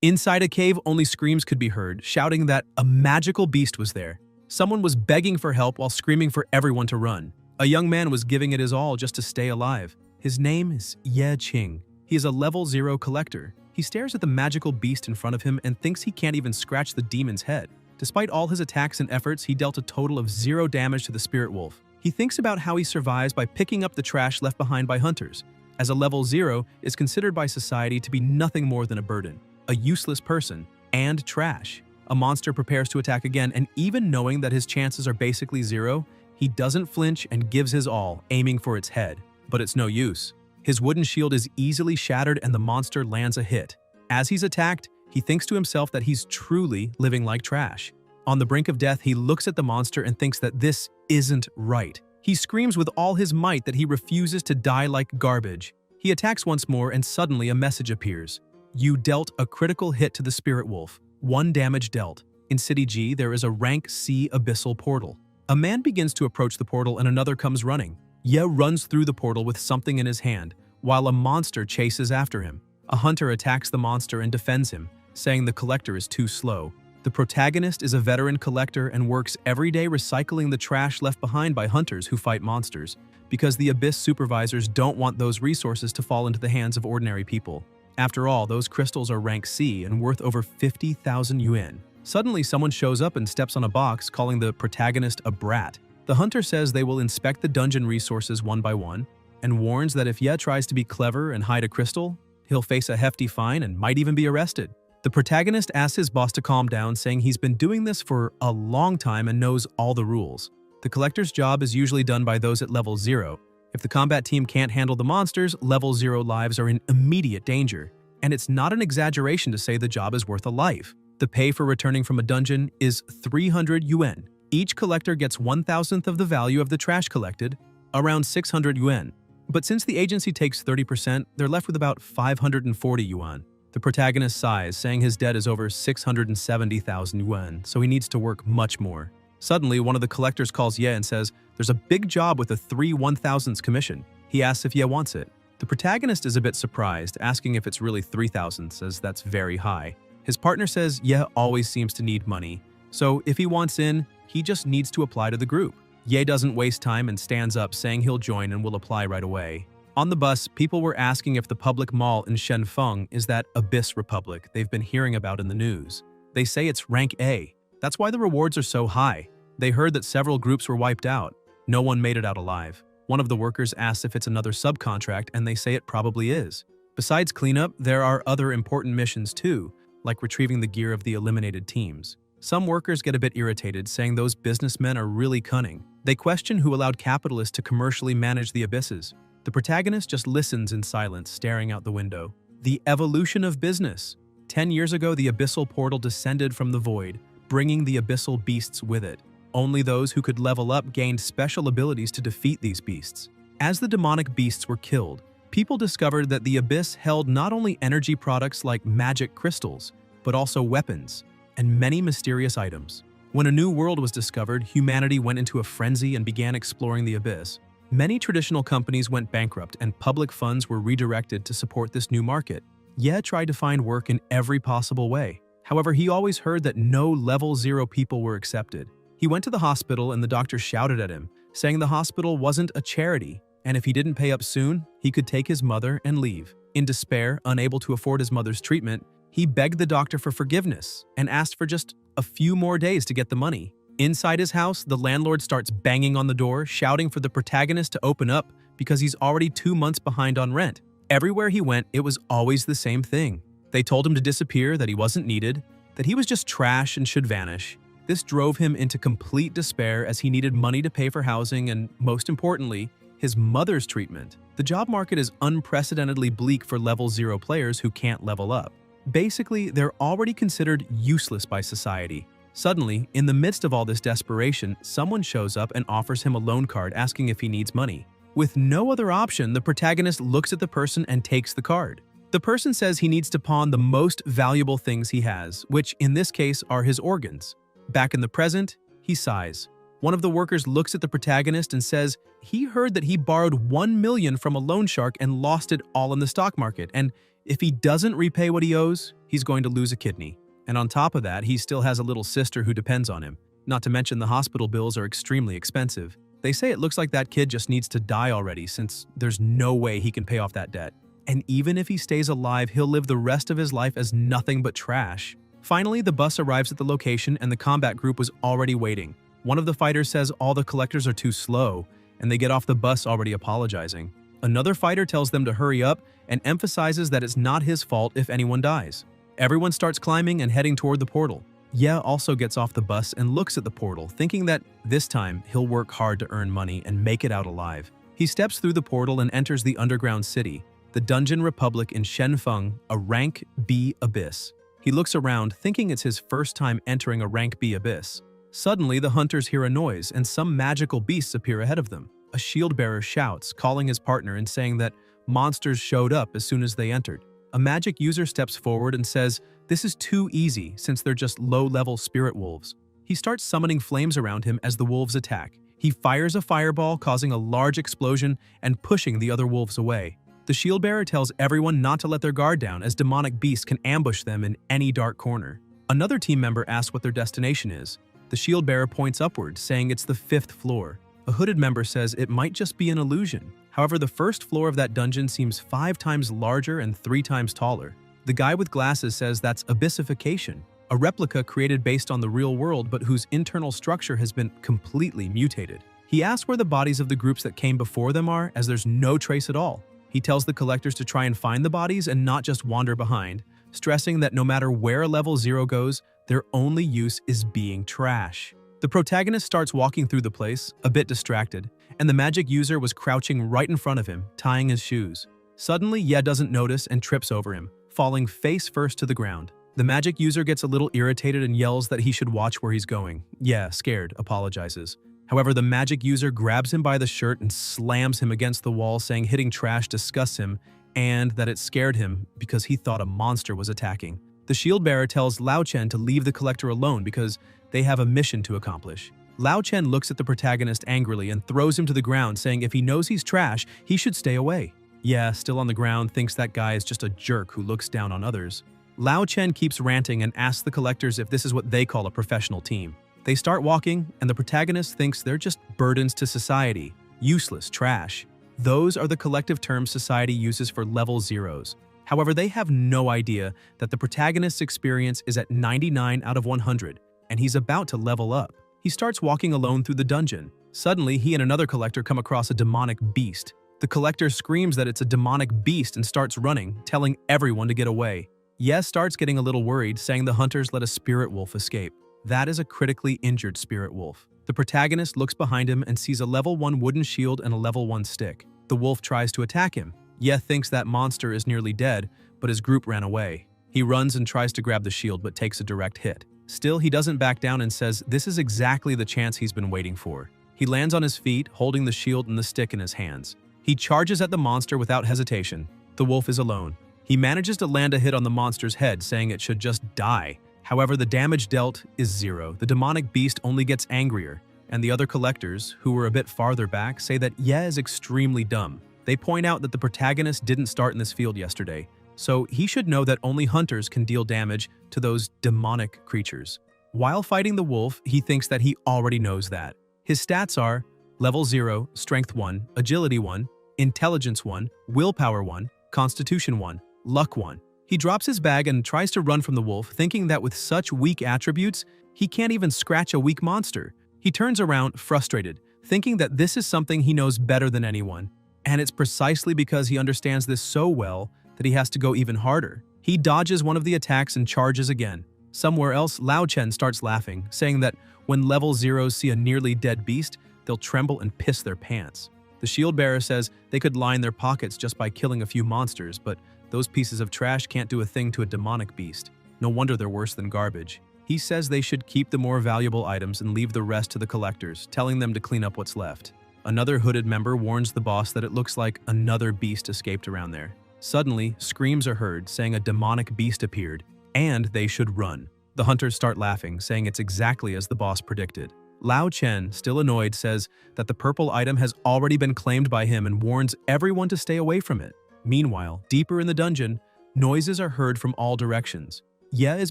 Inside a cave, only screams could be heard, shouting that a magical beast was there. Someone was begging for help while screaming for everyone to run. A young man was giving it his all just to stay alive. His name is Ye Qing. He is a level 0 collector. He stares at the magical beast in front of him and thinks he can't even scratch the demon's head. Despite all his attacks and efforts, he dealt a total of 0 damage to the spirit wolf. He thinks about how he survives by picking up the trash left behind by hunters, as a level 0 is considered by society to be nothing more than a burden, a useless person, and trash. A monster prepares to attack again, and even knowing that his chances are basically 0, he doesn't flinch and gives his all, aiming for its head. But it's no use. His wooden shield is easily shattered and the monster lands a hit. As he's attacked, he thinks to himself that he's truly living like trash. On the brink of death, he looks at the monster and thinks that this isn't right. He screams with all his might that he refuses to die like garbage. He attacks once more and suddenly a message appears. You dealt a critical hit to the spirit wolf. 1 damage dealt. In City G, there is a rank C abyssal portal. A man begins to approach the portal and another comes running. Ye runs through the portal with something in his hand, while a monster chases after him. A hunter attacks the monster and defends him, saying the collector is too slow. The protagonist is a veteran collector and works every day recycling the trash left behind by hunters who fight monsters, because the Abyss supervisors don't want those resources to fall into the hands of ordinary people. After all, those crystals are rank C and worth over 50,000 yuan. Suddenly, someone shows up and steps on a box, calling the protagonist a brat. The hunter says they will inspect the dungeon resources one by one, and warns that if Ye tries to be clever and hide a crystal, he'll face a hefty fine and might even be arrested. The protagonist asks his boss to calm down, saying he's been doing this for a long time and knows all the rules. The collector's job is usually done by those at level 0. If the combat team can't handle the monsters, level 0 lives are in immediate danger. And it's not an exaggeration to say the job is worth a life. The pay for returning from a dungeon is 300 yuan. Each collector gets 1,000th of the value of the trash collected, around 600 yuan. But since the agency takes 30%, they're left with about 540 yuan. The protagonist sighs, saying his debt is over 670,000 yuan, so he needs to work much more. Suddenly, one of the collectors calls Ye and says there's a big job with a 3 1,000ths commission. He asks if Ye wants it. The protagonist is a bit surprised, asking if it's really 3,000ths, as that's very high. His partner says Ye always seems to need money, so if he wants in, he just needs to apply to the group. Ye doesn't waste time and stands up, saying he'll join and will apply right away. On the bus, people were asking if the public mall in Shenfeng is that Abyss Republic they've been hearing about in the news. They say it's rank A. That's why the rewards are so high. They heard that several groups were wiped out. No one made it out alive. One of the workers asks if it's another subcontract, and they say it probably is. Besides cleanup, there are other important missions too, like retrieving the gear of the eliminated teams. Some workers get a bit irritated, saying those businessmen are really cunning. They question who allowed capitalists to commercially manage the abysses. The protagonist just listens in silence, staring out the window. The evolution of business. 10 years ago, the abyssal portal descended from the void, bringing the abyssal beasts with it. Only those who could level up gained special abilities to defeat these beasts. As the demonic beasts were killed, people discovered that the abyss held not only energy products like magic crystals, but also weapons and many mysterious items. When a new world was discovered, humanity went into a frenzy and began exploring the abyss. Many traditional companies went bankrupt and public funds were redirected to support this new market. Ye tried to find work in every possible way. However, he always heard that no level 0 people were accepted. He went to the hospital and the doctor shouted at him, saying the hospital wasn't a charity, and if he didn't pay up soon, he could take his mother and leave. In despair, unable to afford his mother's treatment, he begged the doctor for forgiveness and asked for just a few more days to get the money. Inside his house, the landlord starts banging on the door, shouting for the protagonist to open up because he's already 2 months behind on rent. Everywhere he went, it was always the same thing. They told him to disappear, that he wasn't needed, that he was just trash and should vanish. This drove him into complete despair as he needed money to pay for housing and, most importantly, his mother's treatment. The job market is unprecedentedly bleak for level 0 players who can't level up. Basically, they're already considered useless by society. Suddenly, in the midst of all this desperation, someone shows up and offers him a loan card asking if he needs money. With no other option, the protagonist looks at the person and takes the card. The person says he needs to pawn the most valuable things he has, which in this case are his organs. Back in the present, he sighs. One of the workers looks at the protagonist and says he heard that he borrowed 1 million from a loan shark and lost it all in the stock market, and If he doesn't repay what he owes, he's going to lose a kidney. And on top of that, he still has a little sister who depends on him. Not to mention the hospital bills are extremely expensive. They say it looks like that kid just needs to die already since there's no way he can pay off that debt. And even if he stays alive, he'll live the rest of his life as nothing but trash. Finally, the bus arrives at the location and the combat group was already waiting. One of the fighters says all the collectors are too slow, and they get off the bus already apologizing. Another fighter tells them to hurry up and emphasizes that it's not his fault if anyone dies. Everyone starts climbing and heading toward the portal. Ye also gets off the bus and looks at the portal, thinking that this time he'll work hard to earn money and make it out alive. He steps through the portal and enters the underground city, the Dungeon Republic in Shenfeng, a rank B abyss. He looks around, thinking it's his first time entering a rank B abyss. Suddenly, the hunters hear a noise and some magical beasts appear ahead of them. A shield bearer shouts, calling his partner and saying that monsters showed up as soon as they entered. A magic user steps forward and says this is too easy since they're just low-level spirit wolves. He starts summoning flames around him as the wolves attack. He fires a fireball, causing a large explosion and pushing the other wolves away. The shield bearer tells everyone not to let their guard down as demonic beasts can ambush them in any dark corner. Another team member asks what their destination is. The shield bearer points upward, saying it's the 5th floor. A hooded member says it might just be an illusion. However, the first floor of that dungeon seems 5 times larger and 3 times taller. The guy with glasses says that's abyssification, a replica created based on the real world but whose internal structure has been completely mutated. He asks where the bodies of the groups that came before them are, as there's no trace at all. He tells the collectors to try and find the bodies and not just wander behind, stressing that no matter where level 0 goes, their only use is being trash. The protagonist starts walking through the place, a bit distracted, and the magic user was crouching right in front of him, tying his shoes. Suddenly, Ye doesn't notice and trips over him, falling face first to the ground. The magic user gets a little irritated and yells that he should watch where he's going. Ye, scared, apologizes. However, the magic user grabs him by the shirt and slams him against the wall, saying hitting trash disgusts him and that it scared him because he thought a monster was attacking. The shield bearer tells Lao Chen to leave the collector alone because they have a mission to accomplish. Lao Chen looks at the protagonist angrily and throws him to the ground, saying if he knows he's trash, he should stay away. Ye, still on the ground, thinks that guy is just a jerk who looks down on others. Lao Chen keeps ranting and asks the collectors if this is what they call a professional team. They start walking, and the protagonist thinks they're just burdens to society, useless trash. Those are the collective terms society uses for level zeros. However, they have no idea that the protagonist's experience is at 99 out of 100, and he's about to level up. He starts walking alone through the dungeon. Suddenly, he and another collector come across a demonic beast. The collector screams that it's a demonic beast and starts running, telling everyone to get away. Yes starts getting a little worried, saying the hunters let a spirit wolf escape. That is a critically injured spirit wolf. The protagonist looks behind him and sees a level 1 wooden shield and a level 1 stick. The wolf tries to attack him. Ye thinks that monster is nearly dead, but his group ran away. He runs and tries to grab the shield but takes a direct hit. Still, he doesn't back down and says this is exactly the chance he's been waiting for. He lands on his feet, holding the shield and the stick in his hands. He charges at the monster without hesitation. The wolf is alone. He manages to land a hit on the monster's head, saying it should just die. However, the damage dealt is 0. The demonic beast only gets angrier, and the other collectors, who were a bit farther back, say that Ye is extremely dumb. They point out that the protagonist didn't start in this field yesterday, so he should know that only hunters can deal damage to those demonic creatures. While fighting the wolf, he thinks that he already knows that. His stats are level 0, strength 1, agility 1, intelligence 1, willpower 1, constitution 1, luck 1. He drops his bag and tries to run from the wolf, thinking that with such weak attributes, he can't even scratch a weak monster. He turns around, frustrated, thinking that this is something he knows better than anyone. And it's precisely because he understands this so well that he has to go even harder. He dodges one of the attacks and charges again. Somewhere else, Lao Chen starts laughing, saying that when level zeros see a nearly dead beast, they'll tremble and piss their pants. The shield bearer says they could line their pockets just by killing a few monsters, but those pieces of trash can't do a thing to a demonic beast. No wonder they're worse than garbage. He says they should keep the more valuable items and leave the rest to the collectors, telling them to clean up what's left. Another hooded member warns the boss that it looks like another beast escaped around there. Suddenly, screams are heard, saying a demonic beast appeared, and they should run. The hunters start laughing, saying it's exactly as the boss predicted. Lao Chen, still annoyed, says that the purple item has already been claimed by him and warns everyone to stay away from it. Meanwhile, deeper in the dungeon, Noises are heard from all directions. Ye is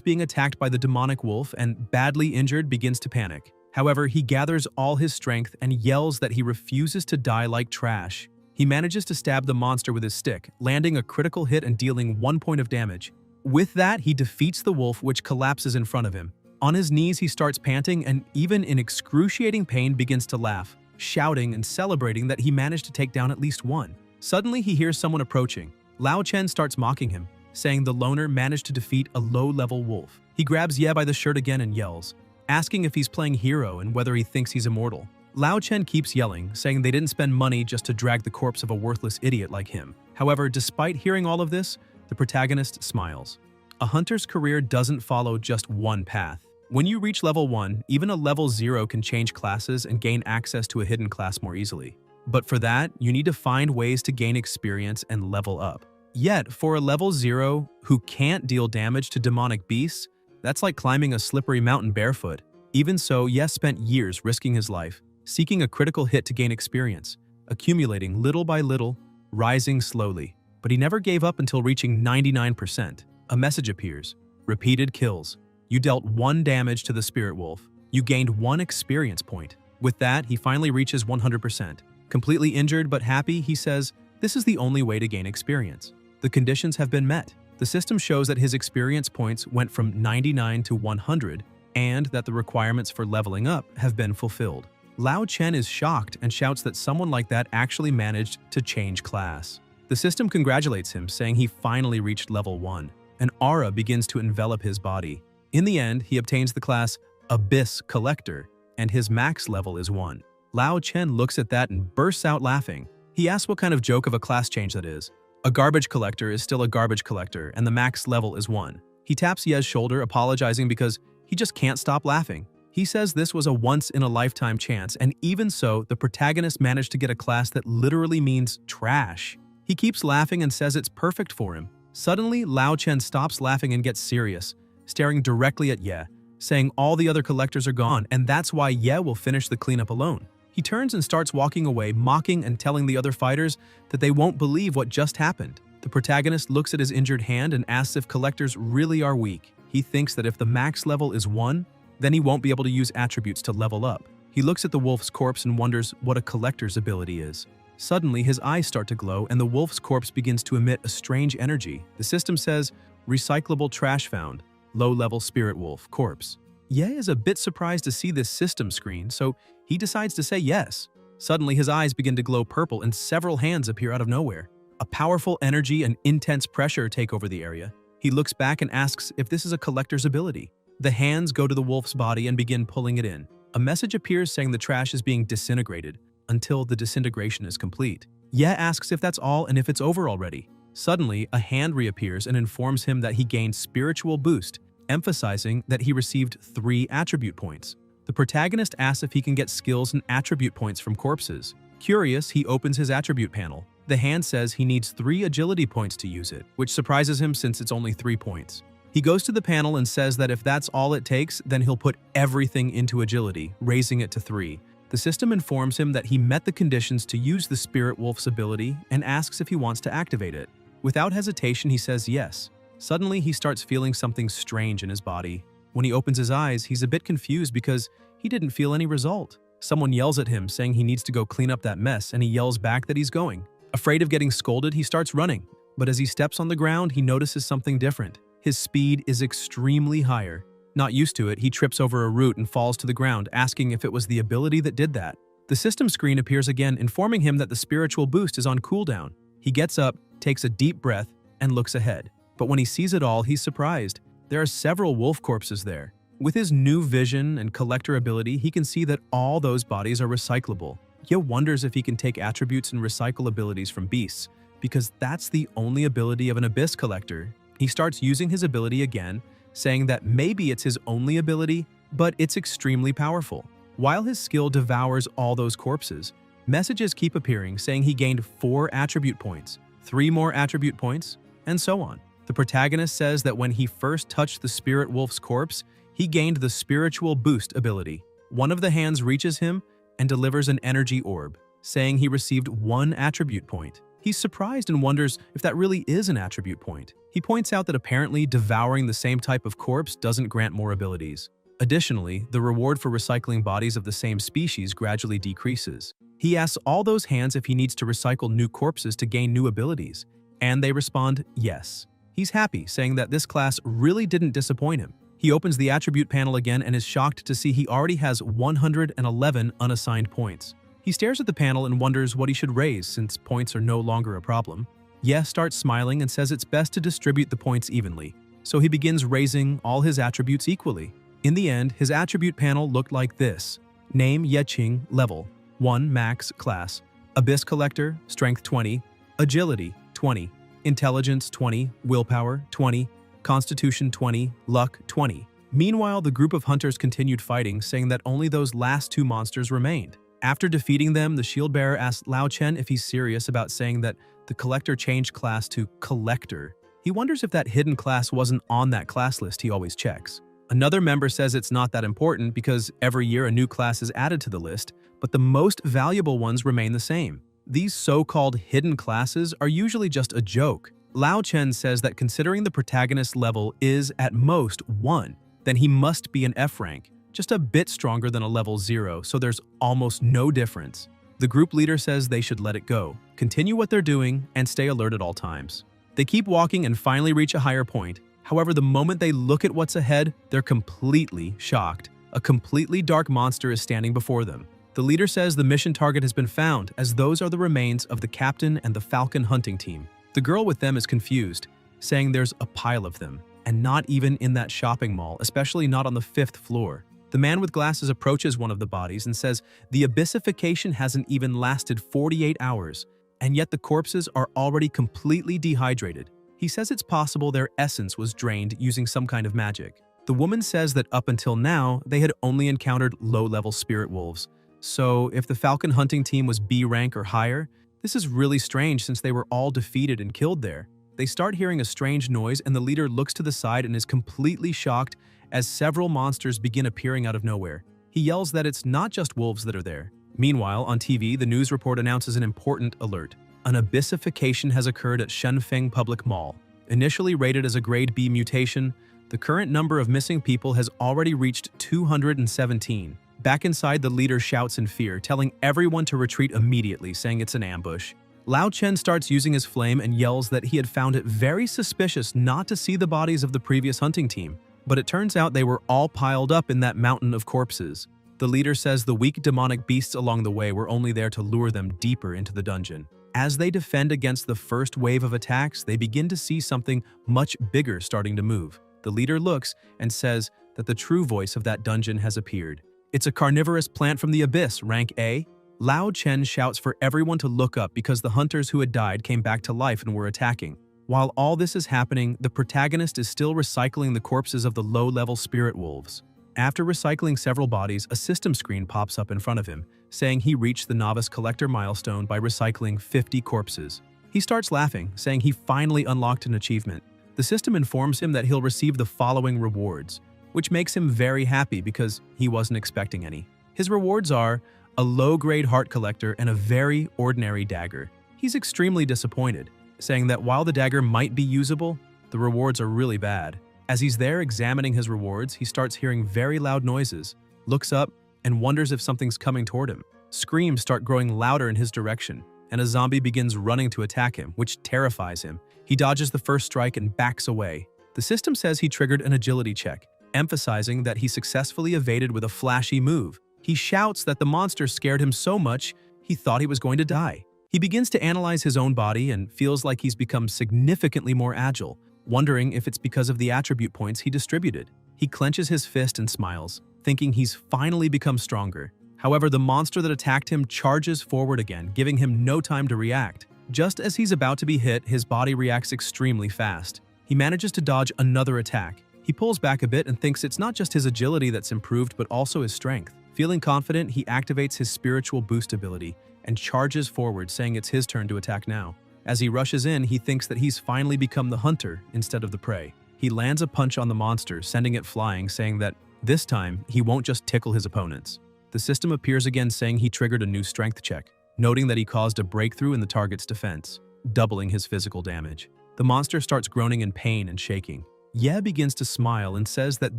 being attacked by the demonic wolf and, badly injured, begins to panic. However, he gathers all his strength and yells that he refuses to die like trash. He manages to stab the monster with his stick, landing a critical hit and dealing 1 point of damage. With that, he defeats the wolf, which collapses in front of him. On his knees, he starts panting and, even in excruciating pain, begins to laugh, shouting and celebrating that he managed to take down at least one. Suddenly, he hears someone approaching. Lao Chen starts mocking him, saying the loner managed to defeat a low-level wolf. He grabs Ye by the shirt again and yells, asking if he's playing hero and whether he thinks he's immortal. Lao Chen keeps yelling, saying they didn't spend money just to drag the corpse of a worthless idiot like him. However, despite hearing all of this, the protagonist smiles. A hunter's career doesn't follow just one path. When you reach level 1, even a level 0 can change classes and gain access to a hidden class more easily. But for that, you need to find ways to gain experience and level up. Yet, for a level 0 who can't deal damage to demonic beasts, that's like climbing a slippery mountain barefoot. Even so, Ye spent years risking his life, seeking a critical hit to gain experience, accumulating little by little, rising slowly. But he never gave up until reaching 99%. A message appears. Repeated kills. You dealt 1 damage to the spirit wolf. You gained 1 experience point. With that, he finally reaches 100%. Completely injured but happy, he says, "This is the only way to gain experience. The conditions have been met." The system shows that his experience points went from 99 to 100 and that the requirements for leveling up have been fulfilled. Lao Chen is shocked and shouts that someone like that actually managed to change class. The system congratulates him, saying he finally reached level 1. An aura begins to envelop his body. In the end, he obtains the class Abyss Collector, and his max level is 1. Lao Chen looks at that and bursts out laughing. He asks what kind of joke of a class change that is. A garbage collector is still a garbage collector, and the max level is 1. He taps Ye's shoulder, apologizing because he just can't stop laughing. He says this was a once-in-a-lifetime chance, and even so, the protagonist managed to get a class that literally means trash. He keeps laughing and says it's perfect for him. Suddenly, Lao Chen stops laughing and gets serious, staring directly at Ye, saying all the other collectors are gone, and that's why Ye will finish the cleanup alone. He turns and starts walking away, mocking and telling the other fighters that they won't believe what just happened. The protagonist looks at his injured hand and asks if collectors really are weak. He thinks that if the max level is 1, then he won't be able to use attributes to level up. He looks at the wolf's corpse and wonders what a collector's ability is. Suddenly, his eyes start to glow and the wolf's corpse begins to emit a strange energy. The system says, "Recyclable trash found. Low-level spirit wolf corpse." Ye is a bit surprised to see this system screen, so he decides to say yes. Suddenly, his eyes begin to glow purple and several hands appear out of nowhere. A powerful energy and intense pressure take over the area. He looks back and asks if this is a collector's ability. The hands go to the wolf's body and begin pulling it in. A message appears saying the trash is being disintegrated until the disintegration is complete. Ye asks if that's all and if it's over already. Suddenly, a hand reappears and informs him that he gained spiritual boost, emphasizing that he received 3 attribute points. The protagonist asks if he can get skills and attribute points from corpses. Curious, he opens his attribute panel. The hand says he needs 3 agility points to use it, which surprises him since it's only 3 points. He goes to the panel and says that if that's all it takes, then he'll put everything into agility, raising it to 3. The system informs him that he met the conditions to use the Spirit Wolf's ability and asks if he wants to activate it. Without hesitation, he says yes. Suddenly, he starts feeling something strange in his body. When he opens his eyes, he's a bit confused because he didn't feel any result. Someone yells at him, saying he needs to go clean up that mess, and he yells back that he's going. Afraid of getting scolded, he starts running. But as he steps on the ground, he notices something different. His speed is extremely higher. Not used to it, he trips over a root and falls to the ground, asking if it was the ability that did that. The system screen appears again, informing him that the spiritual boost is on cooldown. He gets up, takes a deep breath, and looks ahead. But when he sees it all, he's surprised. There are several wolf corpses there. With his new vision and collector ability, he can see that all those bodies are recyclable. Ye wonders if he can take attributes and recycle abilities from beasts, because that's the only ability of an abyss collector. He starts using his ability again, saying that maybe it's his only ability, but it's extremely powerful. While his skill devours all those corpses, messages keep appearing saying he gained 4 attribute points, 3 more attribute points, and so on. The protagonist says that when he first touched the spirit wolf's corpse, he gained the spiritual boost ability. One of the hands reaches him and delivers an energy orb, saying he received 1 attribute point. He's surprised and wonders if that really is an attribute point. He points out that apparently devouring the same type of corpse doesn't grant more abilities. Additionally, the reward for recycling bodies of the same species gradually decreases. He asks all those hands if he needs to recycle new corpses to gain new abilities, and they respond yes. He's happy, saying that this class really didn't disappoint him. He opens the attribute panel again and is shocked to see he already has 111 unassigned points. He stares at the panel and wonders what he should raise since points are no longer a problem. Yes starts smiling and says it's best to distribute the points evenly, so he begins raising all his attributes equally. In the end, his attribute panel looked like this. Name Yeqing, level 1 max class. Abyss Collector, strength 20, agility 20, intelligence 20, willpower 20, constitution 20, luck 20. Meanwhile, the group of hunters continued fighting, saying that only those last two monsters remained. After defeating them, the shield bearer asked Lao Chen if he's serious about saying that the collector changed class to collector. He wonders if that hidden class wasn't on that class list he always checks. Another member says it's not that important because every year a new class is added to the list, but the most valuable ones remain the same. These so-called hidden classes are usually just a joke. Lao Chen says that considering the protagonist's level is at most 1, then he must be an F rank, just a bit stronger than a level 0, so there's almost no difference. The group leader says they should let it go, continue what they're doing, and stay alert at all times. They keep walking and finally reach a higher point. However, the moment they look at what's ahead, they're completely shocked. A completely dark monster is standing before them. The leader says the mission target has been found, as those are the remains of the captain and the falcon hunting team. The girl with them is confused, saying there's a pile of them, and not even in that shopping mall, especially not on the 5th floor. The man with glasses approaches one of the bodies and says the abyssification hasn't even lasted 48 hours, and yet the corpses are already completely dehydrated. He says it's possible their essence was drained using some kind of magic. The woman says that up until now, they had only encountered low-level spirit wolves. So if the falcon hunting team was B rank or higher, this is really strange since they were all defeated and killed there. They start hearing a strange noise and the leader looks to the side and is completely shocked as several monsters begin appearing out of nowhere. He yells that it's not just wolves that are there. Meanwhile, on TV, the news report announces an important alert. An abyssification has occurred at Shenfeng Public Mall. Initially rated as a grade B mutation, the current number of missing people has already reached 217. Back inside, the leader shouts in fear, telling everyone to retreat immediately, saying it's an ambush. Lao Chen starts using his flame and yells that he had found it very suspicious not to see the bodies of the previous hunting team, but it turns out they were all piled up in that mountain of corpses. The leader says the weak demonic beasts along the way were only there to lure them deeper into the dungeon. As they defend against the first wave of attacks, they begin to see something much bigger starting to move. The leader looks and says that the true voice of that dungeon has appeared. It's a carnivorous plant from the abyss, rank A. Lao Chen shouts for everyone to look up because the hunters who had died came back to life and were attacking. While all this is happening, the protagonist is still recycling the corpses of the low-level spirit wolves. After recycling several bodies, a system screen pops up in front of him, saying he reached the novice collector milestone by recycling 50 corpses. He starts laughing, saying he finally unlocked an achievement. The system informs him that he'll receive the following rewards, which makes him very happy because he wasn't expecting any. His rewards are a low-grade heart collector and a very ordinary dagger. He's extremely disappointed, saying that while the dagger might be usable, the rewards are really bad. As he's there examining his rewards, he starts hearing very loud noises, looks up, and wonders if something's coming toward him. Screams start growing louder in his direction, and a zombie begins running to attack him, which terrifies him. He dodges the first strike and backs away. The system says he triggered an agility check, emphasizing that he successfully evaded with a flashy move. He shouts that the monster scared him so much he thought he was going to die. He begins to analyze his own body and feels like he's become significantly more agile, wondering if it's because of the attribute points he distributed. He clenches his fist and smiles, thinking he's finally become stronger. However, the monster that attacked him charges forward again, giving him no time to react. Just as he's about to be hit, his body reacts extremely fast. He manages to dodge another attack. He pulls back a bit and thinks it's not just his agility that's improved, but also his strength. Feeling confident, he activates his spiritual boost ability and charges forward, saying it's his turn to attack now. As he rushes in, he thinks that he's finally become the hunter instead of the prey. He lands a punch on the monster, sending it flying, saying that this time he won't just tickle his opponents. The system appears again, saying he triggered a new strength check, noting that he caused a breakthrough in the target's defense. doubling his physical damage. The monster starts groaning in pain and shaking. Ye begins to smile and says that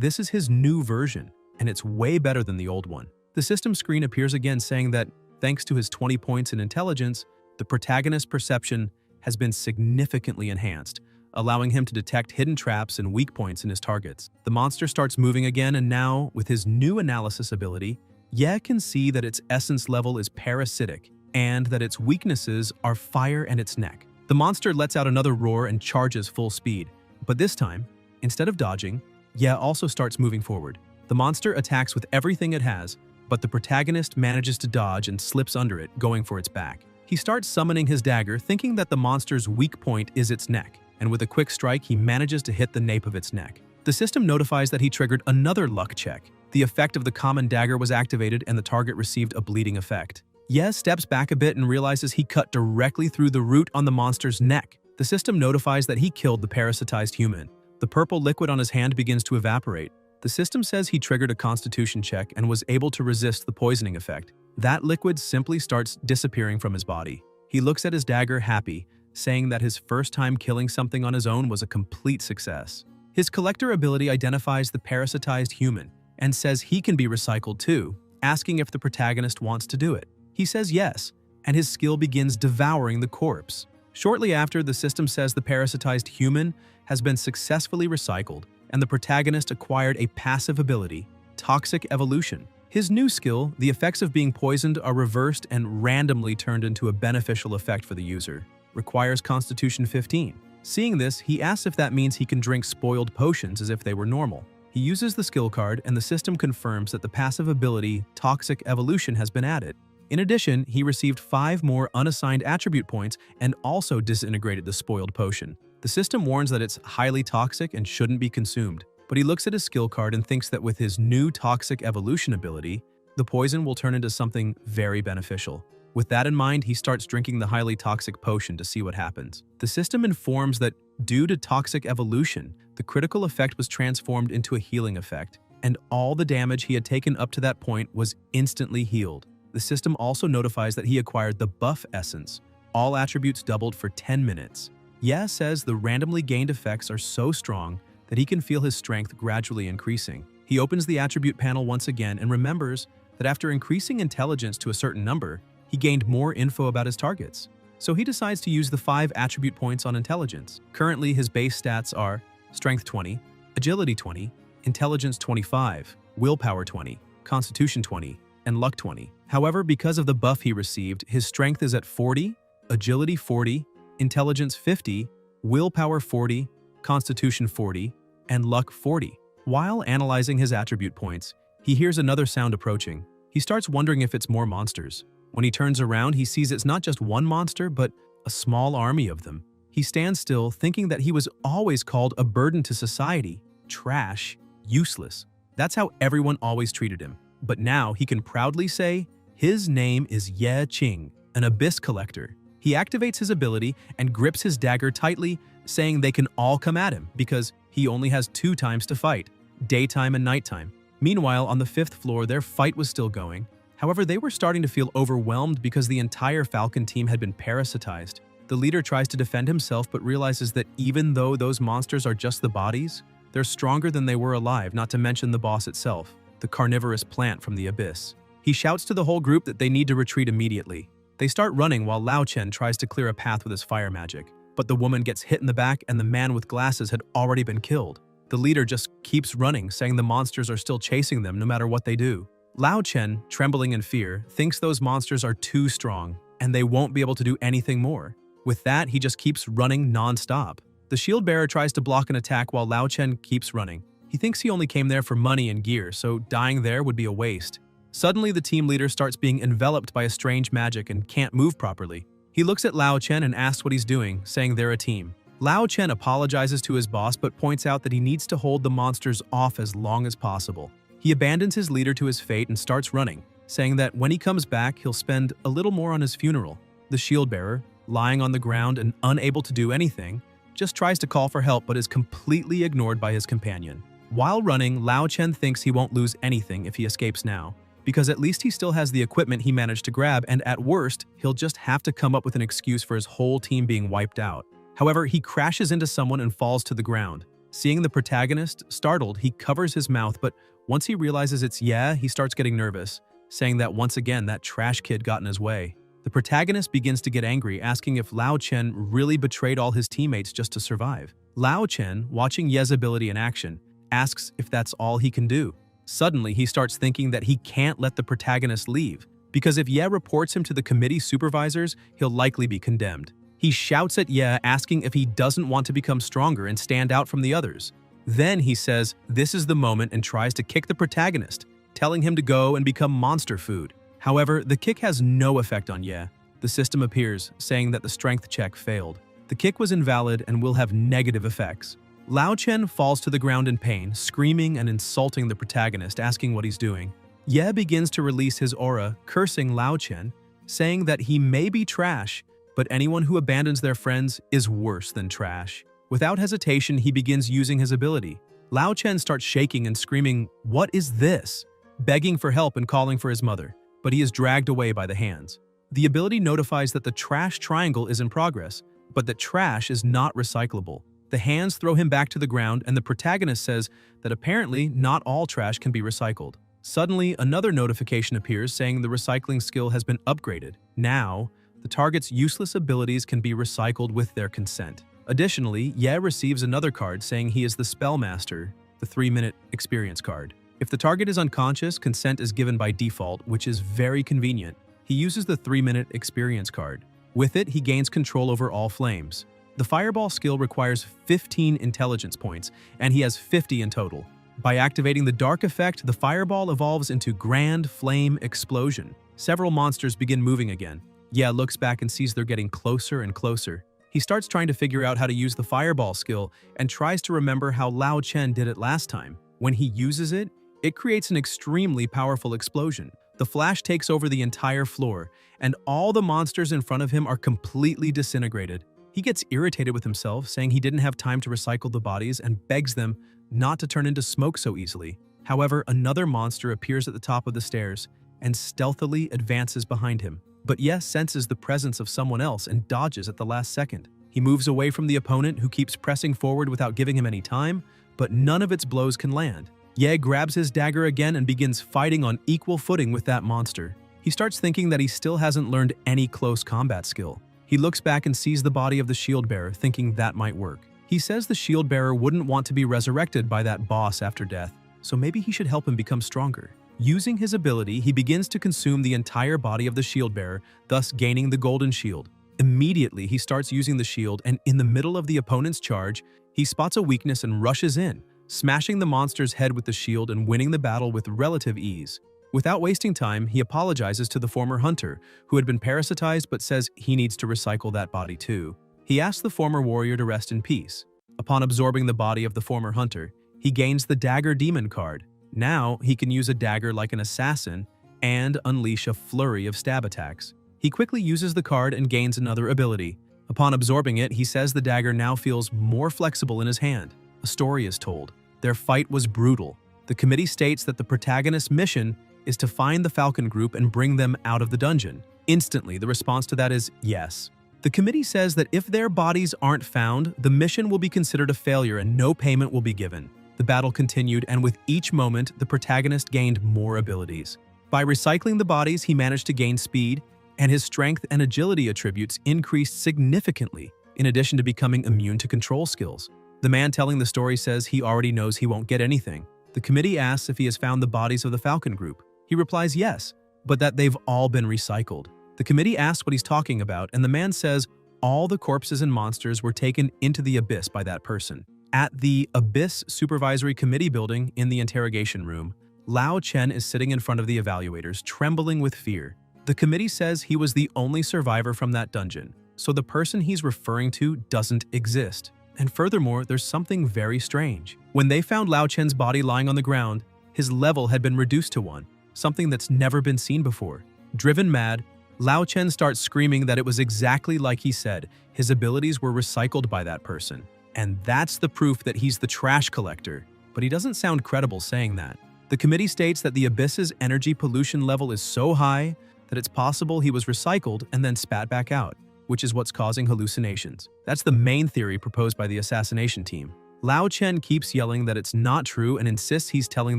this is his new version, and it's way better than the old one. The system screen appears again saying that, thanks to his 20 points in intelligence, the protagonist's perception has been significantly enhanced, allowing him to detect hidden traps and weak points in his targets. The monster starts moving again, and now, with his new analysis ability, Ye can see that its essence level is parasitic, and that its weaknesses are fire and its neck. The monster lets out another roar and charges full speed, but this time, instead of dodging, Ye also starts moving forward. The monster attacks with everything it has, but the protagonist manages to dodge and slips under it, going for its back. He starts summoning his dagger, thinking that the monster's weak point is its neck, and with a quick strike, he manages to hit the nape of its neck. The system notifies that he triggered another luck check. The effect of the common dagger was activated and the target received a bleeding effect. Ye steps back a bit and realizes he cut directly through the root on the monster's neck. The system notifies that he killed the parasitized human. The purple liquid on his hand begins to evaporate. The system says he triggered a constitution check and was able to resist the poisoning effect. That liquid simply starts disappearing from his body. He looks at his dagger happy, saying that his first time killing something on his own was a complete success. His collector ability identifies the parasitized human and says he can be recycled too, asking if the protagonist wants to do it. He says yes, and his skill begins devouring the corpse. Shortly after, the system says the parasitized human has been successfully recycled, and the protagonist acquired a passive ability, Toxic Evolution. His new skill, the effects of being poisoned are reversed and randomly turned into a beneficial effect for the user. Requires Constitution 15. Seeing this, he asks if that means he can drink spoiled potions as if they were normal. He uses the skill card, and the system confirms that the passive ability, Toxic Evolution, has been added. In addition, he received 5 more unassigned attribute points and also disintegrated the spoiled potion. The system warns that it's highly toxic and shouldn't be consumed, but he looks at his skill card and thinks that with his new Toxic Evolution ability, the poison will turn into something very beneficial. With that in mind, he starts drinking the highly toxic potion to see what happens. The system informs that due to Toxic Evolution, the critical effect was transformed into a healing effect, and all the damage he had taken up to that point was instantly healed. The system also notifies that he acquired the buff essence. All attributes doubled for 10 minutes. Ye says the randomly gained effects are so strong that he can feel his strength gradually increasing. He opens the attribute panel once again and remembers that after increasing intelligence to a certain number, he gained more info about his targets. So he decides to use the 5 attribute points on intelligence. Currently, his base stats are Strength 20, Agility 20, Intelligence 25, Willpower 20, Constitution 20, and Luck 20. However, because of the buff he received, his strength is at 40, Agility 40, Intelligence 50, Willpower 40, Constitution 40, and Luck 40. While analyzing his attribute points, he hears another sound approaching. He starts wondering if it's more monsters. When he turns around, he sees it's not just one monster, but a small army of them. He stands still, thinking that he was always called a burden to society, trash, useless. That's how everyone always treated him. But now he can proudly say, his name is Ye Qing, an abyss collector. He activates his ability and grips his dagger tightly, saying they can all come at him because he only has 2 times to fight, daytime and nighttime. Meanwhile, on the 5th floor, their fight was still going. However, they were starting to feel overwhelmed because the entire Falcon team had been parasitized. The leader tries to defend himself but realizes that even though those monsters are just the bodies, they're stronger than they were alive, not to mention the boss itself, the carnivorous plant from the abyss. He shouts to the whole group that they need to retreat immediately. They start running while Lao Chen tries to clear a path with his fire magic, but the woman gets hit in the back and the man with glasses had already been killed. The leader just keeps running, saying the monsters are still chasing them no matter what they do. Lao Chen, trembling in fear, thinks those monsters are too strong and they won't be able to do anything more. With that, he just keeps running non-stop. The shield bearer tries to block an attack while Lao Chen keeps running. He thinks he only came there for money and gear, so dying there would be a waste. Suddenly, the team leader starts being enveloped by a strange magic and can't move properly. He looks at Lao Chen and asks what he's doing, saying they're a team. Lao Chen apologizes to his boss but points out that he needs to hold the monsters off as long as possible. He abandons his leader to his fate and starts running, saying that when he comes back, he'll spend a little more on his funeral. The shield bearer, lying on the ground and unable to do anything, just tries to call for help but is completely ignored by his companion. While running, Lao Chen thinks he won't lose anything if he escapes now, because at least he still has the equipment he managed to grab, and at worst, he'll just have to come up with an excuse for his whole team being wiped out. However, he crashes into someone and falls to the ground. Seeing the protagonist, startled, he covers his mouth, but once he realizes it's Ye, he starts getting nervous, saying that once again that trash kid got in his way. The protagonist begins to get angry, asking if Lao Chen really betrayed all his teammates just to survive. Lao Chen, watching Ye's ability in action, asks if that's all he can do. Suddenly, he starts thinking that he can't let the protagonist leave, because if Ye reports him to the committee supervisors, he'll likely be condemned. He shouts at Ye, asking if he doesn't want to become stronger and stand out from the others. Then he says this is the moment and tries to kick the protagonist, telling him to go and become monster food. However, the kick has no effect on Ye. The system appears, saying that the strength check failed. The kick was invalid and will have negative effects. Lao Chen falls to the ground in pain, screaming and insulting the protagonist, asking what he's doing. Ye begins to release his aura, cursing Lao Chen, saying that he may be trash, but anyone who abandons their friends is worse than trash. Without hesitation, he begins using his ability. Lao Chen starts shaking and screaming, "What is this?" begging for help and calling for his mother, but he is dragged away by the hands. The ability notifies that the trash triangle is in progress, but that trash is not recyclable. The hands throw him back to the ground, and the protagonist says that apparently not all trash can be recycled. Suddenly, another notification appears saying the recycling skill has been upgraded. Now, the target's useless abilities can be recycled with their consent. Additionally, Ye receives another card saying he is the Spellmaster, the 3-minute experience card. If the target is unconscious, consent is given by default, which is very convenient. He uses the 3-minute experience card. With it, he gains control over all flames. The Fireball skill requires 15 intelligence points, and he has 50 in total. By activating the Dark effect, the Fireball evolves into Grand Flame Explosion. Several monsters begin moving again. Ye looks back and sees they're getting closer and closer. He starts trying to figure out how to use the Fireball skill and tries to remember how Lao Chen did it last time. When he uses it, it creates an extremely powerful explosion. The flash takes over the entire floor, and all the monsters in front of him are completely disintegrated. He gets irritated with himself, saying he didn't have time to recycle the bodies and begs them not to turn into smoke so easily. However, another monster appears at the top of the stairs and stealthily advances behind him. But Ye senses the presence of someone else and dodges at the last second. He moves away from the opponent, who keeps pressing forward without giving him any time, but none of its blows can land. Ye grabs his dagger again and begins fighting on equal footing with that monster. He starts thinking that he still hasn't learned any close combat skill. He looks back and sees the body of the shield bearer, thinking that might work. He says the shield bearer wouldn't want to be resurrected by that boss after death, so maybe he should help him become stronger. Using his ability, he begins to consume the entire body of the shield bearer, thus gaining the golden shield. Immediately, he starts using the shield, and in the middle of the opponent's charge, he spots a weakness and rushes in, smashing the monster's head with the shield and winning the battle with relative ease. Without wasting time, he apologizes to the former hunter, who had been parasitized but says he needs to recycle that body too. He asks the former warrior to rest in peace. Upon absorbing the body of the former hunter, he gains the Dagger Demon card. Now, he can use a dagger like an assassin and unleash a flurry of stab attacks. He quickly uses the card and gains another ability. Upon absorbing it, he says the dagger now feels more flexible in his hand. A story is told. Their fight was brutal. The committee states that the protagonist's mission is to find the Falcon group and bring them out of the dungeon. Instantly, the response to that is yes. The committee says that if their bodies aren't found, the mission will be considered a failure and no payment will be given. The battle continued, and with each moment, the protagonist gained more abilities. By recycling the bodies, he managed to gain speed, and his strength and agility attributes increased significantly, in addition to becoming immune to control skills. The man telling the story says he already knows he won't get anything. The committee asks if he has found the bodies of the Falcon group. He replies yes, but that they've all been recycled. The committee asks what he's talking about, and the man says all the corpses and monsters were taken into the abyss by that person. At the Abyss Supervisory Committee building in the interrogation room, Lao Chen is sitting in front of the evaluators, trembling with fear. The committee says he was the only survivor from that dungeon, so the person he's referring to doesn't exist. And furthermore, there's something very strange. When they found Lao Chen's body lying on the ground, his level had been reduced to 1, something that's never been seen before. Driven mad, Lao Chen starts screaming that it was exactly like he said, his abilities were recycled by that person. And that's the proof that he's the trash collector. But he doesn't sound credible saying that. The committee states that the abyss's energy pollution level is so high that it's possible he was recycled and then spat back out, which is what's causing hallucinations. That's the main theory proposed by the assassination team. Lao Chen keeps yelling that it's not true and insists he's telling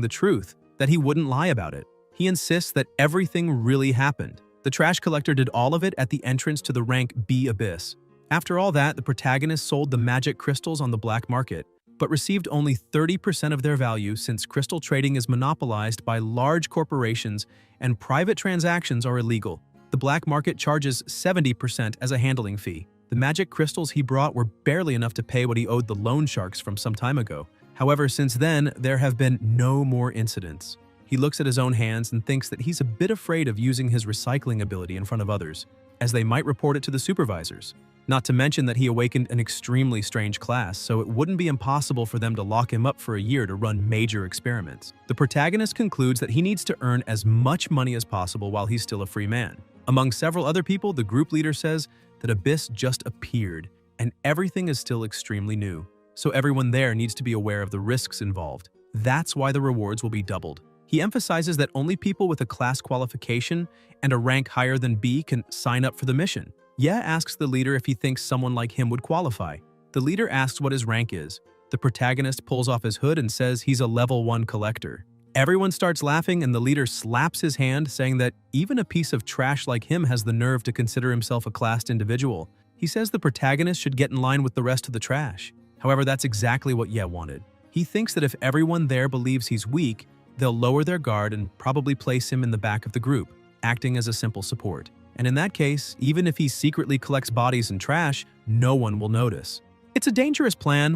the truth, that he wouldn't lie about it. He insists that everything really happened. The trash collector did all of it at the entrance to the rank B abyss. After all that, the protagonist sold the magic crystals on the black market, but received only 30% of their value since crystal trading is monopolized by large corporations and private transactions are illegal. The black market charges 70% as a handling fee. The magic crystals he brought were barely enough to pay what he owed the loan sharks from some time ago. However, since then, there have been no more incidents. He looks at his own hands and thinks that he's a bit afraid of using his recycling ability in front of others, as they might report it to the supervisors. Not to mention that he awakened an extremely strange class, so it wouldn't be impossible for them to lock him up for a year to run major experiments. The protagonist concludes that he needs to earn as much money as possible while he's still a free man. Among several other people, the group leader says that Abyss just appeared, and everything is still extremely new, so everyone there needs to be aware of the risks involved. That's why the rewards will be doubled. He emphasizes that only people with a class qualification and a rank higher than B can sign up for the mission. Ye asks the leader if he thinks someone like him would qualify. The leader asks what his rank is. The protagonist pulls off his hood and says he's a level 1 collector. Everyone starts laughing and the leader slaps his hand, saying that even a piece of trash like him has the nerve to consider himself a classed individual. He says the protagonist should get in line with the rest of the trash. However, that's exactly what Ye wanted. He thinks that if everyone there believes he's weak, they'll lower their guard and probably place him in the back of the group, acting as a simple support. And in that case, even if he secretly collects bodies and trash, no one will notice. It's a dangerous plan,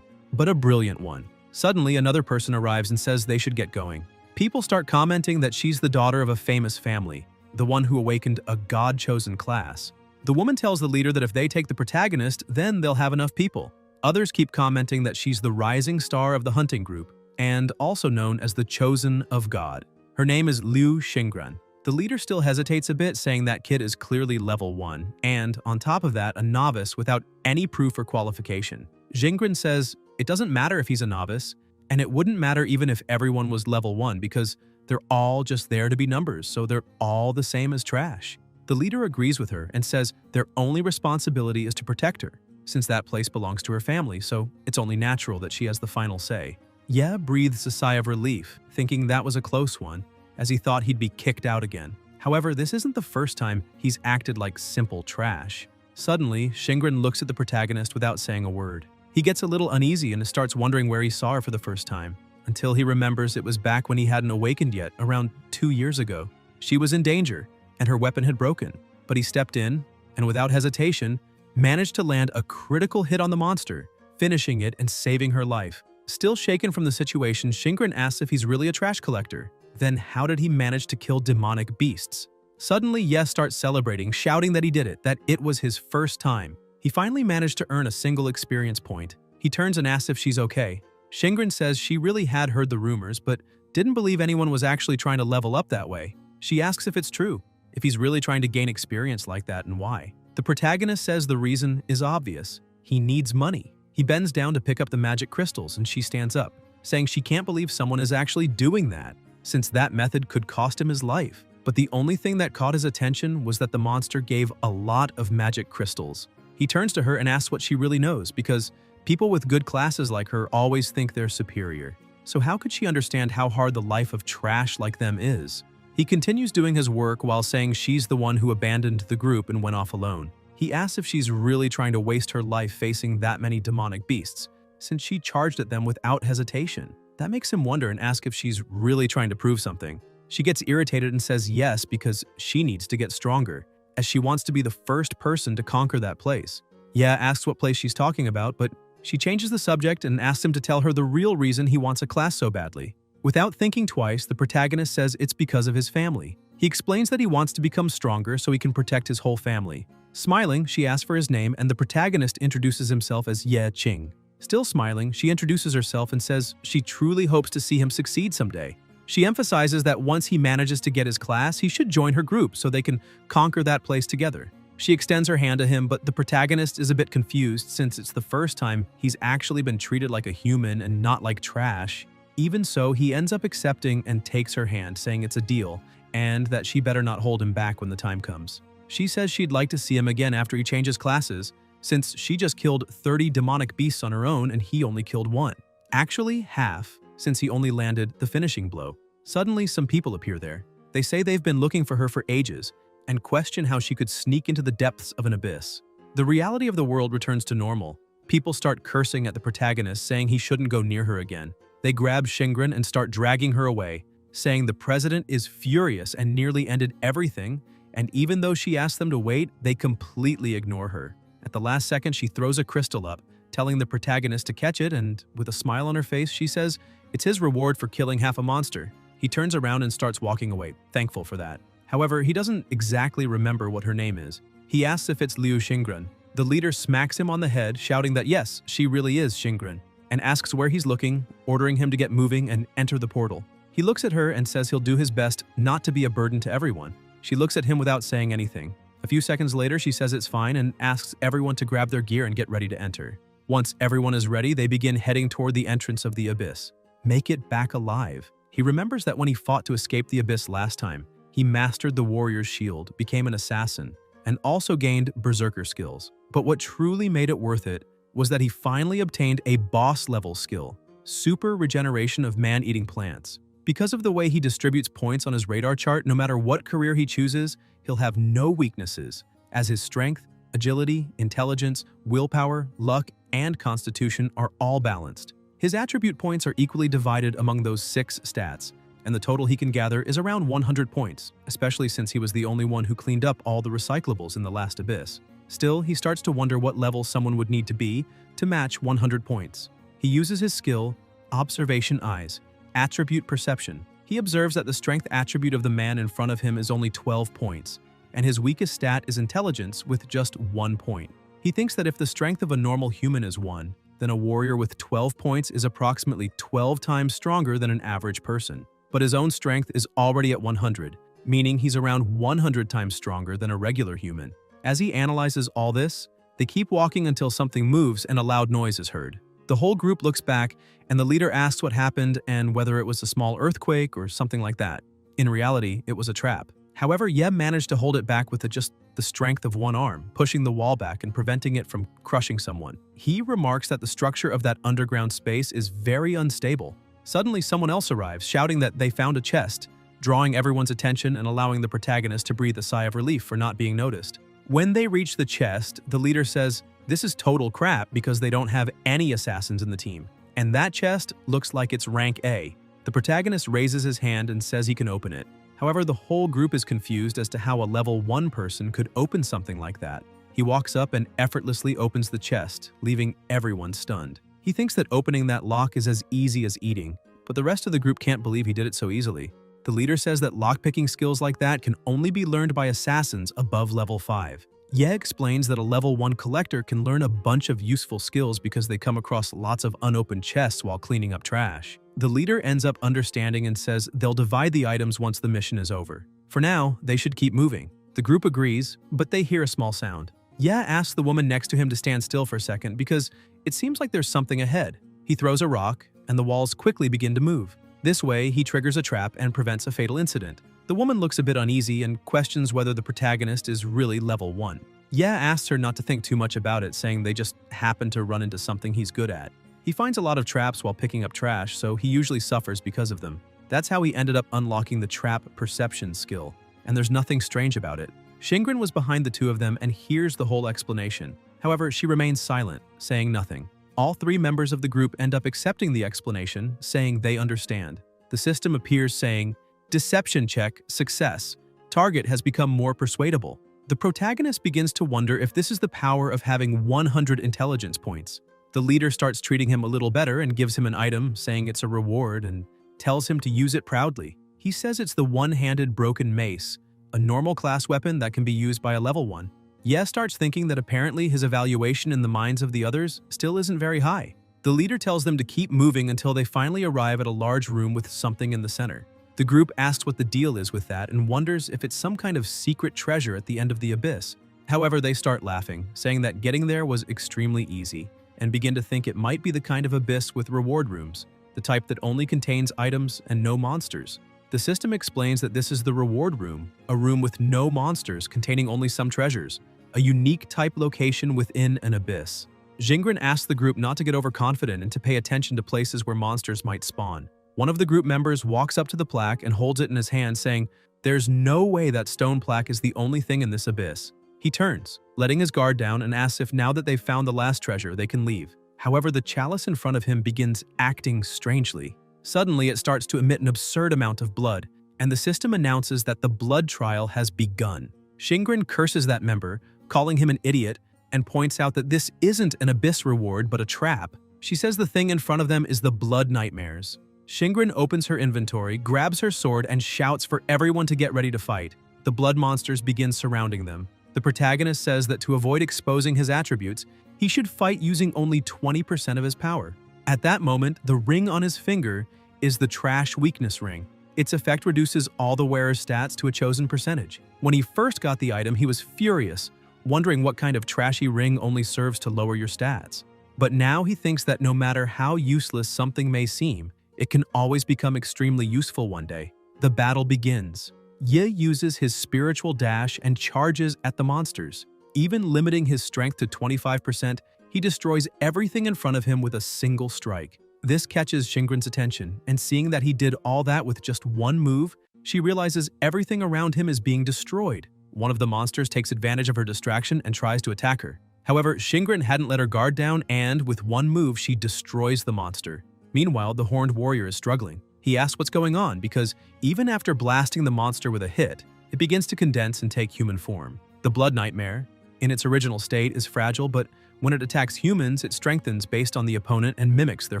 but a brilliant one. Suddenly, another person arrives and says they should get going. People start commenting that she's the daughter of a famous family, the one who awakened a God-chosen class. The woman tells the leader that if they take the protagonist, then they'll have enough people. Others keep commenting that she's the rising star of the hunting group, and also known as the Chosen of God. Her name is Liu Xingran. The leader still hesitates a bit, saying that kid is clearly level 1, and, on top of that, a novice without any proof or qualification. Xingran says it doesn't matter if he's a novice, and it wouldn't matter even if everyone was level 1 because they're all just there to be numbers, so they're all the same as trash. The leader agrees with her and says their only responsibility is to protect her, since that place belongs to her family, so it's only natural that she has the final say. Ye breathes a sigh of relief, thinking that was a close one, as he thought he'd be kicked out again. However, this isn't the first time he's acted like simple trash. Suddenly, Xingran looks at the protagonist without saying a word. He gets a little uneasy and starts wondering where he saw her for the first time, until he remembers it was back when he hadn't awakened yet, around 2 years ago. She was in danger, and her weapon had broken, but he stepped in, and without hesitation, managed to land a critical hit on the monster, finishing it and saving her life. Still shaken from the situation, Xingran asks if he's really a trash collector. Then how did he manage to kill demonic beasts? Suddenly, Ye starts celebrating, shouting that he did it, that it was his first time. He finally managed to earn a single experience point. He turns and asks if she's okay. Xingran says she really had heard the rumors, but didn't believe anyone was actually trying to level up that way. She asks if it's true, if he's really trying to gain experience like that and why. The protagonist says the reason is obvious. He needs money. He bends down to pick up the magic crystals and she stands up, saying she can't believe someone is actually doing that, since that method could cost him his life. But the only thing that caught his attention was that the monster gave a lot of magic crystals. He turns to her and asks what she really knows, because people with good classes like her always think they're superior. So how could she understand how hard the life of trash like them is? He continues doing his work while saying she's the one who abandoned the group and went off alone. He asks if she's really trying to waste her life facing that many demonic beasts, since she charged at them without hesitation. That makes him wonder and ask if she's really trying to prove something. She gets irritated and says yes because she needs to get stronger, as she wants to be the first person to conquer that place. Ye asks what place she's talking about, but she changes the subject and asks him to tell her the real reason he wants a class so badly. Without thinking twice, the protagonist says it's because of his family. He explains that he wants to become stronger so he can protect his whole family. Smiling, she asks for his name and the protagonist introduces himself as Ye Qing. Still smiling, she introduces herself and says she truly hopes to see him succeed someday. She emphasizes that once he manages to get his class, he should join her group so they can conquer that place together. She extends her hand to him, but the protagonist is a bit confused since it's the first time he's actually been treated like a human and not like trash. Even so, he ends up accepting and takes her hand, saying it's a deal, and that she better not hold him back when the time comes. She says she'd like to see him again after he changes classes, since she just killed 30 demonic beasts on her own and he only killed one. Actually, half, since he only landed the finishing blow. Suddenly, some people appear there. They say they've been looking for her for ages, and question how she could sneak into the depths of an abyss. The reality of the world returns to normal. People start cursing at the protagonist, saying he shouldn't go near her again. They grab Shingren and start dragging her away, saying the president is furious and nearly ended everything, and even though she asked them to wait, they completely ignore her. At the last second, she throws a crystal up, telling the protagonist to catch it, and with a smile on her face, she says it's his reward for killing half a monster. He turns around and starts walking away, thankful for that. However, he doesn't exactly remember what her name is. He asks if it's Liu Xingren. The leader smacks him on the head, shouting that yes, she really is Xingren, and asks where he's looking, ordering him to get moving and enter the portal. He looks at her and says he'll do his best not to be a burden to everyone. She looks at him without saying anything. A few seconds later, she says it's fine and asks everyone to grab their gear and get ready to enter. Once everyone is ready, they begin heading toward the entrance of the abyss. Make it back alive. He remembers that when he fought to escape the abyss last time, he mastered the warrior's shield, became an assassin, and also gained berserker skills. But what truly made it worth it was that he finally obtained a boss-level skill, super regeneration of man-eating plants. Because of the way he distributes points on his radar chart, no matter what career he chooses, he'll have no weaknesses, as his strength, agility, intelligence, willpower, luck, and constitution are all balanced. His attribute points are equally divided among those 6 stats, and the total he can gather is around 100 points, especially since he was the only one who cleaned up all the recyclables in the last abyss. Still, he starts to wonder what level someone would need to be to match 100 points. He uses his skill, Observation Eyes, Attribute Perception. He observes that the strength attribute of the man in front of him is only 12 points, and his weakest stat is intelligence with just 1 point. He thinks that if the strength of a normal human is 1, then a warrior with 12 points is approximately 12 times stronger than an average person. But his own strength is already at 100, meaning he's around 100 times stronger than a regular human. As he analyzes all this, they keep walking until something moves and a loud noise is heard. The whole group looks back, and the leader asks what happened and whether it was a small earthquake or something like that. In reality, it was a trap. However, Yeb managed to hold it back with just the strength of one arm, pushing the wall back and preventing it from crushing someone. He remarks that the structure of that underground space is very unstable. Suddenly, someone else arrives, shouting that they found a chest, drawing everyone's attention and allowing the protagonist to breathe a sigh of relief for not being noticed. When they reach the chest, the leader says, this is total crap because they don't have any assassins in the team. And that chest looks like it's rank A. The protagonist raises his hand and says he can open it. However, the whole group is confused as to how a level 1 person could open something like that. He walks up and effortlessly opens the chest, leaving everyone stunned. He thinks that opening that lock is as easy as eating, but the rest of the group can't believe he did it so easily. The leader says that lockpicking skills like that can only be learned by assassins above level 5. Ye explains that a level 1 collector can learn a bunch of useful skills because they come across lots of unopened chests while cleaning up trash. The leader ends up understanding and says they'll divide the items once the mission is over. For now, they should keep moving. The group agrees, but they hear a small sound. Ye asks the woman next to him to stand still for a second because it seems like there's something ahead. He throws a rock, and the walls quickly begin to move. This way, he triggers a trap and prevents a fatal incident. The woman looks a bit uneasy and questions whether the protagonist is really level 1. Ye asks her not to think too much about it, saying they just happen to run into something he's good at. He finds a lot of traps while picking up trash, so he usually suffers because of them. That's how he ended up unlocking the trap perception skill, and there's nothing strange about it. Shingren was behind the two of them and hears the whole explanation. However, she remains silent, saying nothing. All 3 members of the group end up accepting the explanation, saying they understand. The system appears saying, Deception check, success. Target has become more persuadable. The protagonist begins to wonder if this is the power of having 100 intelligence points. The leader starts treating him a little better and gives him an item, saying it's a reward, and tells him to use it proudly. He says it's the one-handed broken mace, a normal class weapon that can be used by a level 1. Ye starts thinking that apparently his evaluation in the minds of the others still isn't very high. The leader tells them to keep moving until they finally arrive at a large room with something in the center. The group asks what the deal is with that and wonders if it's some kind of secret treasure at the end of the abyss. However, they start laughing, saying that getting there was extremely easy, and begin to think it might be the kind of abyss with reward rooms. the type that only contains items and no monsters. The system explains that this is the reward room, a room with no monsters containing only some treasures, a unique type location within an abyss. Jingren asks the group not to get overconfident and to pay attention to places where monsters might spawn. One of the group members walks up to the plaque and holds it in his hand, saying, "There's no way that stone plaque is the only thing in this abyss." He turns, letting his guard down, and asks if now that they've found the last treasure, they can leave. However, the chalice in front of him begins acting strangely. Suddenly, it starts to emit an absurd amount of blood, and the system announces that the blood trial has begun. Jingren curses that member, calling him an idiot, and points out that this isn't an abyss reward but a trap. She says the thing in front of them is the blood nightmares. Jingren opens her inventory, grabs her sword, and shouts for everyone to get ready to fight. The blood monsters begin surrounding them. The protagonist says that to avoid exposing his attributes, he should fight using only 20% of his power. At that moment, the ring on his finger is the trash weakness ring. Its effect reduces all the wearer's stats to a chosen percentage. When he first got the item, he was furious, wondering what kind of trashy ring only serves to lower your stats. But now he thinks that no matter how useless something may seem, it can always become extremely useful one day. The battle begins. Ye uses his spiritual dash and charges at the monsters. Even limiting his strength to 25%, he destroys everything in front of him with a single strike. This catches Jingren's attention, and seeing that he did all that with just one move, she realizes everything around him is being destroyed. One of the monsters takes advantage of her distraction and tries to attack her. However, Jingren hadn't let her guard down, and with one move, she destroys the monster. Meanwhile, the horned warrior is struggling. He asks what's going on because even after blasting the monster with a hit, it begins to condense and take human form. The blood nightmare, in its original state, is fragile, but when it attacks humans, it strengthens based on the opponent and mimics their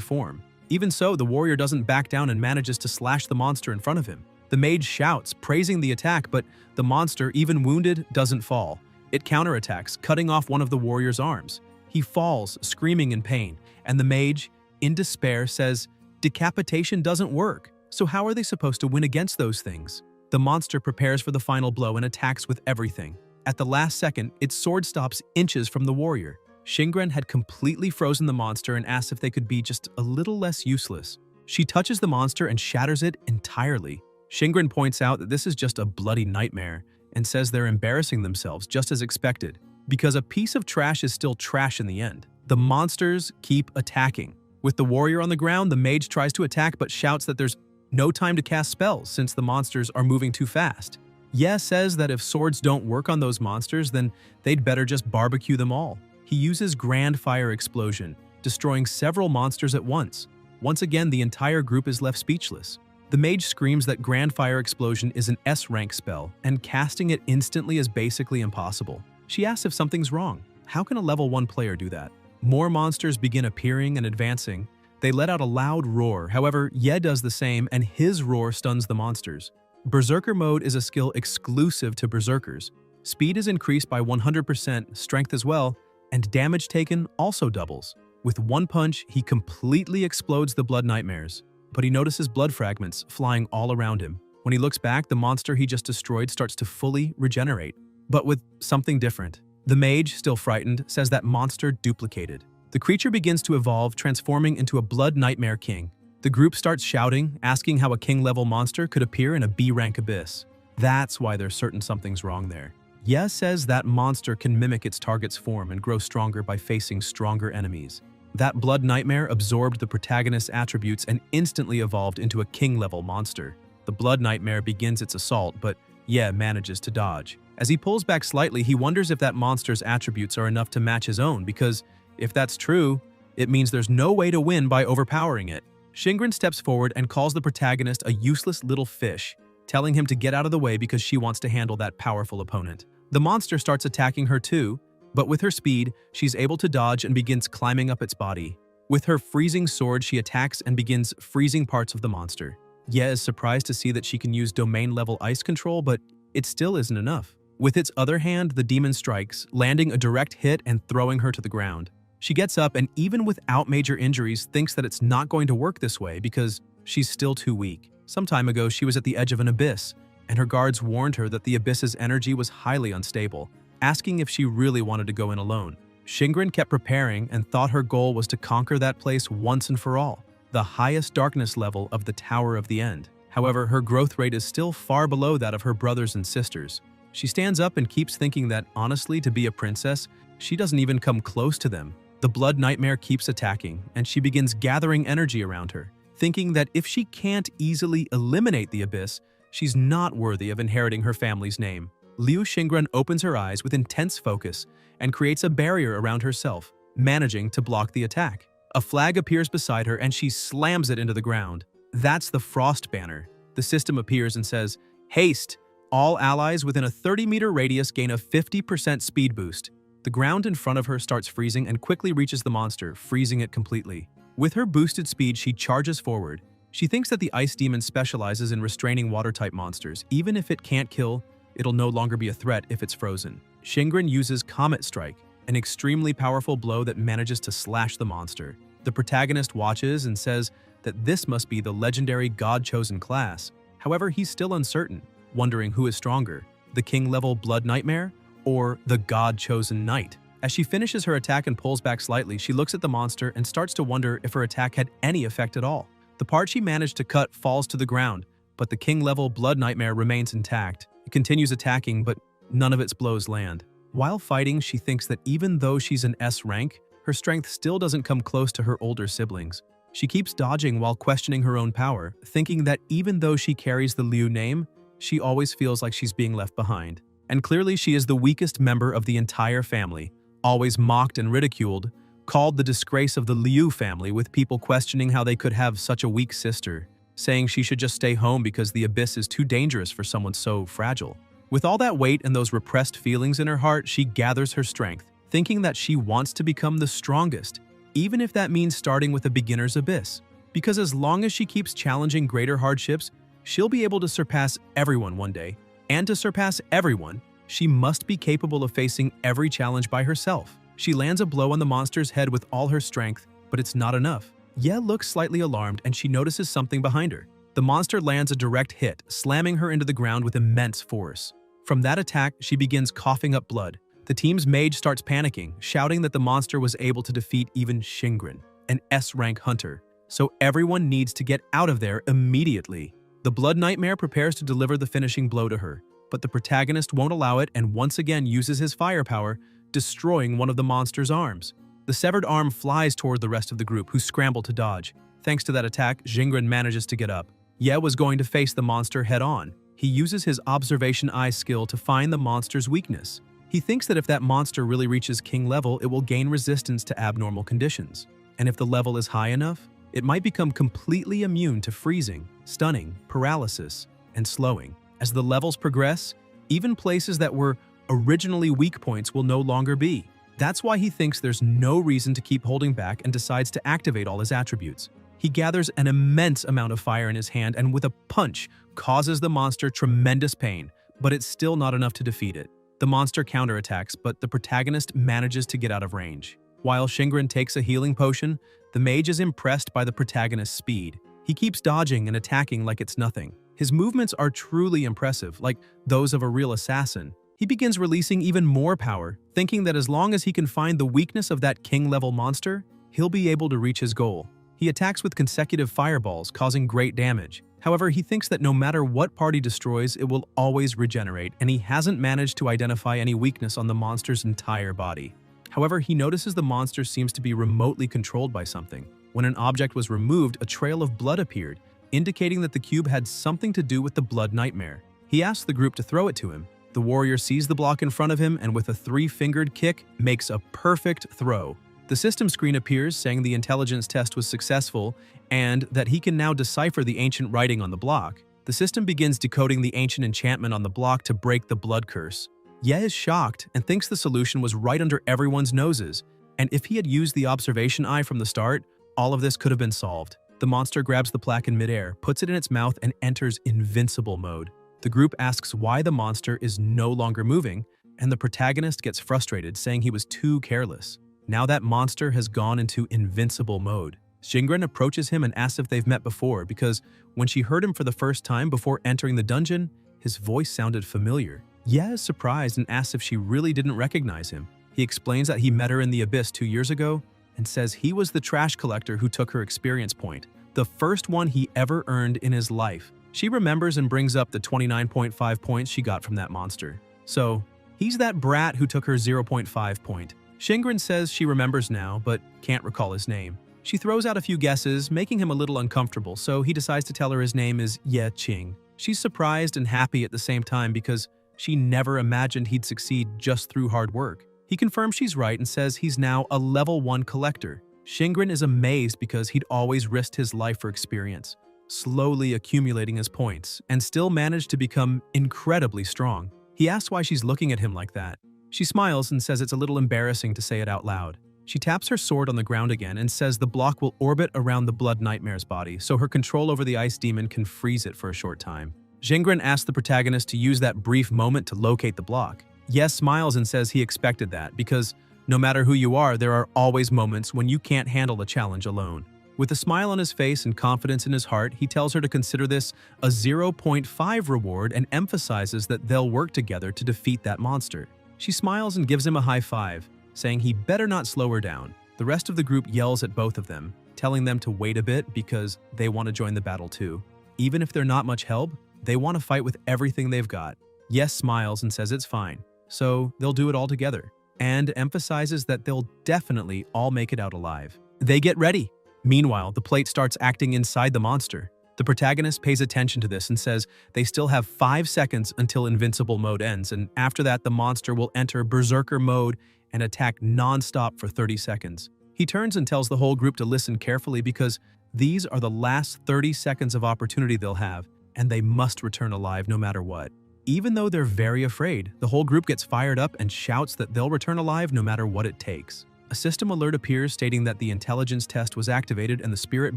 form. Even so, the warrior doesn't back down and manages to slash the monster in front of him. The mage shouts, praising the attack, but the monster, even wounded, doesn't fall. It counterattacks, cutting off one of the warrior's arms. He falls, screaming in pain, and the mage, in despair, says, "Decapitation doesn't work, so how are they supposed to win against those things?" The monster prepares for the final blow and attacks with everything. At the last second, its sword stops inches from the warrior. Jingren had completely frozen the monster and asks if they could be just a little less useless. She touches the monster and shatters it entirely. Jingren points out that this is just a bloody nightmare and says they're embarrassing themselves just as expected, because a piece of trash is still trash in the end. The monsters keep attacking. With the warrior on the ground, the mage tries to attack but shouts that there's no time to cast spells since the monsters are moving too fast. Ye says that if swords don't work on those monsters, then they'd better just barbecue them all. He uses Grand Fire Explosion, destroying several monsters at once. Once again, the entire group is left speechless. The mage screams that Grand Fire Explosion is an S-rank spell, and casting it instantly is basically impossible. She asks if something's wrong. How can a level 1 player do that? More monsters begin appearing and advancing. They let out a loud roar. However, Ye does the same, and his roar stuns the monsters. Berserker mode is a skill exclusive to berserkers. Speed is increased by 100%, strength as well, and damage taken also doubles. With one punch, he completely explodes the blood nightmares, but he notices blood fragments flying all around him. When he looks back, the monster he just destroyed starts to fully regenerate, but with something different. The mage, still frightened, says that monster duplicated. The creature begins to evolve, transforming into a blood nightmare king. The group starts shouting, asking how a king-level monster could appear in a B-rank abyss. That's why they're certain something's wrong there. Ye says that monster can mimic its target's form and grow stronger by facing stronger enemies. That blood nightmare absorbed the protagonist's attributes and instantly evolved into a king-level monster. The blood nightmare begins its assault, but Ye manages to dodge. As he pulls back slightly, he wonders if that monster's attributes are enough to match his own, because if that's true, it means there's no way to win by overpowering it. Jingren steps forward and calls the protagonist a useless little fish, telling him to get out of the way because she wants to handle that powerful opponent. The monster starts attacking her too, but with her speed, she's able to dodge and begins climbing up its body. With her freezing sword, she attacks and begins freezing parts of the monster. Ye is surprised to see that she can use domain-level ice control, but it still isn't enough. With its other hand, the demon strikes, landing a direct hit and throwing her to the ground. She gets up and even without major injuries thinks that it's not going to work this way because she's still too weak. Some time ago, she was at the edge of an abyss, and her guards warned her that the abyss's energy was highly unstable, asking if she really wanted to go in alone. Jingren kept preparing and thought her goal was to conquer that place once and for all. the highest darkness level of the Tower of the End. However, her growth rate is still far below that of her brothers and sisters. She stands up and keeps thinking that, honestly, to be a princess, she doesn't even come close to them. The blood nightmare keeps attacking, and she begins gathering energy around her, thinking that if she can't easily eliminate the abyss, she's not worthy of inheriting her family's name. Liu Xingren opens her eyes with intense focus and creates a barrier around herself, managing to block the attack. A flag appears beside her and she slams it into the ground. That's the Frost Banner. The system appears and says, "Haste! All allies within a 30-meter radius gain a 50% speed boost." The ground in front of her starts freezing and quickly reaches the monster, freezing it completely. With her boosted speed, she charges forward. She thinks that the Ice Demon specializes in restraining water-type monsters. Even if it can't kill, it'll no longer be a threat if it's frozen. Xingren uses Comet Strike, an extremely powerful blow that manages to slash the monster. The protagonist watches and says that this must be the legendary God-chosen class. However, he's still uncertain, wondering who is stronger, the King-level Blood Nightmare or the God-chosen Knight. As she finishes her attack and pulls back slightly, she looks at the monster and starts to wonder if her attack had any effect at all. The part she managed to cut falls to the ground, but the King-level Blood Nightmare remains intact. It continues attacking, but none of its blows land. While fighting, she thinks that even though she's an S rank, her strength still doesn't come close to her older siblings. She keeps dodging while questioning her own power, thinking that even though she carries the Liu name, she always feels like she's being left behind. And clearly she is the weakest member of the entire family, always mocked and ridiculed, called the disgrace of the Liu family, with people questioning how they could have such a weak sister, saying she should just stay home because the abyss is too dangerous for someone so fragile. With all that weight and those repressed feelings in her heart, she gathers her strength, thinking that she wants to become the strongest, even if that means starting with a beginner's abyss. Because as long as she keeps challenging greater hardships, she'll be able to surpass everyone one day. And to surpass everyone, she must be capable of facing every challenge by herself. She lands a blow on the monster's head with all her strength, but it's not enough. Ye looks slightly alarmed and she notices something behind her. The monster lands a direct hit, slamming her into the ground with immense force. From that attack, she begins coughing up blood. The team's mage starts panicking, shouting that the monster was able to defeat even Xingren, an S-rank hunter. So everyone needs to get out of there immediately. The Blood Nightmare prepares to deliver the finishing blow to her, but the protagonist won't allow it and once again uses his firepower, destroying one of the monster's arms. The severed arm flies toward the rest of the group, who scramble to dodge. Thanks to that attack, Xingren manages to get up. Ye was going to face the monster head-on. He uses his observation eye skill to find the monster's weakness. He thinks that if that monster really reaches king level, it will gain resistance to abnormal conditions. And if the level is high enough, it might become completely immune to freezing, stunning, paralysis, and slowing. As the levels progress, even places that were originally weak points will no longer be. That's why he thinks there's no reason to keep holding back and decides to activate all his attributes. He gathers an immense amount of fire in his hand and with a punch causes the monster tremendous pain, but it's still not enough to defeat it. The monster counterattacks, but the protagonist manages to get out of range. While Xingren takes a healing potion, the mage is impressed by the protagonist's speed. He keeps dodging and attacking like it's nothing. His movements are truly impressive, like those of a real assassin. He begins releasing even more power, thinking that as long as he can find the weakness of that king-level monster, he'll be able to reach his goal. He attacks with consecutive fireballs, causing great damage. However, he thinks that no matter what part he destroys, it will always regenerate, and he hasn't managed to identify any weakness on the monster's entire body. However, he notices the monster seems to be remotely controlled by something. When an object was removed, a trail of blood appeared, indicating that the cube had something to do with the Blood Nightmare. He asks the group to throw it to him. The warrior sees the block in front of him and with a three-fingered kick, makes a perfect throw. The system screen appears saying the intelligence test was successful and that he can now decipher the ancient writing on the block. The system begins decoding the ancient enchantment on the block to break the blood curse. Ye is shocked and thinks the solution was right under everyone's noses, and if he had used the observation eye from the start, all of this could have been solved. The monster grabs the plaque in midair, puts it in its mouth, and enters invincible mode. The group asks why the monster is no longer moving, and the protagonist gets frustrated, saying he was too careless. Now that monster has gone into invincible mode. Xingren approaches him and asks if they've met before because when she heard him for the first time before entering the dungeon, his voice sounded familiar. Ye is surprised and asks if she really didn't recognize him. He explains that he met her in the abyss 2 years ago and says he was the trash collector who took her experience point, the first one he ever earned in his life. She remembers and brings up the 29.5 points she got from that monster. So, he's that brat who took her 0.5 point. Shingren says she remembers now, but can't recall his name. She throws out a few guesses, making him a little uncomfortable, so he decides to tell her his name is Ye Qing. She's surprised and happy at the same time because she never imagined he'd succeed just through hard work. He confirms she's right and says he's now a level 1 collector. Shingren is amazed because he'd always risked his life for experience, slowly accumulating his points, and still managed to become incredibly strong. He asks why she's looking at him like that. She smiles and says it's a little embarrassing to say it out loud. She taps her sword on the ground again and says the block will orbit around the Blood Nightmare's body, so her control over the ice demon can freeze it for a short time. Shingren asks the protagonist to use that brief moment to locate the block. Yes smiles and says he expected that, because no matter who you are, there are always moments when you can't handle a challenge alone. With a smile on his face and confidence in his heart, he tells her to consider this a 0.5 reward and emphasizes that they'll work together to defeat that monster. She smiles and gives him a high five, saying he better not slow her down. The rest of the group yells at both of them, telling them to wait a bit because they want to join the battle too. Even if they're not much help, they want to fight with everything they've got. Yes smiles and says it's fine, so they'll do it all together, and emphasizes that they'll definitely all make it out alive. They get ready. Meanwhile, the plate starts acting inside the monster. The protagonist pays attention to this and says they still have 5 seconds until invincible mode ends, and after that the monster will enter berserker mode and attack non-stop for 30 seconds. He turns and tells the whole group to listen carefully because these are the last 30 seconds of opportunity they'll have, and they must return alive no matter what. Even though they're very afraid, the whole group gets fired up and shouts that they'll return alive no matter what it takes. A system alert appears stating that the intelligence test was activated and the spirit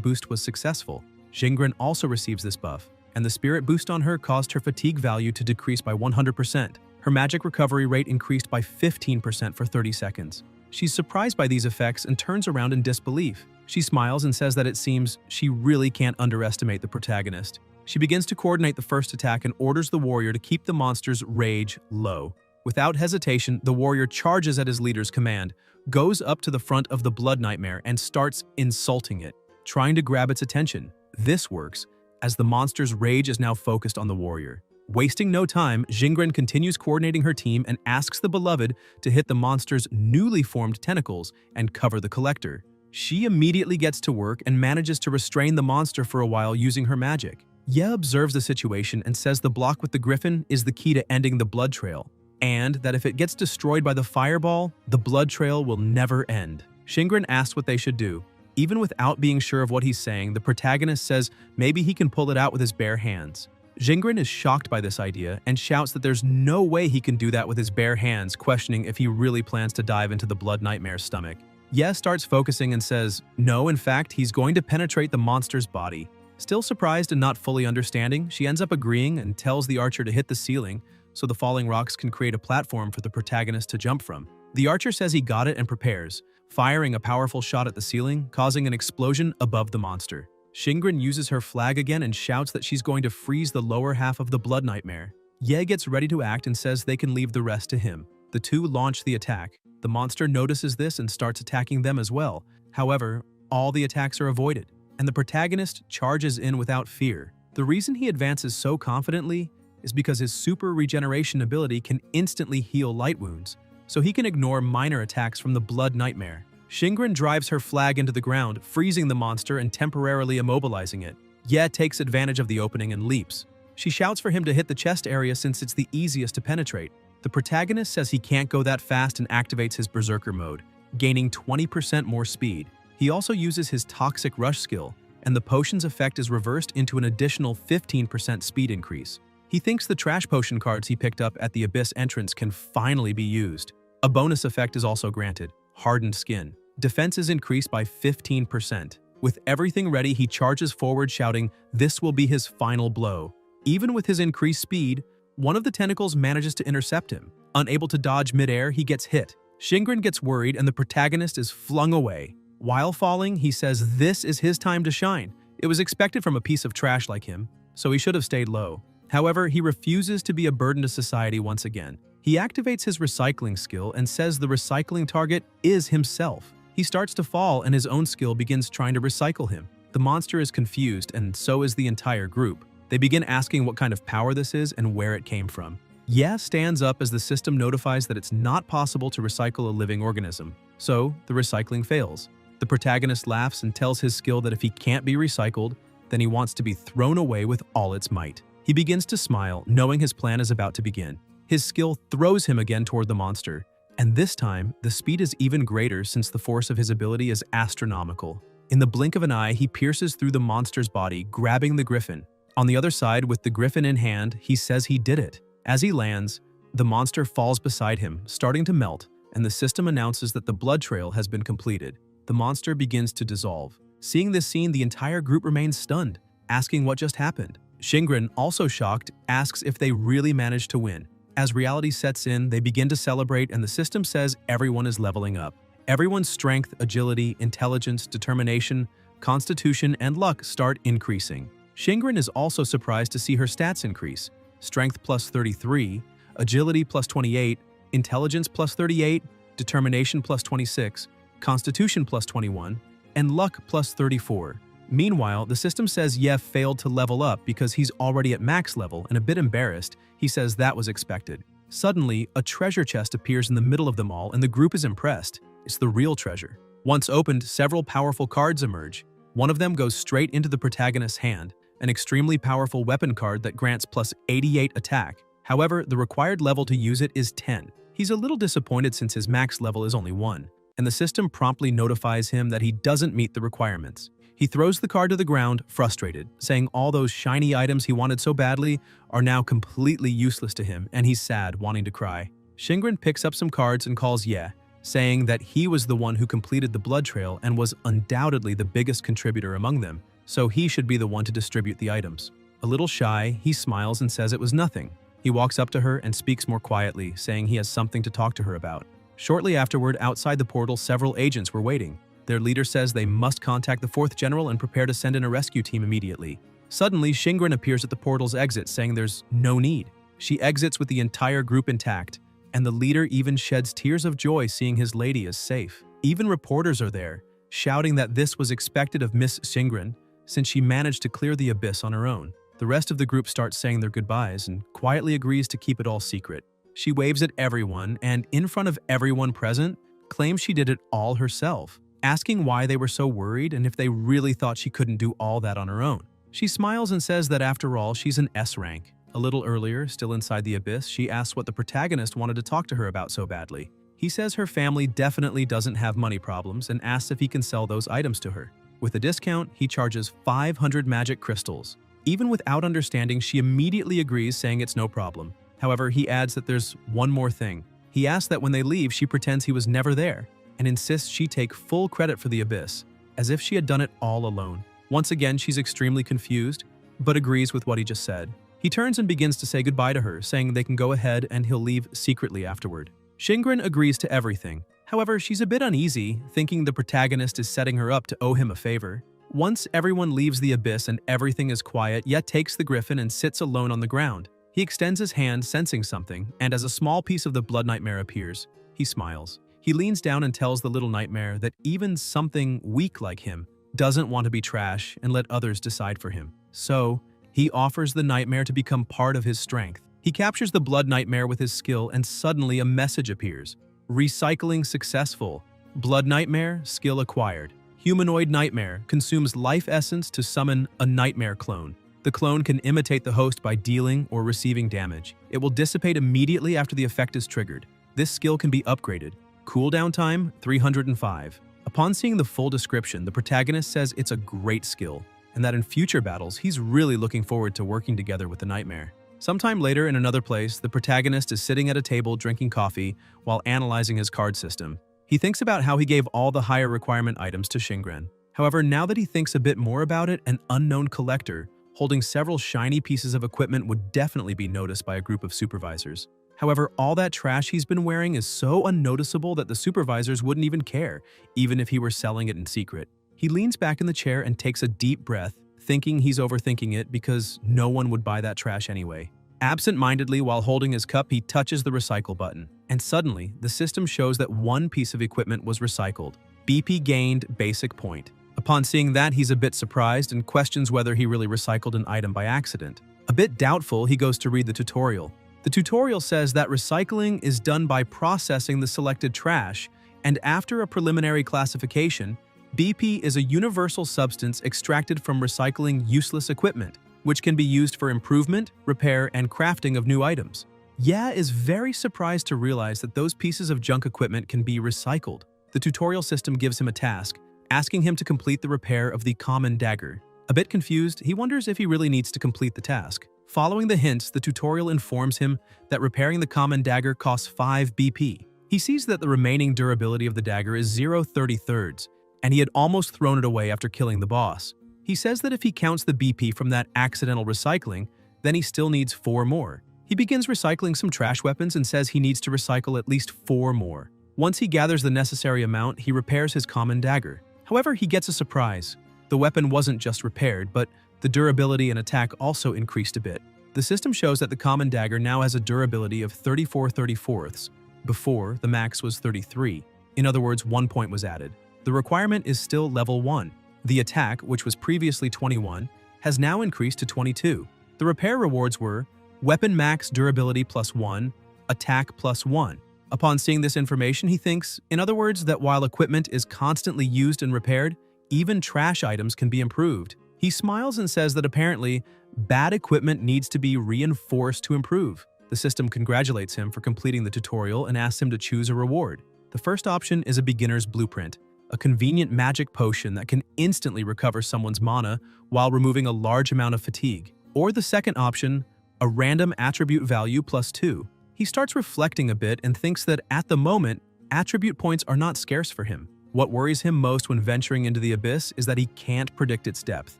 boost was successful. Shingren also receives this buff, and the spirit boost on her caused her fatigue value to decrease by 100%. Her magic recovery rate increased by 15% for 30 seconds. She's surprised by these effects and turns around in disbelief. She smiles and says that it seems she really can't underestimate the protagonist. She begins to coordinate the first attack and orders the warrior to keep the monster's rage low. Without hesitation, the warrior charges at his leader's command, goes up to the front of the Blood Nightmare and starts insulting it, trying to grab its attention. This works, as the monster's rage is now focused on the warrior. Wasting no time, Jingren continues coordinating her team and asks the beloved to hit the monster's newly formed tentacles and cover the collector. She immediately gets to work and manages to restrain the monster for a while using her magic. Ye observes the situation and says the block with the griffin is the key to ending the blood trail, and that if it gets destroyed by the fireball, the blood trail will never end. Shingren asks what they should do. Even without being sure of what he's saying, the protagonist says maybe he can pull it out with his bare hands. Jingren is shocked by this idea and shouts that there's no way he can do that with his bare hands, questioning if he really plans to dive into the Blood Nightmare's stomach. Ye starts focusing and says, no, in fact, he's going to penetrate the monster's body. Still surprised and not fully understanding, she ends up agreeing and tells the archer to hit the ceiling so the falling rocks can create a platform for the protagonist to jump from. The archer says he got it and prepares, firing a powerful shot at the ceiling, causing an explosion above the monster. Shingren uses her flag again and shouts that she's going to freeze the lower half of the Blood Nightmare. Ye gets ready to act and says they can leave the rest to him. The two launch the attack. The monster notices this and starts attacking them as well. However, all the attacks are avoided, and the protagonist charges in without fear. The reason he advances so confidently is because his super regeneration ability can instantly heal light wounds, so he can ignore minor attacks from the Blood Nightmare. Shingren drives her flag into the ground, freezing the monster and temporarily immobilizing it. Ye takes advantage of the opening and leaps. She shouts for him to hit the chest area since it's the easiest to penetrate. The protagonist says he can't go that fast and activates his berserker mode, gaining 20% more speed. He also uses his Toxic Rush skill, and the potion's effect is reversed into an additional 15% speed increase. He thinks the trash potion cards he picked up at the Abyss entrance can finally be used. A bonus effect is also granted, Hardened Skin. Defense is increased by 15%. With everything ready, he charges forward shouting, this will be his final blow. Even with his increased speed, one of the tentacles manages to intercept him. Unable to dodge midair, he gets hit. Shingren gets worried and the protagonist is flung away. While falling, he says this is his time to shine. It was expected from a piece of trash like him, so he should have stayed low. However, he refuses to be a burden to society once again. He activates his recycling skill and says the recycling target is himself. He starts to fall and his own skill begins trying to recycle him. The monster is confused, and so is the entire group. They begin asking what kind of power this is and where it came from. Ye stands up as the system notifies that it's not possible to recycle a living organism, so the recycling fails. The protagonist laughs and tells his skill that if he can't be recycled, then he wants to be thrown away with all its might. He begins to smile, knowing his plan is about to begin. His skill throws him again toward the monster, and this time, the speed is even greater since the force of his ability is astronomical. In the blink of an eye, he pierces through the monster's body, grabbing the griffin. On the other side, with the griffin in hand, he says he did it. As he lands, the monster falls beside him, starting to melt, and the system announces that the blood trail has been completed. The monster begins to dissolve. Seeing this scene, the entire group remains stunned, asking what just happened. Shingren, also shocked, asks if they really managed to win. As reality sets in, they begin to celebrate, and the system says everyone is leveling up. Everyone's strength, agility, intelligence, determination, constitution, and luck start increasing. Shingren is also surprised to see her stats increase. Strength plus 33, agility plus 28, intelligence plus 38, determination plus 26, constitution plus 21, and luck plus 34. Meanwhile, the system says Ye failed to level up because he's already at max level, and a bit embarrassed, he says that was expected. Suddenly, a treasure chest appears in the middle of them all, and the group is impressed. It's the real treasure. Once opened, several powerful cards emerge. One of them goes straight into the protagonist's hand, an extremely powerful weapon card that grants plus 88 attack. However, the required level to use it is 10. He's a little disappointed since his max level is only 1, and the system promptly notifies him that he doesn't meet the requirements. He throws the card to the ground, frustrated, saying all those shiny items he wanted so badly are now completely useless to him, and he's sad, wanting to cry. Shingren picks up some cards and calls Ye, saying that he was the one who completed the blood trail and was undoubtedly the biggest contributor among them, so he should be the one to distribute the items. A little shy, he smiles and says it was nothing. He walks up to her and speaks more quietly, saying he has something to talk to her about. Shortly afterward, outside the portal, several agents were waiting. Their leader says they must contact the 4th General and prepare to send in a rescue team immediately. Suddenly, Shingren appears at the portal's exit, saying there's no need. She exits with the entire group intact, and the leader even sheds tears of joy seeing his lady is safe. Even reporters are there, shouting that this was expected of Miss Shingren, since she managed to clear the abyss on her own. The rest of the group starts saying their goodbyes and quietly agrees to keep it all secret. She waves at everyone and, in front of everyone present, claims she did it all herself, asking why they were so worried and if they really thought she couldn't do all that on her own. She smiles and says that after all, she's an S rank. A little earlier, still inside the abyss, she asks what the protagonist wanted to talk to her about so badly. He says her family definitely doesn't have money problems and asks if he can sell those items to her. With a discount, he charges 500 magic crystals. Even without understanding, she immediately agrees, saying it's no problem. However, he adds that there's one more thing. He asks that when they leave, she pretends he was never there, and insists she take full credit for the abyss, as if she had done it all alone. Once again, she's extremely confused, but agrees with what he just said. He turns and begins to say goodbye to her, saying they can go ahead and he'll leave secretly afterward. Shingren agrees to everything. However, she's a bit uneasy, thinking the protagonist is setting her up to owe him a favor. Once everyone leaves the abyss and everything is quiet, Ye takes the griffin and sits alone on the ground. He extends his hand, sensing something, and as a small piece of the blood nightmare appears, he smiles. He leans down and tells the little nightmare that even something weak like him doesn't want to be trash and let others decide for him. So, he offers the nightmare to become part of his strength. He captures the blood nightmare with his skill, and suddenly a message appears. Recycling successful. Blood nightmare, skill acquired. Humanoid nightmare consumes life essence to summon a nightmare clone. The clone can imitate the host by dealing or receiving damage. It will dissipate immediately after the effect is triggered. This skill can be upgraded. Cooldown time, 305. Upon seeing the full description, the protagonist says it's a great skill, and that in future battles, he's really looking forward to working together with the nightmare. Sometime later, in another place, the protagonist is sitting at a table drinking coffee while analyzing his card system. He thinks about how he gave all the higher requirement items to Shingren. However, now that he thinks a bit more about it, an unknown collector holding several shiny pieces of equipment would definitely be noticed by a group of supervisors. However, all that trash he's been wearing is so unnoticeable that the supervisors wouldn't even care, even if he were selling it in secret. He leans back in the chair and takes a deep breath, thinking he's overthinking it because no one would buy that trash anyway. Absent-mindedly, while holding his cup, he touches the recycle button, and suddenly, the system shows that one piece of equipment was recycled. BP gained basic point. A Upon seeing that, he's a bit surprised and questions whether he really recycled an item by accident. A bit doubtful, he goes to read the tutorial. The tutorial says that recycling is done by processing the selected trash, and after a preliminary classification, BP is a universal substance extracted from recycling useless equipment, which can be used for improvement, repair, and crafting of new items. Ye is very surprised to realize that those pieces of junk equipment can be recycled. The tutorial system gives him a task, asking him to complete the repair of the common dagger. A bit confused, he wonders if he really needs to complete the task. Following the hints, the tutorial informs him that repairing the common dagger costs 5 BP. He sees that the remaining durability of the dagger is 0.33, and he had almost thrown it away after killing the boss. He says that if he counts the BP from that accidental recycling, then he still needs 4 more. He begins recycling some trash weapons and says he needs to recycle at least 4 more. Once he gathers the necessary amount, he repairs his common dagger. However, he gets a surprise. The weapon wasn't just repaired, but the durability and attack also increased a bit. The system shows that the common dagger now has a durability of 34/34. Before, the max was 33. In other words, 1 point was added. The requirement is still level 1. The attack, which was previously 21, has now increased to 22. The repair rewards were weapon max durability +1, attack +1. Upon seeing this information, he thinks, in other words, that while equipment is constantly used and repaired, even trash items can be improved. He smiles and says that apparently, bad equipment needs to be reinforced to improve. The system congratulates him for completing the tutorial and asks him to choose a reward. The first option is a beginner's blueprint, a convenient magic potion that can instantly recover someone's mana while removing a large amount of fatigue. Or the second option, a random attribute value +2. He starts reflecting a bit and thinks that at the moment, attribute points are not scarce for him. What worries him most when venturing into the abyss is that he can't predict its depth,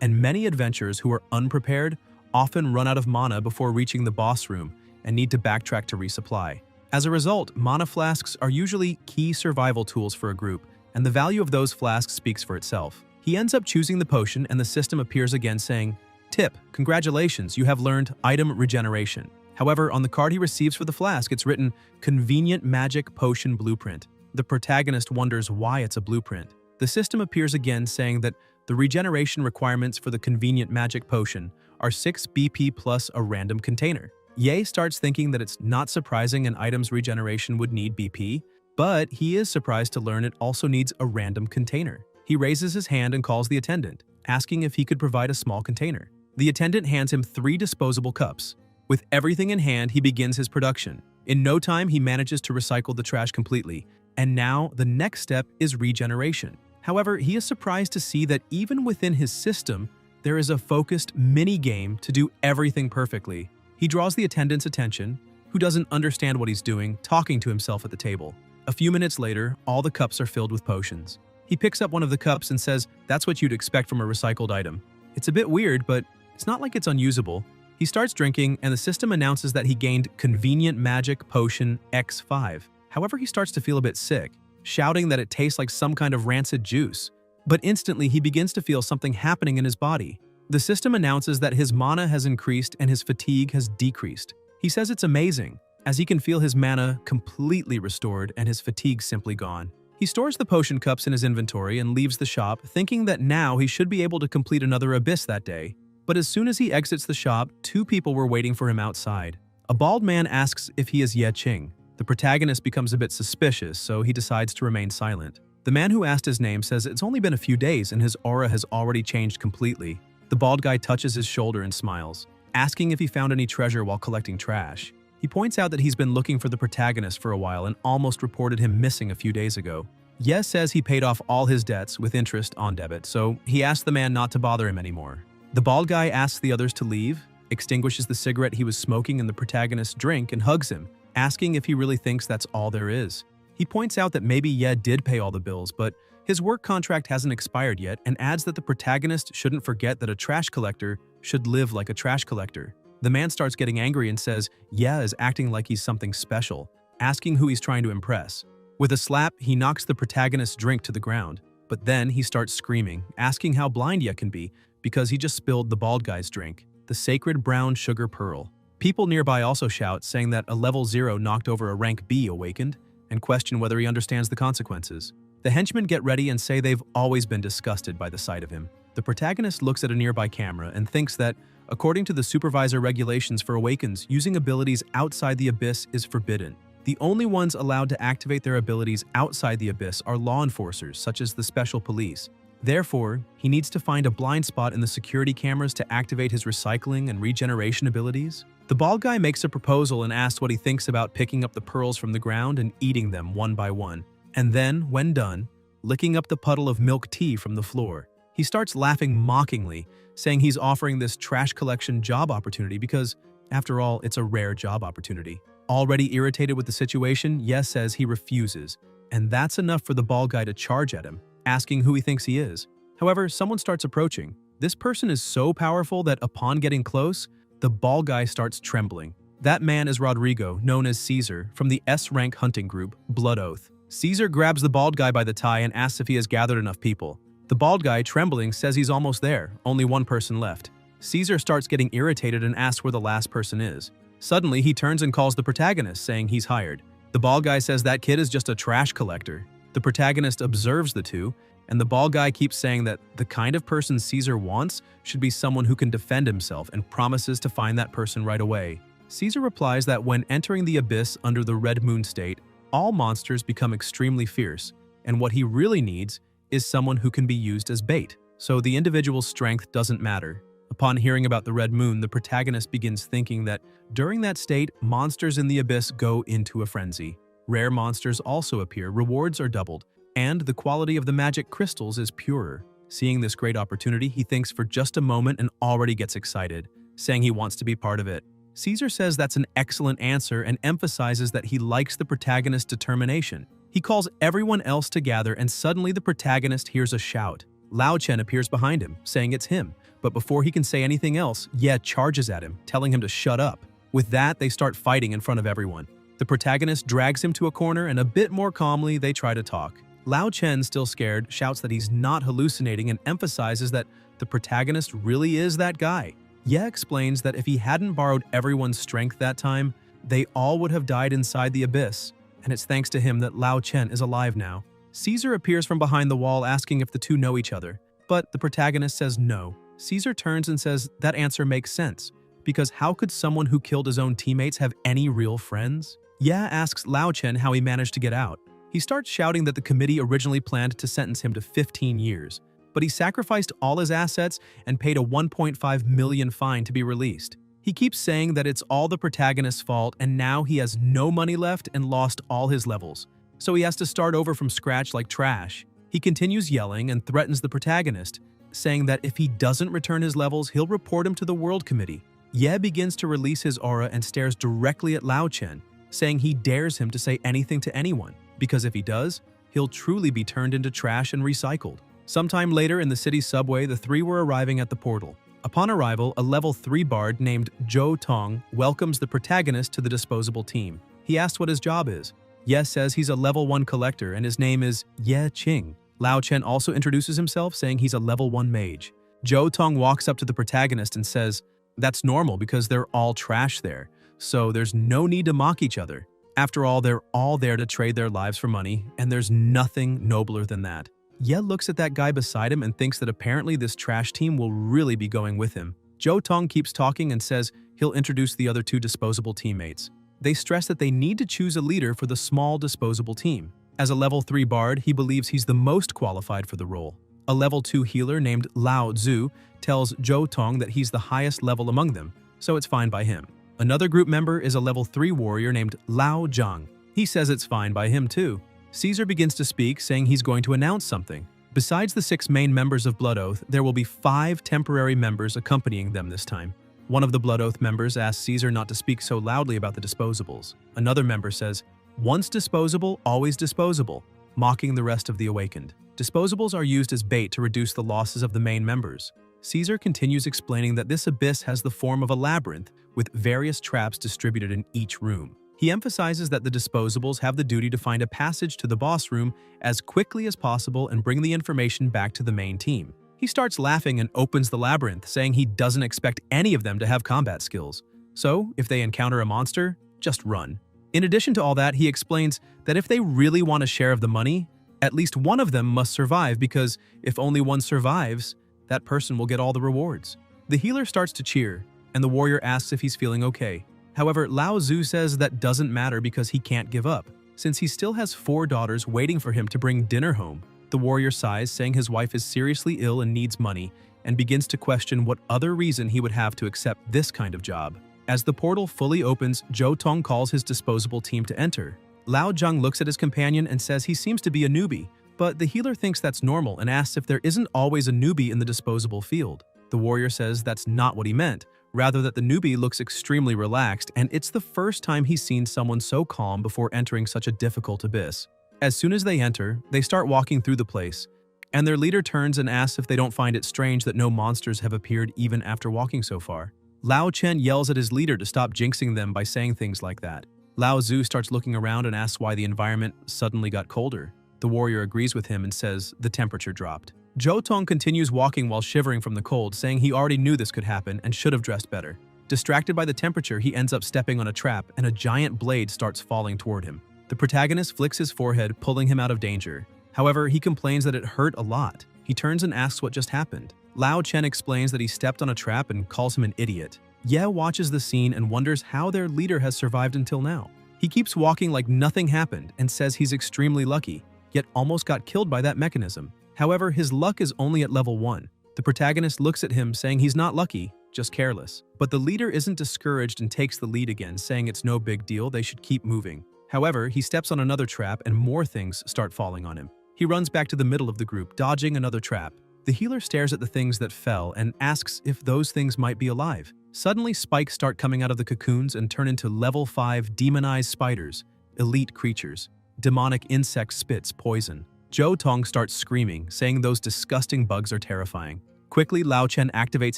and many adventurers who are unprepared often run out of mana before reaching the boss room and need to backtrack to resupply. As a result, mana flasks are usually key survival tools for a group, and the value of those flasks speaks for itself. He ends up choosing the potion, and the system appears again saying, "Tip, congratulations, you have learned item regeneration." However, on the card he receives for the flask, it's written, "Convenient Magic Potion Blueprint." The protagonist wonders why it's a blueprint. The system appears again saying that the regeneration requirements for the Convenient Magic Potion are 6 BP plus a random container. Ye starts thinking that it's not surprising an item's regeneration would need BP, but he is surprised to learn it also needs a random container. He raises his hand and calls the attendant, asking if he could provide a small container. The attendant hands him 3 disposable cups. With everything in hand, he begins his production. In no time, he manages to recycle the trash completely, and now the next step is regeneration. However, he is surprised to see that even within his system, there is a focused mini-game to do everything perfectly. He draws the attendant's attention, who doesn't understand what he's doing, talking to himself at the table. A few minutes later, all the cups are filled with potions. He picks up one of the cups and says, "That's what you'd expect from a recycled item." It's a bit weird, but it's not like it's unusable. He starts drinking, and the system announces that he gained Convenient Magic Potion X5. However, he starts to feel a bit sick, shouting that it tastes like some kind of rancid juice. But instantly, he begins to feel something happening in his body. The system announces that his mana has increased and his fatigue has decreased. He says it's amazing, as he can feel his mana completely restored and his fatigue simply gone. He stores the potion cups in his inventory and leaves the shop, thinking that now he should be able to complete another abyss that day. But as soon as he exits the shop, 2 people were waiting for him outside. A bald man asks if he is Ye Qing. The protagonist becomes a bit suspicious, so he decides to remain silent. The man who asked his name says it's only been a few days and his aura has already changed completely. The bald guy touches his shoulder and smiles, asking if he found any treasure while collecting trash. He points out that he's been looking for the protagonist for a while and almost reported him missing a few days ago. Ye says he paid off all his debts with interest on debit, so he asks the man not to bother him anymore. The bald guy asks the others to leave, extinguishes the cigarette he was smoking in the protagonist's drink, and hugs him, asking if he really thinks that's all there is. He points out that maybe Ye did pay all the bills, but his work contract hasn't expired yet, and adds that the protagonist shouldn't forget that a trash collector should live like a trash collector. The man starts getting angry and says Ye is acting like he's something special, asking who he's trying to impress. With a slap, he knocks the protagonist's drink to the ground, but then he starts screaming, asking how blind Ye can be because he just spilled the bald guy's drink, the sacred brown sugar pearl. People nearby also shout, saying that a level 0 knocked over a rank B awakened, and question whether he understands the consequences. The henchmen get ready and say they've always been disgusted by the sight of him. The protagonist looks at a nearby camera and thinks that, according to the supervisor regulations for Awakens, using abilities outside the abyss is forbidden. The only ones allowed to activate their abilities outside the abyss are law enforcers, such as the special police. Therefore, he needs to find a blind spot in the security cameras to activate his recycling and regeneration abilities. The bald guy makes a proposal and asks what he thinks about picking up the pearls from the ground and eating them one by one. And then, when done, licking up the puddle of milk tea from the floor. He starts laughing mockingly, saying he's offering this trash collection job opportunity because, after all, it's a rare job opportunity. Already irritated with the situation, Ye says he refuses, and that's enough for the bald guy to charge at him, asking who he thinks he is. However, someone starts approaching. This person is so powerful that upon getting close, the bald guy starts trembling. That man is Rodrigo, known as Caesar, from the S-rank hunting group, Blood Oath. Caesar grabs the bald guy by the tie and asks if he has gathered enough people. The bald guy, trembling, says he's almost there, only one person left. Caesar starts getting irritated and asks where the last person is. Suddenly, he turns and calls the protagonist, saying he's hired. The bald guy says that kid is just a trash collector. The protagonist observes the two, and the bald guy keeps saying that the kind of person Caesar wants should be someone who can defend himself and promises to find that person right away. Caesar replies that when entering the abyss under the Red Moon state, all monsters become extremely fierce, and what he really needs is someone who can be used as bait. So the individual's strength doesn't matter. Upon hearing about the Red Moon, the protagonist begins thinking that during that state, monsters in the abyss go into a frenzy. Rare monsters also appear, rewards are doubled, and the quality of the magic crystals is purer. Seeing this great opportunity, he thinks for just a moment and already gets excited, saying he wants to be part of it. Caesar says that's an excellent answer and emphasizes that he likes the protagonist's determination. He calls everyone else to gather, and suddenly the protagonist hears a shout. Lao Chen appears behind him, saying it's him, but before he can say anything else, Ye charges at him, telling him to shut up. With that, they start fighting in front of everyone. The protagonist drags him to a corner, and a bit more calmly, they try to talk. Lao Chen, still scared, shouts that he's not hallucinating and emphasizes that the protagonist really is that guy. Ye explains that if he hadn't borrowed everyone's strength that time, they all would have died inside the abyss, and it's thanks to him that Lao Chen is alive now. Caesar appears from behind the wall asking if the two know each other, but the protagonist says no. Caesar turns and says that answer makes sense, because how could someone who killed his own teammates have any real friends? Ye asks Lao Chen how he managed to get out. He starts shouting that the committee originally planned to sentence him to 15 years, but he sacrificed all his assets and paid a 1.5 million fine to be released. He keeps saying that it's all the protagonist's fault and now he has no money left and lost all his levels, so he has to start over from scratch like trash. He continues yelling and threatens the protagonist, saying that if he doesn't return his levels, he'll report him to the World Committee. Ye begins to release his aura and stares directly at Lao Chen, saying he dares him to say anything to anyone, because if he does, he'll truly be turned into trash and recycled. Sometime later in the city's subway, the three were arriving at the portal. Upon arrival, a level 3 bard named Zhou Tong welcomes the protagonist to the disposable team. He asks what his job is. Ye says he's a level 1 collector and his name is Ye Qing. Lao Chen also introduces himself, saying he's a level 1 mage. Zhou Tong walks up to the protagonist and says, "That's normal because they're all trash there, so there's no need to mock each other. After all, they're all there to trade their lives for money, and there's nothing nobler than that." Ye looks at that guy beside him and thinks that apparently this trash team will really be going with him. Zhou Tong keeps talking and says he'll introduce the other two disposable teammates. They stress that they need to choose a leader for the small disposable team. As a level 3 bard, he believes he's the most qualified for the role. A level 2 healer named Lao Zhu tells Zhou Tong that he's the highest level among them, so it's fine by him. Another group member is a level 3 warrior named Lao Zhang. He says it's fine by him too. Caesar begins to speak, saying he's going to announce something. Besides the 6 main members of Blood Oath, there will be 5 temporary members accompanying them this time. One of the Blood Oath members asks Caesar not to speak so loudly about the disposables. Another member says, "Once disposable, always disposable," mocking the rest of the awakened. Disposables are used as bait to reduce the losses of the main members. Caesar continues explaining that this abyss has the form of a labyrinth with various traps distributed in each room. He emphasizes that the disposables have the duty to find a passage to the boss room as quickly as possible and bring the information back to the main team. He starts laughing and opens the labyrinth, saying he doesn't expect any of them to have combat skills. So, if they encounter a monster, just run. In addition to all that, he explains that if they really want a share of the money, At least one of them must survive because if only one survives, that person will get all the rewards. The healer starts to cheer, and the warrior asks if he's feeling okay. However, Lao Tzu says that doesn't matter because he can't give up, since he still has 4 daughters waiting for him to bring dinner home. The warrior sighs, saying his wife is seriously ill and needs money, and begins to question what other reason he would have to accept this kind of job. As the portal fully opens, Zhou Tong calls his disposable team to enter. Lao Zhang looks at his companion and says he seems to be a newbie, but the healer thinks that's normal and asks if there isn't always a newbie in the disposable field. The warrior says that's not what he meant, rather that the newbie looks extremely relaxed, and it's the first time he's seen someone so calm before entering such a difficult abyss. As soon as they enter, they start walking through the place, and their leader turns and asks if they don't find it strange that no monsters have appeared even after walking so far. Lao Chen yells at his leader to stop jinxing them by saying things like that. Lao Tzu starts looking around and asks why the environment suddenly got colder. The warrior agrees with him and says the temperature dropped. Zhou Tong continues walking while shivering from the cold, saying he already knew this could happen and should have dressed better. Distracted by the temperature, he ends up stepping on a trap, and a giant blade starts falling toward him. The protagonist flicks his forehead, pulling him out of danger. However, he complains that it hurt a lot. He turns and asks what just happened. Lao Chen explains that he stepped on a trap and calls him an idiot. Ye watches the scene and wonders how their leader has survived until now. He keeps walking like nothing happened and says he's extremely lucky, yet almost got killed by that mechanism. However, his luck is only at level 1. The protagonist looks at him, saying he's not lucky, just careless. But the leader isn't discouraged and takes the lead again, saying it's no big deal, they should keep moving. However, he steps on another trap and more things start falling on him. He runs back to the middle of the group, dodging another trap. The healer stares at the things that fell and asks if those things might be alive. Suddenly, spikes start coming out of the cocoons and turn into level 5 demonized spiders, elite creatures. Demonic insect spits poison. Zhou Tong starts screaming, saying those disgusting bugs are terrifying. Quickly, Lao Chen activates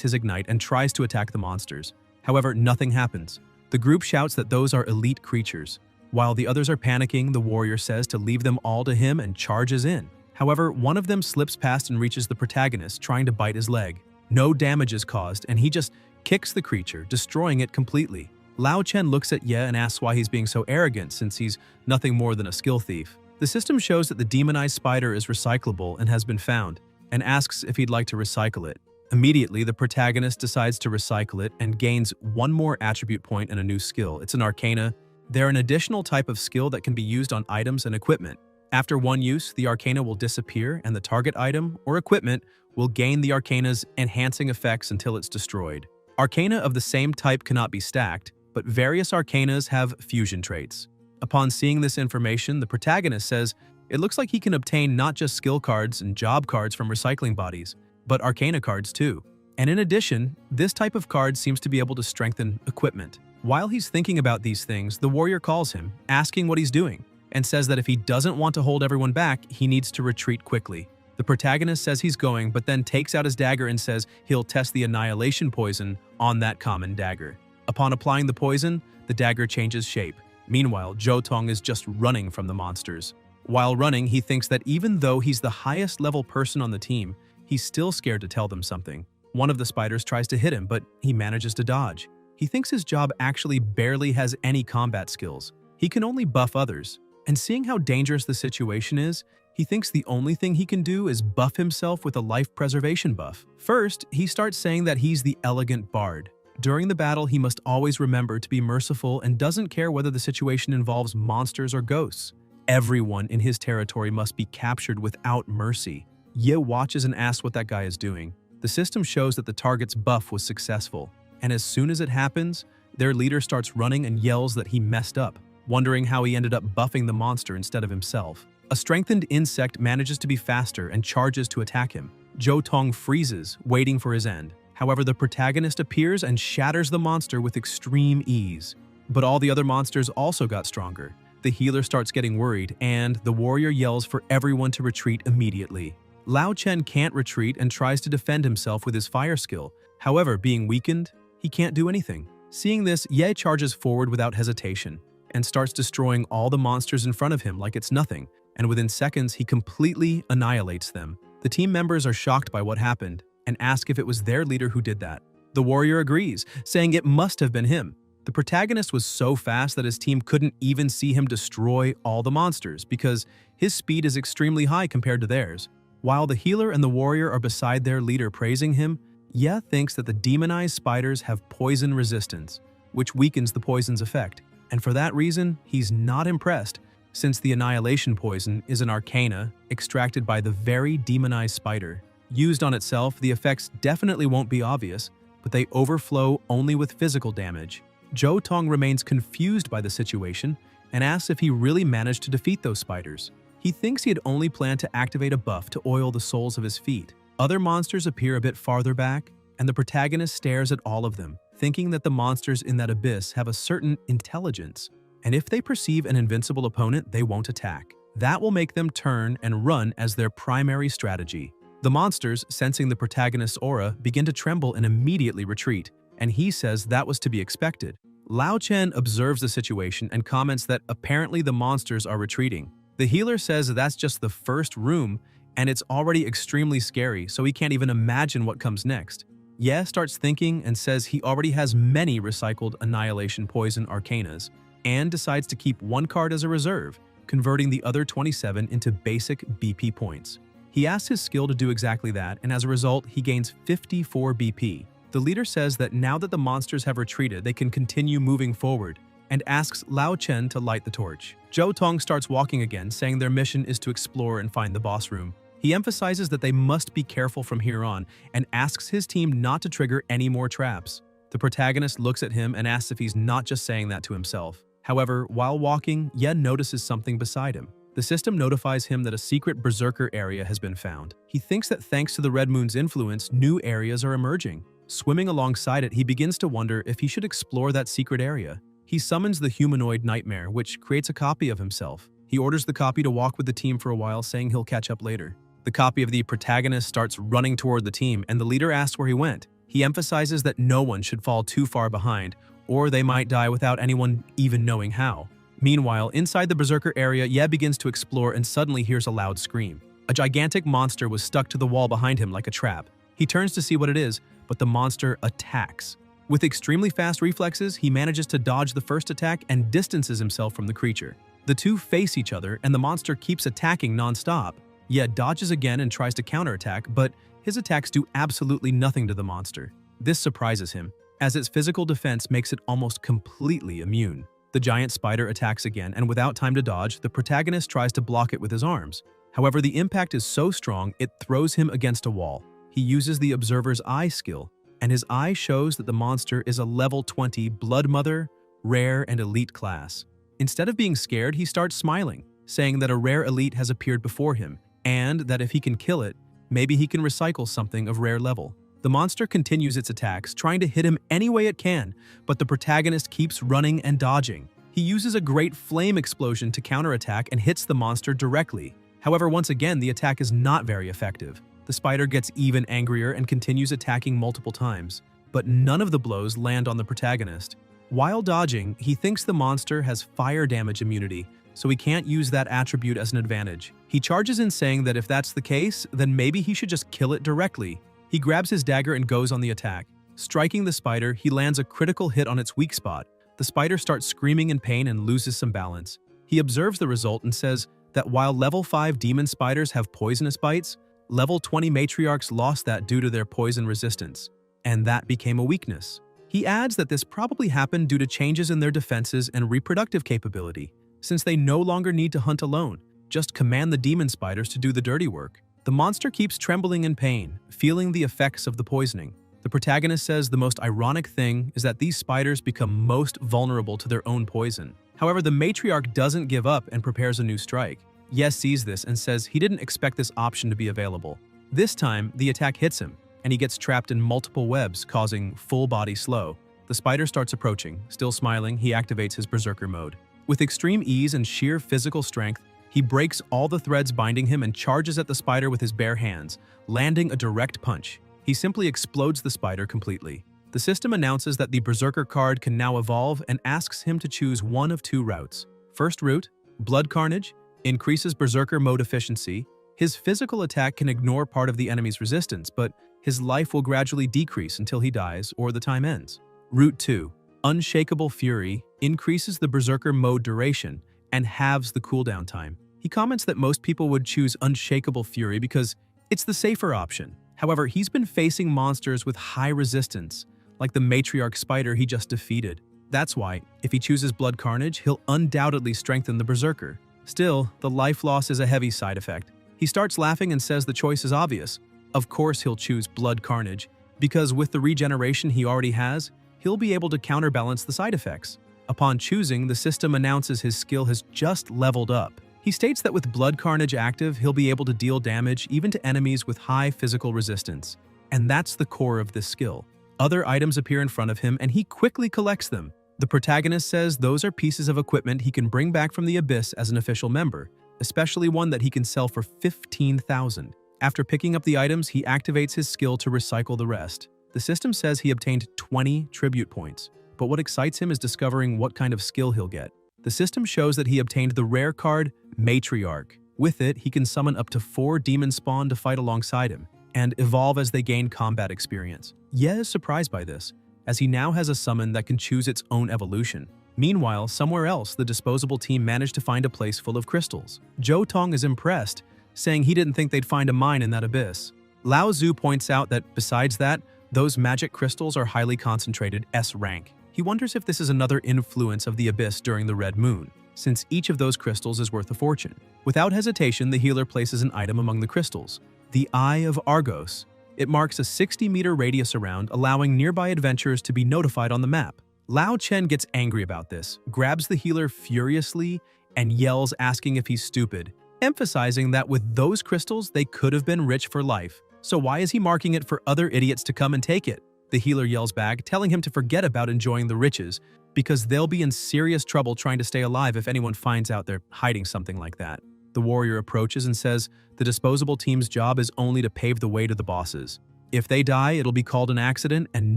his ignite and tries to attack the monsters. However, nothing happens. The group shouts that those are elite creatures. While the others are panicking, the warrior says to leave them all to him and charges in. However, one of them slips past and reaches the protagonist, trying to bite his leg. No damage is caused, and he just kicks the creature, destroying it completely. Lao Chen looks at Ye and asks why he's being so arrogant since he's nothing more than a skill thief. The system shows that the demonized spider is recyclable and has been found, and asks if he'd like to recycle it. Immediately, the protagonist decides to recycle it and gains 1 more attribute point and a new skill. It's an arcana. They're an additional type of skill that can be used on items and equipment. After 1 use, the arcana will disappear and the target item or equipment will gain the arcana's enhancing effects until it's destroyed. Arcana of the same type cannot be stacked, but various arcanas have fusion traits. Upon seeing this information, the protagonist says it looks like he can obtain not just skill cards and job cards from recycling bodies, but arcana cards too. And in addition, this type of card seems to be able to strengthen equipment. While he's thinking about these things, the warrior calls him, asking what he's doing, and says that if he doesn't want to hold everyone back, he needs to retreat quickly. The protagonist says he's going, but then takes out his dagger and says he'll test the annihilation poison on that common dagger. Upon applying the poison, the dagger changes shape. Meanwhile, Zhou Tong is just running from the monsters. While running, he thinks that even though he's the highest level person on the team, he's still scared to tell them something. One of the spiders tries to hit him, but he manages to dodge. He thinks his job actually barely has any combat skills. He can only buff others. And seeing how dangerous the situation is, he thinks the only thing he can do is buff himself with a life preservation buff. First, he starts saying that he's the elegant bard. During the battle, he must always remember to be merciful and doesn't care whether the situation involves monsters or ghosts. Everyone in his territory must be captured without mercy. Ye watches and asks what that guy is doing. The system shows that the target's buff was successful, and as soon as it happens, their leader starts running and yells that he messed up, wondering how he ended up buffing the monster instead of himself. A strengthened insect manages to be faster and charges to attack him. Zhou Tong freezes, waiting for his end. However, the protagonist appears and shatters the monster with extreme ease. But all the other monsters also got stronger. The healer starts getting worried, and the warrior yells for everyone to retreat immediately. Lao Chen can't retreat and tries to defend himself with his fire skill. However, being weakened, he can't do anything. Seeing this, Ye charges forward without hesitation and starts destroying all the monsters in front of him like it's nothing, and within seconds, he completely annihilates them. The team members are shocked by what happened and ask if it was their leader who did that. The warrior agrees, saying it must have been him. The protagonist was so fast that his team couldn't even see him destroy all the monsters because his speed is extremely high compared to theirs. While the healer and the warrior are beside their leader praising him, Ye thinks that the demonized spiders have poison resistance, which weakens the poison's effect, and for that reason, he's not impressed, since the annihilation poison is an arcana extracted by the very demonized spider. Used on itself, the effects definitely won't be obvious, but they overflow only with physical damage. Zhou Tong remains confused by the situation and asks if he really managed to defeat those spiders. He thinks he had only planned to activate a buff to oil the soles of his feet. Other monsters appear a bit farther back, and the protagonist stares at all of them, thinking that the monsters in that abyss have a certain intelligence, and if they perceive an invincible opponent, they won't attack. That will make them turn and run as their primary strategy. The monsters, sensing the protagonist's aura, begin to tremble and immediately retreat, and he says that was to be expected. Lao Chen observes the situation and comments that apparently the monsters are retreating. The healer says that's just the first room, and it's already extremely scary, so he can't even imagine what comes next. Ye starts thinking and says he already has many recycled annihilation poison arcanas, and decides to keep one card as a reserve, converting the other 27 into basic BP points. He asks his skill to do exactly that, and as a result, he gains 54 BP. The leader says that now that the monsters have retreated, they can continue moving forward, and asks Lao Chen to light the torch. Zhou Tong starts walking again, saying their mission is to explore and find the boss room. He emphasizes that they must be careful from here on, and asks his team not to trigger any more traps. The protagonist looks at him and asks if he's not just saying that to himself. However, while walking, Ye notices something beside him. The system notifies him that a secret berserker area has been found. He thinks that thanks to the Red Moon's influence, new areas are emerging. Swimming alongside it, he begins to wonder if he should explore that secret area. He summons the humanoid nightmare, which creates a copy of himself. He orders the copy to walk with the team for a while, saying he'll catch up later. The copy of the protagonist starts running toward the team, and the leader asks where he went. He emphasizes that no one should fall too far behind, or they might die without anyone even knowing how. Meanwhile, inside the berserker area, Ye begins to explore and suddenly hears a loud scream. A gigantic monster was stuck to the wall behind him like a trap. He turns to see what it is, but the monster attacks. With extremely fast reflexes, he manages to dodge the first attack and distances himself from the creature. The two face each other, and the monster keeps attacking non-stop. Ye dodges again and tries to counterattack, but his attacks do absolutely nothing to the monster. This surprises him, as its physical defense makes it almost completely immune. The giant spider attacks again, and without time to dodge, the protagonist tries to block it with his arms. However, the impact is so strong, it throws him against a wall. He uses the Observer's Eye skill, and his eye shows that the monster is a level 20 Blood Mother, Rare, and Elite class. Instead of being scared, he starts smiling, saying that a rare elite has appeared before him, and that if he can kill it, maybe he can recycle something of rare level. The monster continues its attacks, trying to hit him any way it can, but the protagonist keeps running and dodging. He uses a great flame explosion to counterattack and hits the monster directly. However, once again, the attack is not very effective. The spider gets even angrier and continues attacking multiple times, but none of the blows land on the protagonist. While dodging, he thinks the monster has fire damage immunity, so he can't use that attribute as an advantage. He charges in saying that if that's the case, then maybe he should just kill it directly. He grabs his dagger and goes on the attack. Striking the spider, he lands a critical hit on its weak spot. The spider starts screaming in pain and loses some balance. He observes the result and says that while level 5 demon spiders have poisonous bites, level 20 matriarchs lost that due to their poison resistance, and that became a weakness. He adds that this probably happened due to changes in their defenses and reproductive capability, since they no longer need to hunt alone, just command the demon spiders to do the dirty work. The monster keeps trembling in pain, feeling the effects of the poisoning. The protagonist says the most ironic thing is that these spiders become most vulnerable to their own poison. However, the matriarch doesn't give up and prepares a new strike. Yes sees this and says he didn't expect this option to be available. This time, the attack hits him, and he gets trapped in multiple webs, causing full body slow. The spider starts approaching. Still smiling, he activates his berserker mode. With extreme ease and sheer physical strength, he breaks all the threads binding him and charges at the spider with his bare hands, landing a direct punch. He simply explodes the spider completely. The system announces that the berserker card can now evolve and asks him to choose one of two routes. First route, Blood Carnage, increases berserker mode efficiency. His physical attack can ignore part of the enemy's resistance, but his life will gradually decrease until he dies or the time ends. Route 2, Unshakable Fury increases the Berserker mode duration and halves the cooldown time. He comments that most people would choose Unshakable Fury because it's the safer option. However, he's been facing monsters with high resistance, like the Matriarch Spider he just defeated. That's why, if he chooses Blood Carnage, he'll undoubtedly strengthen the Berserker. Still, the life loss is a heavy side effect. He starts laughing and says the choice is obvious. Of course he'll choose Blood Carnage, because with the regeneration he already has, he'll be able to counterbalance the side effects. Upon choosing, the system announces his skill has just leveled up. He states that with Blood Carnage active, he'll be able to deal damage even to enemies with high physical resistance. And that's the core of this skill. Other items appear in front of him and he quickly collects them. The protagonist says those are pieces of equipment he can bring back from the Abyss as an official member, especially one that he can sell for 15,000. After picking up the items, he activates his skill to recycle the rest. The system says he obtained 20 tribute points, but what excites him is discovering what kind of skill he'll get. The system shows that he obtained the rare card, Matriarch. With it, he can summon up to 4 demon spawn to fight alongside him, and evolve as they gain combat experience. Ye is surprised by this, as he now has a summon that can choose its own evolution. Meanwhile, somewhere else, the disposable team managed to find a place full of crystals. Zhou Tong is impressed, saying he didn't think they'd find a mine in that abyss. Lao Zhu points out that, besides that, those magic crystals are highly concentrated S rank. He wonders if this is another influence of the abyss during the Red Moon, since each of those crystals is worth a fortune. Without hesitation, the healer places an item among the crystals, the Eye of Argos. It marks a 60-meter radius around, allowing nearby adventurers to be notified on the map. Lao Chen gets angry about this, grabs the healer furiously, and yells asking if he's stupid, emphasizing that with those crystals they could have been rich for life. So why is he marking it for other idiots to come and take it? The healer yells back, telling him to forget about enjoying the riches, because they'll be in serious trouble trying to stay alive if anyone finds out they're hiding something like that. The warrior approaches and says the disposable team's job is only to pave the way to the bosses. If they die, it'll be called an accident and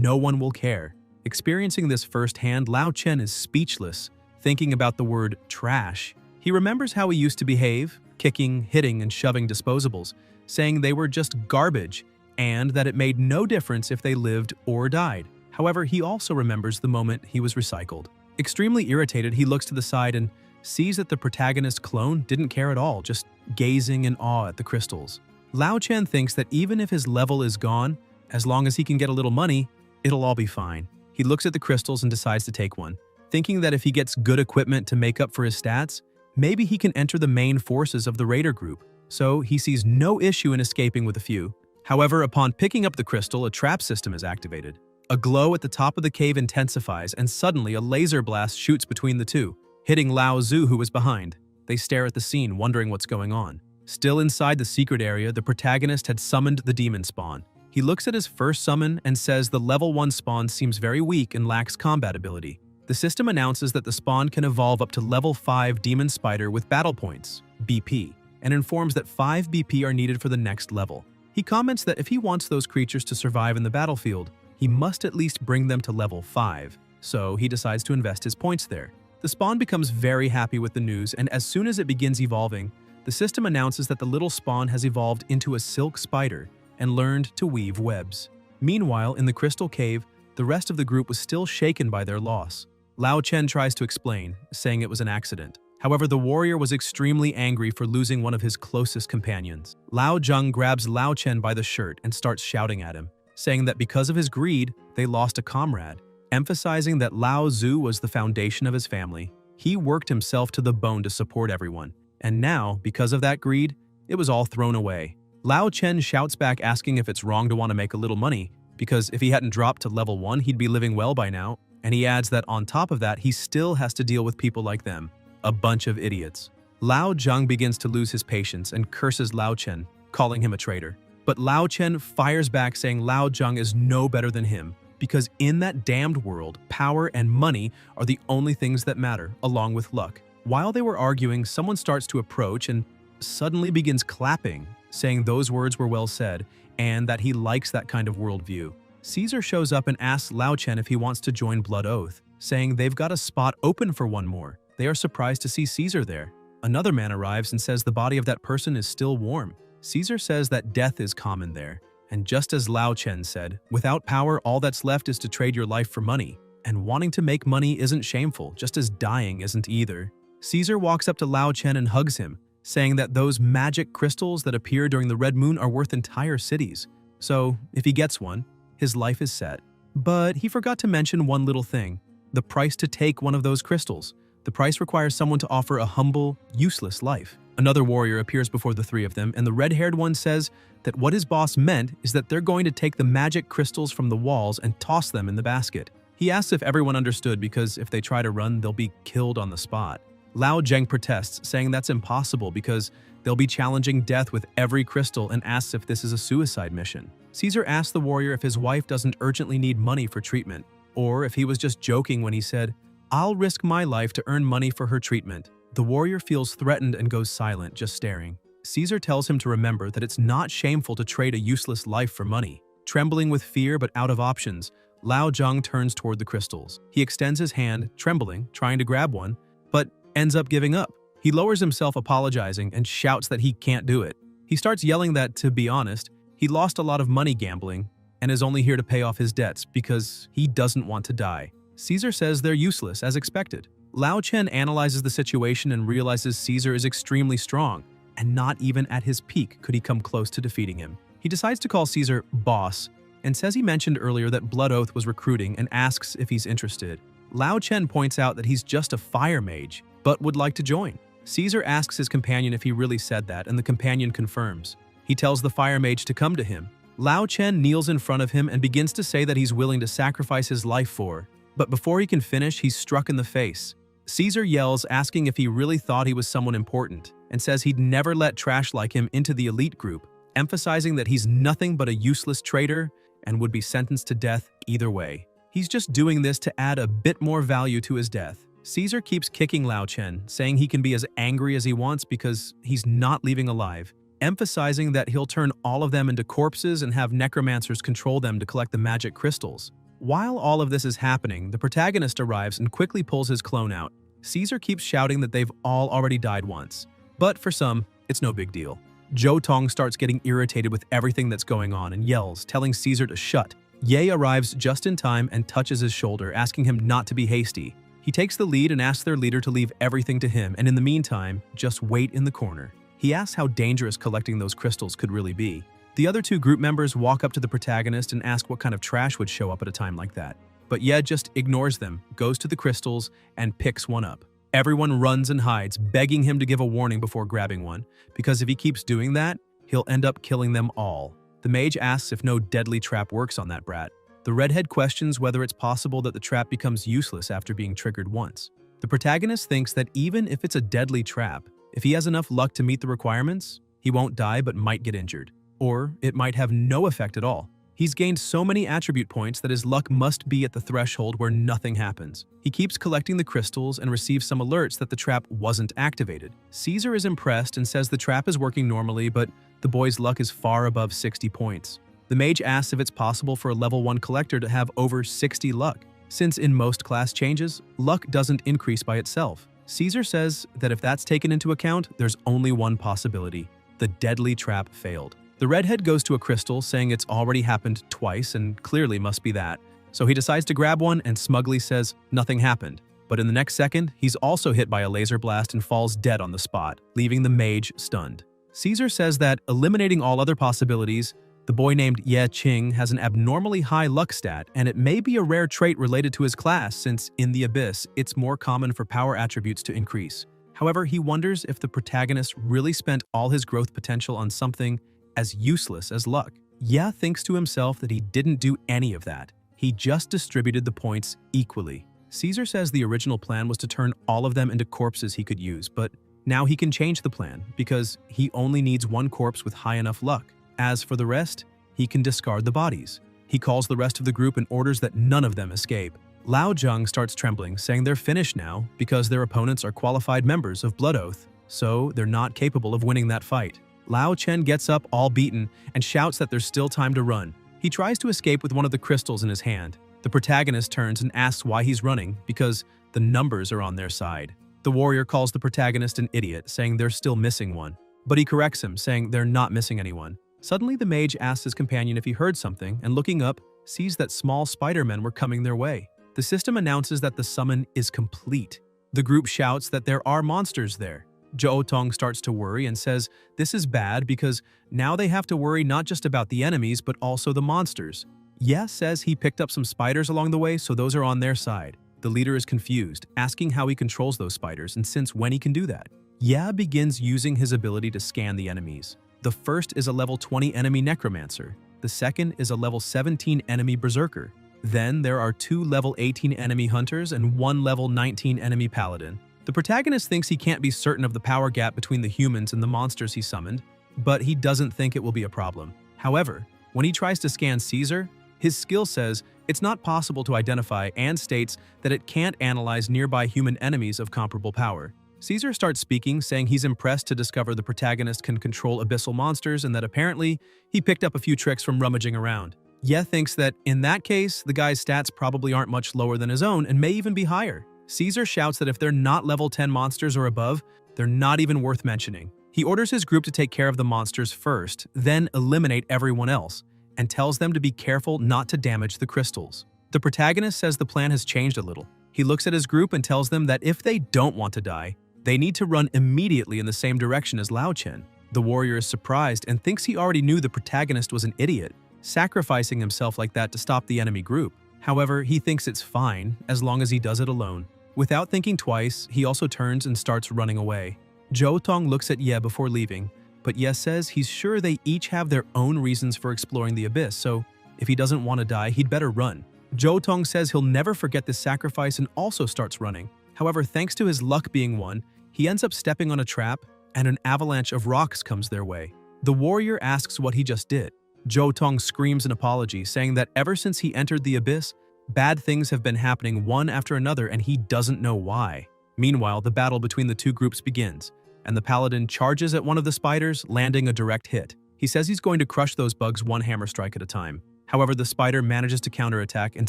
no one will care. Experiencing this firsthand, Lao Chen is speechless, thinking about the word trash. He remembers how he used to behave, kicking, hitting, and shoving disposables, saying they were just garbage and that it made no difference if they lived or died. However, he also remembers the moment he was recycled. Extremely irritated, he looks to the side and sees that the protagonist's clone didn't care at all, just gazing in awe at the crystals. Lao Chen thinks that even if his level is gone, as long as he can get a little money, it'll all be fine. He looks at the crystals and decides to take one, thinking that if he gets good equipment to make up for his stats, maybe he can enter the main forces of the raider group. So he sees no issue in escaping with a few. However, upon picking up the crystal, a trap system is activated. A glow at the top of the cave intensifies, and suddenly a laser blast shoots between the two, hitting Lao Zhu, who was behind. They stare at the scene, wondering what's going on. Still inside the secret area, the protagonist had summoned the demon spawn. He looks at his first summon and says the level 1 spawn seems very weak and lacks combat ability. The system announces that the spawn can evolve up to level 5 demon spider with battle points, BP, and informs that 5 BP are needed for the next level. He comments that if he wants those creatures to survive in the battlefield, he must at least bring them to level 5, so he decides to invest his points there. The spawn becomes very happy with the news, and as soon as it begins evolving, the system announces that the little spawn has evolved into a silk spider and learned to weave webs. Meanwhile, in the crystal cave, the rest of the group was still shaken by their loss. Lao Chen tries to explain, saying it was an accident. However, the warrior was extremely angry for losing one of his closest companions. Lao Zheng grabs Lao Chen by the shirt and starts shouting at him, saying that because of his greed, they lost a comrade, emphasizing that Lao Zhu was the foundation of his family. He worked himself to the bone to support everyone, and now, because of that greed, it was all thrown away. Lao Chen shouts back asking if it's wrong to want to make a little money, because if he hadn't dropped to level 1, he'd be living well by now, and he adds that on top of that, he still has to deal with people like them. A bunch of idiots. Lao Zheng begins to lose his patience and curses Lao Chen, calling him a traitor. But Lao Chen fires back saying Lao Zheng is no better than him, because in that damned world, power and money are the only things that matter, along with luck. While they were arguing, someone starts to approach and suddenly begins clapping, saying those words were well said, and that he likes that kind of worldview. Caesar shows up and asks Lao Chen if he wants to join Blood Oath, saying they've got a spot open for one more. They are surprised to see Caesar there. Another man arrives and says the body of that person is still warm. Caesar says that death is common there, and just as Lao Chen said, without power, all that's left is to trade your life for money. and wanting to make money isn't shameful, just as dying isn't either. Caesar walks up to Lao Chen and hugs him, saying that those magic crystals that appear during the red moon are worth entire cities. So, if he gets one, his life is set. But he forgot to mention one little thing: the price to take one of those crystals. The price requires someone to offer a humble, useless life. Another warrior appears before the three of them, and the red-haired one says that what his boss meant is that they're going to take the magic crystals from the walls and toss them in the basket. He asks if everyone understood because if they try to run, they'll be killed on the spot. Lao Zheng protests, saying that's impossible because they'll be challenging death with every crystal, and asks if this is a suicide mission. Caesar asks the warrior if his wife doesn't urgently need money for treatment, or if he was just joking when he said, "I'll risk my life to earn money for her treatment." The warrior feels threatened and goes silent, just staring. Caesar tells him to remember that it's not shameful to trade a useless life for money. Trembling with fear but out of options, Lao Zheng turns toward the crystals. He extends his hand, trembling, trying to grab one, but ends up giving up. He lowers himself, apologizing, and shouts that he can't do it. He starts yelling that, to be honest, he lost a lot of money gambling and is only here to pay off his debts because he doesn't want to die. Caesar says they're useless, as expected. Lao Chen analyzes the situation and realizes Caesar is extremely strong, and not even at his peak could he come close to defeating him. He decides to call Caesar boss and says he mentioned earlier that Blood Oath was recruiting and asks if he's interested. Lao Chen points out that he's just a fire mage, but would like to join. Caesar asks his companion if he really said that, and the companion confirms. He tells the fire mage to come to him. Lao Chen kneels in front of him and begins to say that he's willing to sacrifice his life for, but before he can finish, he's struck in the face. Caesar yells, asking if he really thought he was someone important, and says he'd never let trash like him into the elite group, emphasizing that he's nothing but a useless traitor and would be sentenced to death either way. He's just doing this to add a bit more value to his death. Caesar keeps kicking Lao Chen, saying he can be as angry as he wants because he's not leaving alive, emphasizing that he'll turn all of them into corpses and have necromancers control them to collect the magic crystals. While all of this is happening, the protagonist arrives and quickly pulls his clone out. Caesar keeps shouting that they've all already died once, but for some, it's no big deal. Zhou Tong starts getting irritated with everything that's going on and yells, telling Caesar to shut. Ye arrives just in time and touches his shoulder, asking him not to be hasty. He takes the lead and asks their leader to leave everything to him, and in the meantime, just wait in the corner. He asks how dangerous collecting those crystals could really be. The other two group members walk up to the protagonist and ask what kind of trash would show up at a time like that. But Ye just ignores them, goes to the crystals, and picks one up. Everyone runs and hides, begging him to give a warning before grabbing one, because if he keeps doing that, he'll end up killing them all. The mage asks if no deadly trap works on that brat. The redhead questions whether it's possible that the trap becomes useless after being triggered once. The protagonist thinks that even if it's a deadly trap, if he has enough luck to meet the requirements, he won't die but might get injured. Or it might have no effect at all. He's gained so many attribute points that his luck must be at the threshold where nothing happens. He keeps collecting the crystals and receives some alerts that the trap wasn't activated. Caesar is impressed and says the trap is working normally, but the boy's luck is far above 60 points. The mage asks if it's possible for a level 1 collector to have over 60 luck, since in most class changes, luck doesn't increase by itself. Caesar says that if that's taken into account, there's only one possibility: the deadly trap failed. The redhead goes to a crystal, saying it's already happened twice and clearly must be that. So he decides to grab one and smugly says nothing happened. But in the next second, he's also hit by a laser blast and falls dead on the spot, leaving the mage stunned. Caesar says that, eliminating all other possibilities, the boy named Ye Qing has an abnormally high luck stat, and it may be a rare trait related to his class since, in the Abyss, it's more common for power attributes to increase. However, he wonders if the protagonist really spent all his growth potential on something as useless as luck. Ye thinks to himself that he didn't do any of that. He just distributed the points equally. Caesar says the original plan was to turn all of them into corpses he could use, but now he can change the plan because he only needs one corpse with high enough luck. As for the rest, he can discard the bodies. He calls the rest of the group and orders that none of them escape. Lao Zheng starts trembling, saying they're finished now because their opponents are qualified members of Blood Oath, so they're not capable of winning that fight. Lao Chen gets up all beaten and shouts that there's still time to run. He tries to escape with one of the crystals in his hand. The protagonist turns and asks why he's running, because the numbers are on their side. The warrior calls the protagonist an idiot, saying they're still missing one. But he corrects him, saying they're not missing anyone. Suddenly, the mage asks his companion if he heard something, and looking up, sees that small spider-men were coming their way. The system announces that the summon is complete. The group shouts that there are monsters there. Jo-tong starts to worry and says this is bad because now they have to worry not just about the enemies but also the monsters. Ye says he picked up some spiders along the way, so those are on their side. The leader is confused, asking how he controls those spiders and since when he can do that. Ye begins using his ability to scan the enemies. The first is a level 20 enemy necromancer. The second is a level 17 enemy berserker. Then there are 2 level 18 enemy hunters and 1 level 19 enemy paladin. The protagonist thinks he can't be certain of the power gap between the humans and the monsters he summoned, but he doesn't think it will be a problem. However, when he tries to scan Caesar, his skill says it's not possible to identify and states that it can't analyze nearby human enemies of comparable power. Caesar starts speaking, saying he's impressed to discover the protagonist can control abyssal monsters and that apparently he picked up a few tricks from rummaging around. Ye thinks that in that case, the guy's stats probably aren't much lower than his own and may even be higher. Caesar shouts that if they're not level 10 monsters or above, they're not even worth mentioning. He orders his group to take care of the monsters first, then eliminate everyone else, and tells them to be careful not to damage the crystals. The protagonist says the plan has changed a little. He looks at his group and tells them that if they don't want to die, they need to run immediately in the same direction as Lao Chen. The warrior is surprised and thinks he already knew the protagonist was an idiot, sacrificing himself like that to stop the enemy group. However, he thinks it's fine as long as he does it alone. Without thinking twice, he also turns and starts running away. Jo-tong looks at Ye before leaving, but Ye says he's sure they each have their own reasons for exploring the abyss, so if he doesn't want to die, he'd better run. Jo-tong says he'll never forget this sacrifice and also starts running. However, thanks to his luck being one, he ends up stepping on a trap and an avalanche of rocks comes their way. The warrior asks what he just did. Jo-tong screams an apology, saying that ever since he entered the abyss, bad things have been happening one after another and he doesn't know why. Meanwhile, the battle between the two groups begins, and the paladin charges at one of the spiders, landing a direct hit. He says he's going to crush those bugs one hammer strike at a time. However, the spider manages to counterattack and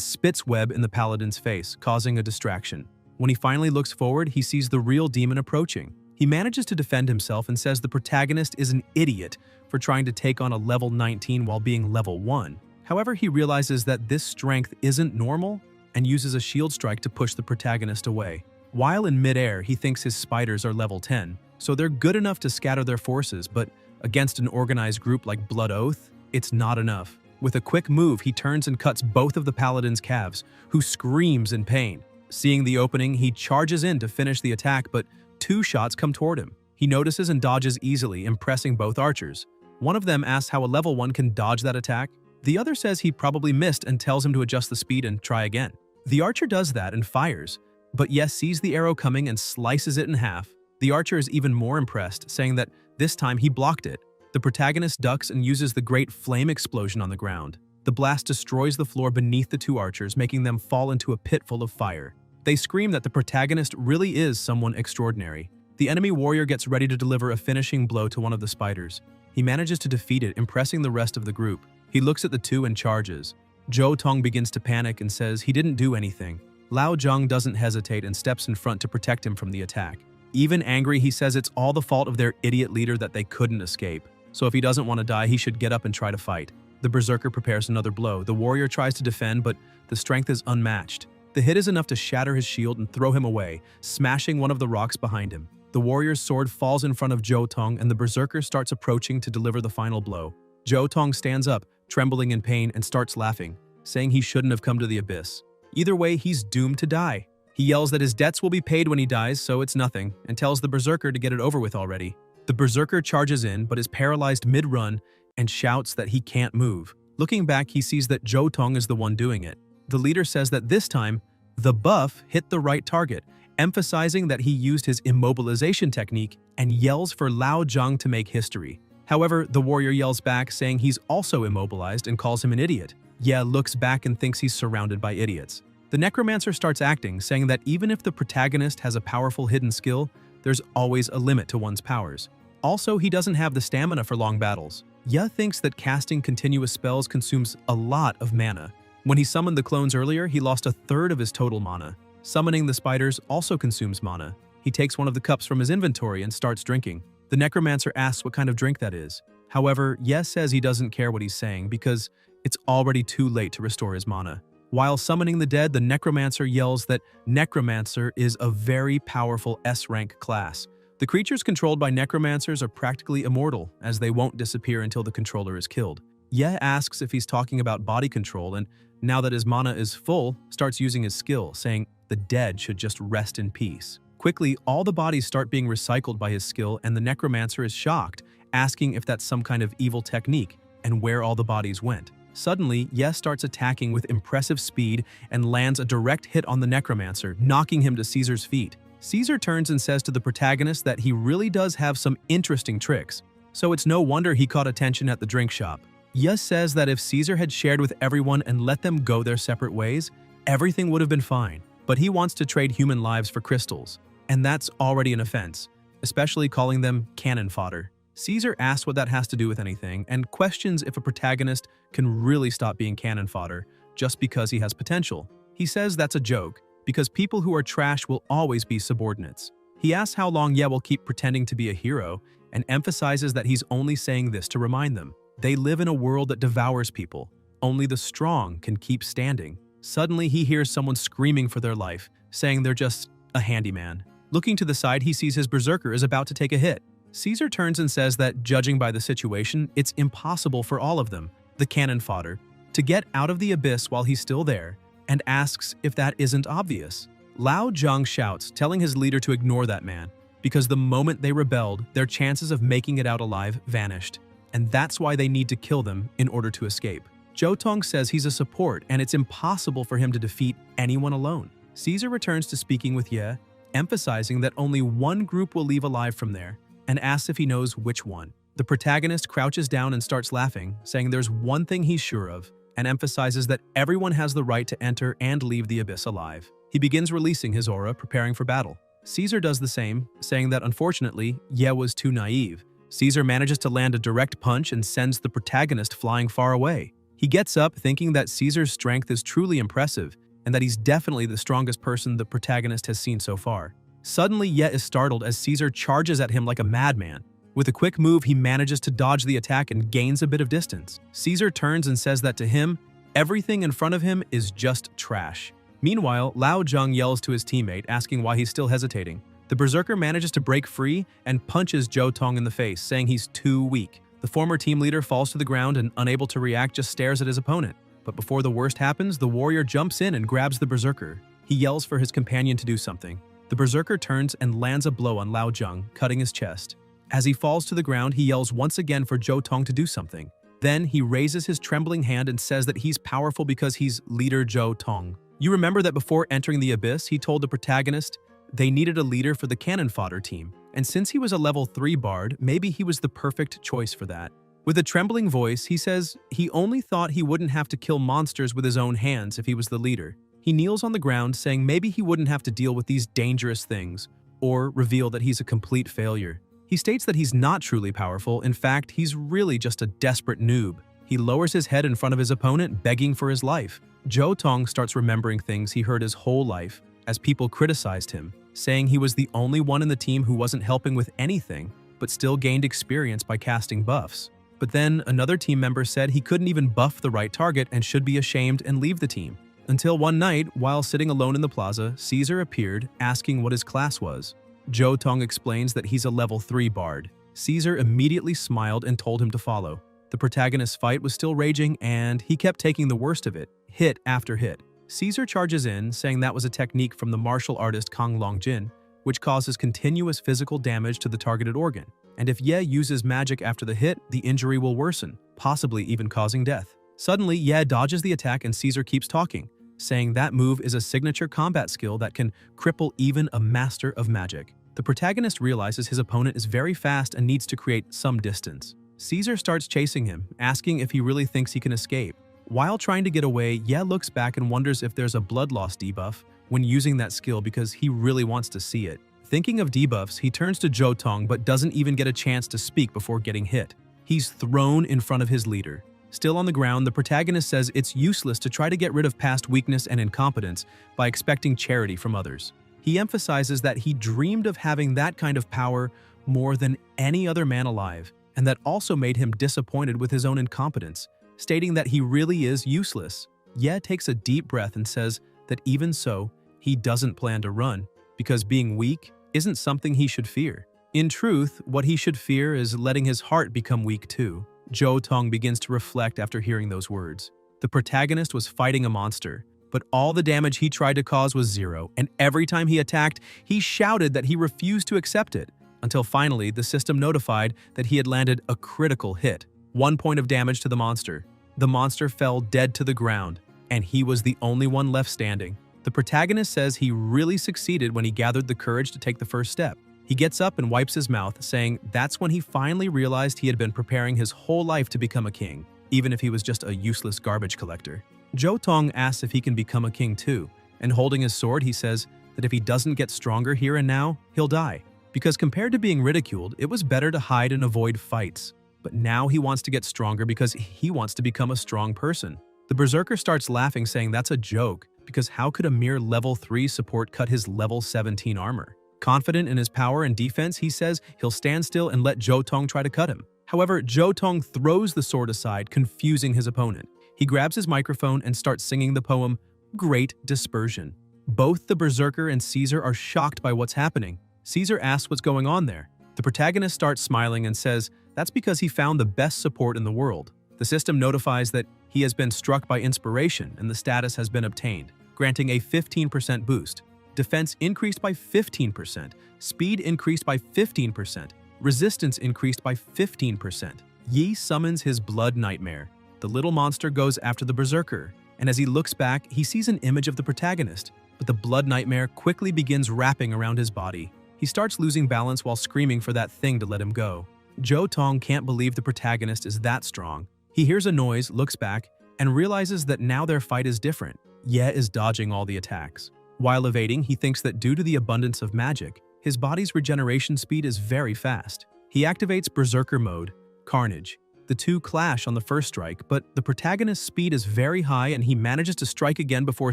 spits web in the paladin's face, causing a distraction. When he finally looks forward, he sees the real demon approaching. He manages to defend himself and says the protagonist is an idiot for trying to take on a level 19 while being level 1. However, he realizes that this strength isn't normal and uses a shield strike to push the protagonist away. While in midair, he thinks his spiders are level 10, so they're good enough to scatter their forces, but against an organized group like Blood Oath, it's not enough. With a quick move, he turns and cuts both of the paladin's calves, who screams in pain. Seeing the opening, he charges in to finish the attack, but 2 shots come toward him. He notices and dodges easily, impressing both archers. One of them asks how a level 1 can dodge that attack. The other says he probably missed and tells him to adjust the speed and try again. The archer does that and fires, but Yes sees the arrow coming and slices it in half. The archer is even more impressed, saying that this time he blocked it. The protagonist ducks and uses the great flame explosion on the ground. The blast destroys the floor beneath the 2 archers, making them fall into a pit full of fire. They scream that the protagonist really is someone extraordinary. The enemy warrior gets ready to deliver a finishing blow to one of the spiders. He manages to defeat it, impressing the rest of the group. He looks at the 2 and charges. Jo-tong begins to panic and says he didn't do anything. Lao Zhang doesn't hesitate and steps in front to protect him from the attack. Even angry, he says it's all the fault of their idiot leader that they couldn't escape. So if he doesn't want to die, he should get up and try to fight. The berserker prepares another blow. The warrior tries to defend, but the strength is unmatched. The hit is enough to shatter his shield and throw him away, smashing one of the rocks behind him. The warrior's sword falls in front of Jo-tong and the berserker starts approaching to deliver the final blow. Jo-tong stands up, trembling in pain, and starts laughing, saying he shouldn't have come to the abyss. Either way, he's doomed to die. He yells that his debts will be paid when he dies, so it's nothing, and tells the berserker to get it over with already. The berserker charges in, but is paralyzed mid-run and shouts that he can't move. Looking back, he sees that Jo-tong is the one doing it. The leader says that this time, the buff hit the right target, emphasizing that he used his immobilization technique and yells for Lao Zhang to make history. However, the warrior yells back, saying he's also immobilized and calls him an idiot. Ye looks back and thinks he's surrounded by idiots. The necromancer starts acting, saying that even if the protagonist has a powerful hidden skill, there's always a limit to one's powers. Also, he doesn't have the stamina for long battles. Ye thinks that casting continuous spells consumes a lot of mana. When he summoned the clones earlier, he lost 1/3 of his total mana. Summoning the spiders also consumes mana. He takes one of the cups from his inventory and starts drinking. The necromancer asks what kind of drink that is. However, Ye says he doesn't care what he's saying because it's already too late to restore his mana. While summoning the dead, the necromancer yells that necromancer is a very powerful S-rank class. The creatures controlled by necromancers are practically immortal, as they won't disappear until the controller is killed. Ye asks if he's talking about body control, and now that his mana is full, starts using his skill, saying the dead should just rest in peace. Quickly, all the bodies start being recycled by his skill, and the necromancer is shocked, asking if that's some kind of evil technique, and where all the bodies went. Suddenly, Ye starts attacking with impressive speed and lands a direct hit on the necromancer, knocking him to Caesar's feet. Caesar turns and says to the protagonist that he really does have some interesting tricks, so it's no wonder he caught attention at the drink shop. Ye says that if Caesar had shared with everyone and let them go their separate ways, everything would have been fine, but he wants to trade human lives for crystals, and that's already an offense, especially calling them cannon fodder. Caesar asks what that has to do with anything and questions if a protagonist can really stop being cannon fodder just because he has potential. He says that's a joke, because people who are trash will always be subordinates. He asks how long Ye will keep pretending to be a hero and emphasizes that he's only saying this to remind them. They live in a world that devours people. Only the strong can keep standing. Suddenly, he hears someone screaming for their life, saying they're just a handyman. Looking to the side, he sees his berserker is about to take a hit. Caesar turns and says that, judging by the situation, it's impossible for all of them, the cannon fodder, to get out of the abyss while he's still there, and asks if that isn't obvious. Lao Zhang shouts, telling his leader to ignore that man, because the moment they rebelled, their chances of making it out alive vanished, and that's why they need to kill them in order to escape. Zhou Tong says he's a support and it's impossible for him to defeat anyone alone. Caesar returns to speaking with Ye, emphasizing that only one group will leave alive from there, and asks if he knows which one. The protagonist crouches down and starts laughing, saying there's one thing he's sure of, and emphasizes that everyone has the right to enter and leave the abyss alive. He begins releasing his aura, preparing for battle. Caesar does the same, saying that unfortunately, Ye was too naive. Caesar manages to land a direct punch and sends the protagonist flying far away. He gets up thinking that Caesar's strength is truly impressive, and that he's definitely the strongest person the protagonist has seen so far. Suddenly, Ye is startled as Caesar charges at him like a madman. With a quick move, he manages to dodge the attack and gains a bit of distance. Caesar turns and says that to him, everything in front of him is just trash. Meanwhile, Lao Zhang yells to his teammate, asking why he's still hesitating. The berserker manages to break free and punches Zhou Tong in the face, saying he's too weak. The former team leader falls to the ground and, unable to react, just stares at his opponent. But before the worst happens, the warrior jumps in and grabs the berserker. He yells for his companion to do something. The berserker turns and lands a blow on Lao Zhang, cutting his chest. As he falls to the ground, he yells once again for Zhou Tong to do something. Then he raises his trembling hand and says that he's powerful because he's leader Zhou Tong. You remember that before entering the abyss, he told the protagonist they needed a leader for the cannon fodder team, and since he was a level 3 bard, maybe he was the perfect choice for that. With a trembling voice, he says he only thought he wouldn't have to kill monsters with his own hands if he was the leader. He kneels on the ground, saying maybe he wouldn't have to deal with these dangerous things, or reveal that he's a complete failure. He states that he's not truly powerful. In fact, he's really just a desperate noob. He lowers his head in front of his opponent, begging for his life. Zhou Tong starts remembering things he heard his whole life as people criticized him, saying he was the only one in the team who wasn't helping with anything, but still gained experience by casting buffs. But then another team member said he couldn't even buff the right target and should be ashamed and leave the team. Until one night, while sitting alone in the plaza, Caesar appeared, asking what his class was. Zhou Tong explains that he's a level 3 bard. Caesar immediately smiled and told him to follow. The protagonist's fight was still raging, and he kept taking the worst of it, hit after hit. Caesar charges in, saying that was a technique from the martial artist Kang Longjin, which causes continuous physical damage to the targeted organ. And if Ye uses magic after the hit, the injury will worsen, possibly even causing death. Suddenly, Ye dodges the attack and Caesar keeps talking, saying that move is a signature combat skill that can cripple even a master of magic. The protagonist realizes his opponent is very fast and needs to create some distance. Caesar starts chasing him, asking if he really thinks he can escape. While trying to get away, Ye looks back and wonders if there's a blood loss debuff when using that skill because he really wants to see it. Thinking of debuffs, he turns to Zhou Tong but doesn't even get a chance to speak before getting hit. He's thrown in front of his leader. Still on the ground, the protagonist says it's useless to try to get rid of past weakness and incompetence by expecting charity from others. He emphasizes that he dreamed of having that kind of power more than any other man alive, and that also made him disappointed with his own incompetence, stating that he really is useless. Ye takes a deep breath and says that even so, he doesn't plan to run, because being weak isn't something he should fear. In truth, what he should fear is letting his heart become weak too. Jo Tong begins to reflect after hearing those words. The protagonist was fighting a monster, but all the damage he tried to cause was zero, and every time he attacked, he shouted that he refused to accept it, until finally the system notified that he had landed a critical hit. 1 point of damage to the monster. The monster fell dead to the ground, and he was the only one left standing. The protagonist says he really succeeded when he gathered the courage to take the first step. He gets up and wipes his mouth, saying that's when he finally realized he had been preparing his whole life to become a king, even if he was just a useless garbage collector. Jo Tong asks if he can become a king too, and holding his sword, he says that if he doesn't get stronger here and now, he'll die. Because compared to being ridiculed, it was better to hide and avoid fights. But now he wants to get stronger because he wants to become a strong person. The berserker starts laughing, saying that's a joke, because how could a mere level 3 support cut his level 17 armor? Confident in his power and defense, he says he'll stand still and let Jo Tong try to cut him. However, Jo Tong throws the sword aside, confusing his opponent. He grabs his microphone and starts singing the poem, Great Dispersion. Both the berserker and Caesar are shocked by what's happening. Caesar asks what's going on there. The protagonist starts smiling and says that's because he found the best support in the world. The system notifies that he has been struck by inspiration and the status has been obtained, granting a 15% boost. Defense increased by 15%, speed increased by 15%, resistance increased by 15%. Yi summons his blood nightmare. The little monster goes after the berserker, and as he looks back, he sees an image of the protagonist, but the blood nightmare quickly begins wrapping around his body. He starts losing balance while screaming for that thing to let him go. Jo Tong can't believe the protagonist is that strong. He hears a noise, looks back, and realizes that now their fight is different. Ye is dodging all the attacks. While evading, he thinks that due to the abundance of magic, his body's regeneration speed is very fast. He activates Berserker mode, Carnage. The two clash on the first strike, but the protagonist's speed is very high and he manages to strike again before